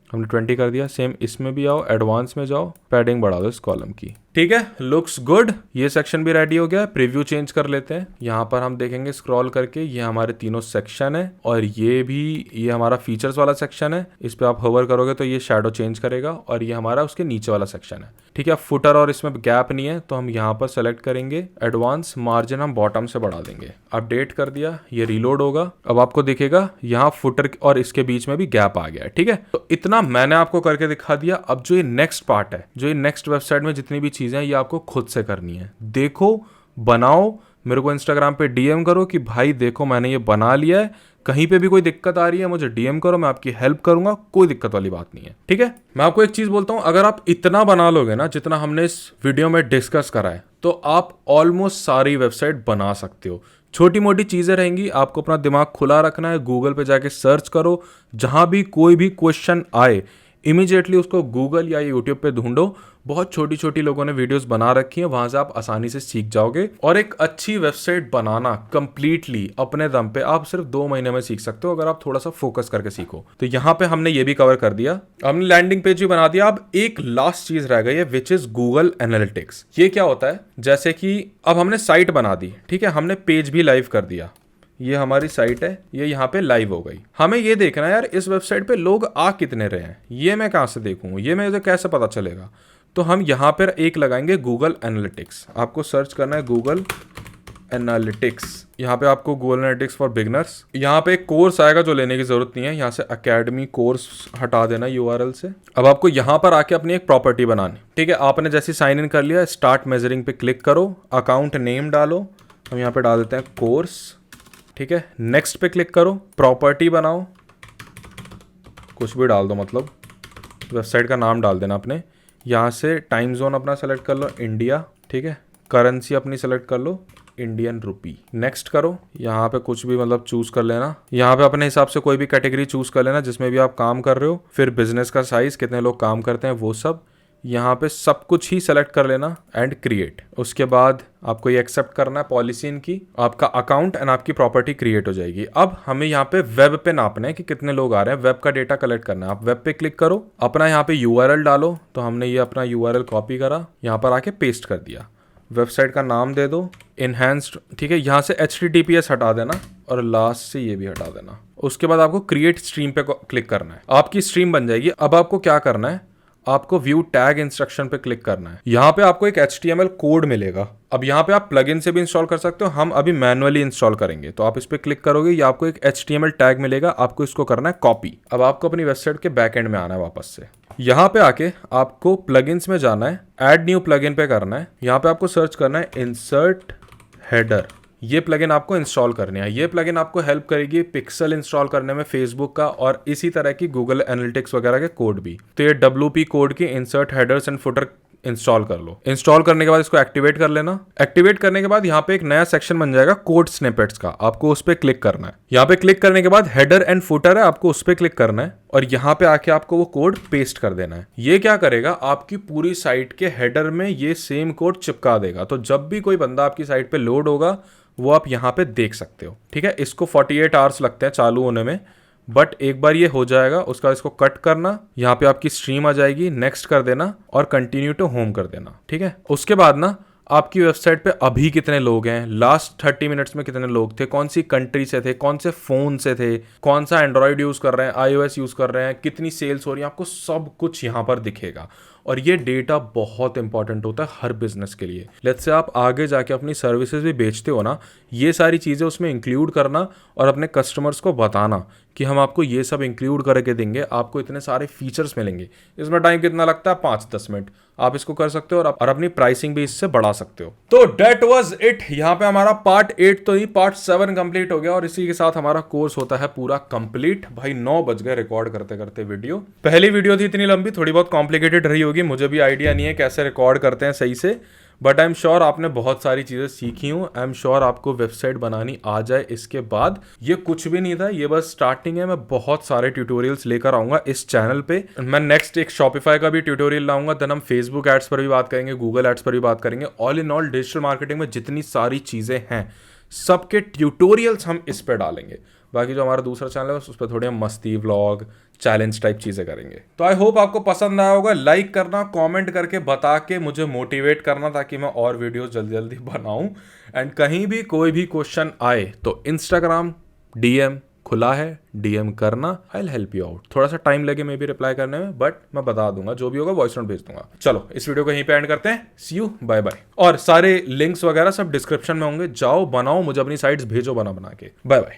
हमने 20 कर दिया। सेम इसमें भी आओ, एडवांस में जाओ, पैडिंग बढ़ा दो इस कॉलम की। ठीक है, लुक्स गुड। ये सेक्शन भी रेडी हो गया। प्रीव्यू चेंज कर लेते हैं। यहाँ पर हम देखेंगे स्क्रॉल करके, ये हमारे तीनों सेक्शन है, और ये हमारा फीचर्स वाला सेक्शन है। इस पे आप होवर करोगे तो ये शैडो चेंज करेगा, और ये हमारा उसके नीचे वाला सेक्शन है। ठीक है, फुटर और इसमें गैप नहीं है, तो हम यहाँ पर सेलेक्ट करेंगे एडवांस, मार्जिन हम बॉटम से बढ़ा देंगे। अपडेट कर दिया, ये रीलोड होगा। अब आपको दिखेगा यहाँ फुटर और इसके बीच में भी गैप आ गया है। ठीक है, तो इतना मैंने आपको करके दिखा दिया। अब जो ये नेक्स्ट पार्ट है, जो ये नेक्स्ट वेबसाइट में जितनी भी चीजें हैं, ये आपको खुद से करनी है। देखो, बनाओ, मेरे को इंस्टाग्राम पे डीएम करो कि भाई देखो मैंने ये बना लिया है, कहीं पे भी कोई दिक्कत आ रही है मुझे डीएम करो, मैं आपकी हेल्प करूंगा, कोई दिक्कत वाली बात नहीं है। ठीक है, मैं आपको एक चीज बोलता हूं, अगर आप इतना बना लोगे ना जितना हमने इस वीडियो में डिस्कस करा है, तो आप ऑलमोस्ट सारी वेबसाइट बना सकते हो। छोटी मोटी चीजें रहेंगी, आपको अपना दिमाग खुला रखना है। गूगल पे जाके सर्च करो, जहां भी कोई भी क्वेश्चन आए इमीडिएटली उसको गूगल या यूट्यूब पे ढूंढो। बहुत छोटी छोटी लोगों ने वीडियोस बना रखी हैं, वहां से आप आसानी से सीख जाओगे। और एक अच्छी वेबसाइट बनाना कंप्लीटली अपने दम पे आप सिर्फ 2 महीने में सीख सकते हो, अगर आप थोड़ा सा फोकस करके सीखो। तो यहाँ पे हमने ये भी कवर कर दिया, हमने लैंडिंग पेज भी बना दिया। अब एक लास्ट चीज रह गई है, विच इज गूगल एनालिटिक्स। ये क्या होता है, जैसे कि अब हमने साइट बना दी, ठीक है, हमने पेज भी लाइव कर दिया, ये हमारी साइट है, ये यहाँ पे लाइव हो गई। हमें ये देखना है यार इस वेबसाइट पे लोग आ कितने रहे हैं, ये मैं कहाँ से देखूँ, ये मुझे कैसे पता चलेगा। तो हम यहाँ पर एक लगाएंगे गूगल एनालिटिक्स। आपको सर्च करना है गूगल एनालिटिक्स, यहाँ पे आपको गूगल एनालिटिक्स फॉर बिगनर्स, यहाँ पे एक कोर्स आएगा जो लेने की जरूरत नहीं है, यहाँ से अकेडमी कोर्स हटा देना यूआरएल से। अब आपको यहाँ पर आके अपनी एक प्रॉपर्टी बनानी, ठीक है। आपने जैसे साइन इन कर लिया, स्टार्ट मेजरिंग पे क्लिक करो, अकाउंट नेम डालो, हम यहाँ पे डाल देते हैं कोर्स, ठीक है। नेक्स्ट पे क्लिक करो, प्रॉपर्टी बनाओ, कुछ भी डाल दो, मतलब वेबसाइट का नाम डाल देना अपने। यहाँ से टाइम जोन अपना सेलेक्ट कर लो, इंडिया, ठीक है। करेंसी अपनी सेलेक्ट कर लो, इंडियन रुपी। नेक्स्ट करो, यहाँ पे कुछ भी मतलब चूज कर लेना, यहाँ पे अपने हिसाब से कोई भी कैटेगरी चूज कर लेना जिसमें भी आप काम कर रहे हो। फिर बिजनेस का साइज, कितने लोग काम करते हैं वो सब, यहाँ पे सब कुछ ही सेलेक्ट कर लेना एंड क्रिएट। उसके बाद आपको ये एक्सेप्ट करना है पॉलिसी इनकी, आपका अकाउंट एंड आपकी प्रॉपर्टी क्रिएट हो जाएगी। अब हमें यहाँ पे वेब पे नापना है कि कितने लोग आ रहे हैं, वेब का डेटा कलेक्ट करना है। आप वेब पे क्लिक करो, अपना यहाँ पे यूआरएल डालो, तो हमने ये अपना यूआरएल कॉपी करा, यहाँ पर आके पेस्ट कर दिया। वेबसाइट का नाम दे दो इनहैंस्ड, ठीक है। यहाँ से HTTPS हटा देना और लास्ट से ये भी हटा देना। उसके बाद आपको क्रिएट स्ट्रीम पे क्लिक करना है, आपकी स्ट्रीम बन जाएगी। अब आपको क्या करना है, आपको व्यू टैग इंस्ट्रक्शन पे क्लिक करना है। यहाँ पे आपको एक HTML कोड मिलेगा। अब यहाँ पे आप प्लगइन से भी इंस्टॉल कर सकते हो, हम अभी मैनुअली इंस्टॉल करेंगे। तो आप इस पे क्लिक करोगे, ये आपको एक HTML टैग मिलेगा, आपको इसको करना है कॉपी। अब आपको अपनी वेबसाइट के बैकएंड में आना है वापस से। यहाँ पे आके आपको प्लगइन्स में जाना है, ऐड न्यू प्लगइन पे करना है। यहाँ पे आपको सर्च करना है इंसर्ट हेडर, ये प्लगइन आपको इंस्टॉल करनी है। ये प्लगइन आपको हेल्प करेगी पिक्सल इंस्टॉल करने में, फेसबुक का, और इसी तरह की गूगल एनालिटिक्स वगैरह के कोड भी। तो ये WP कोड की insert headers and footer install कर लो। इंस्टॉल करने के बाद इसको एक्टिवेट कर लेना। एक्टिवेट करने के बाद यहाँ पे एक नया सेक्शन बन जाएगा कोड स्निपेट्स का, आपको उस पर क्लिक करना है। यहाँ पे क्लिक करने के बाद हेडर एंड फुटर है, आपको उस पर क्लिक करना है और यहाँ पे आके आपको वो कोड पेस्ट कर देना है। ये क्या करेगा, आपकी पूरी साइट के हेडर में ये सेम कोड चिपका देगा। तो जब भी कोई बंदा आपकी साइट पे लोड होगा वो आप यहाँ पे देख सकते हो, ठीक है। इसको 48 आवर्स लगते हैं चालू होने में, बट एक बार ये हो जाएगा उसका बाद इसको कट करना, यहाँ पे आपकी स्ट्रीम आ जाएगी, नेक्स्ट कर देना और कंटिन्यू टू होम कर देना, ठीक है। उसके बाद ना आपकी वेबसाइट पे अभी कितने लोग हैं, लास्ट 30 मिनट्स में कितने लोग थे, कौन सी कंट्री से थे, कौन से फोन से थे, कौन सा एंड्रॉयड यूज कर रहे हैं, iOS यूज कर रहे हैं, कितनी सेल्स हो रही है, आपको सब कुछ यहाँ पर दिखेगा। और ये डेटा बहुत इंपॉर्टेंट होता है हर बिजनेस के लिए। लेट्स से आप आगे जाके अपनी सर्विसेज भी बेचते हो ना, ये सारी चीज़ें उसमें इंक्लूड करना और अपने कस्टमर्स को बताना कि हम आपको ये सब इंक्लूड करके देंगे, आपको इतने सारे फीचर्स मिलेंगे। इसमें टाइम कितना लगता है, 5-10 मिनट। आप इसको कर सकते हो और अपनी प्राइसिंग भी इससे बढ़ा सकते हो। तो डेट वाज इट। यहाँ पे हमारा पार्ट 8 तो ही पार्ट 7 कंप्लीट हो गया और इसी के साथ हमारा कोर्स होता है पूरा कंप्लीट। भाई 9 बज गए रिकॉर्ड करते करते वीडियो। पहली वीडियो थी इतनी लंबी, थोड़ी बहुत कॉम्प्लिकेटेड रही होगी, मुझे भी आइडिया नहीं है कैसे रिकॉर्ड करते हैं सही से, बट आई एम श्योर आपने बहुत सारी चीज़ें सीखी हूँ। आई एम श्योर आपको वेबसाइट बनानी आ जाए इसके बाद। ये कुछ भी नहीं था, ये बस स्टार्टिंग है। मैं बहुत सारे ट्यूटोरियल्स लेकर आऊँगा इस चैनल पे। मैं नेक्स्ट एक शॉपिफाई का भी ट्यूटोरियल लाऊंगा, देन हम फेसबुक एड्स पर भी बात करेंगे, गूगल एड्स पर भी बात करेंगे। All in all digital marketing में जितनी सारी चीज़ें हैं सबके ट्यूटोरियल्स हम इस पर डालेंगे। बाकी जो हमारा दूसरा चैनल है उस पर थोड़ी हम मस्ती, व्लॉग, चैलेंज टाइप चीज़ें करेंगे। तो आई होप आपको पसंद आया होगा। लाइक करना, कमेंट करके बता के मुझे मोटिवेट करना ताकि मैं और वीडियोस जल्दी जल्दी बनाऊं। एंड कहीं भी कोई भी क्वेश्चन आए तो इंस्टाग्राम DM खुला है, DM करना, I will help you out. थोड़ा सा टाइम लगे मे भी रिप्लाई करने में, बट मैं बता दूंगा, जो भी होगा वॉइस नोट भेज दूंगा। चलो इस वीडियो को यहीं पे एंड करते हैं। सी यू, बाय बाय। और सारे लिंक्स वगैरह सब डिस्क्रिप्शन में होंगे, जाओ बनाओ, मुझे अपनी साइट्स भेजो बना के। Bye bye.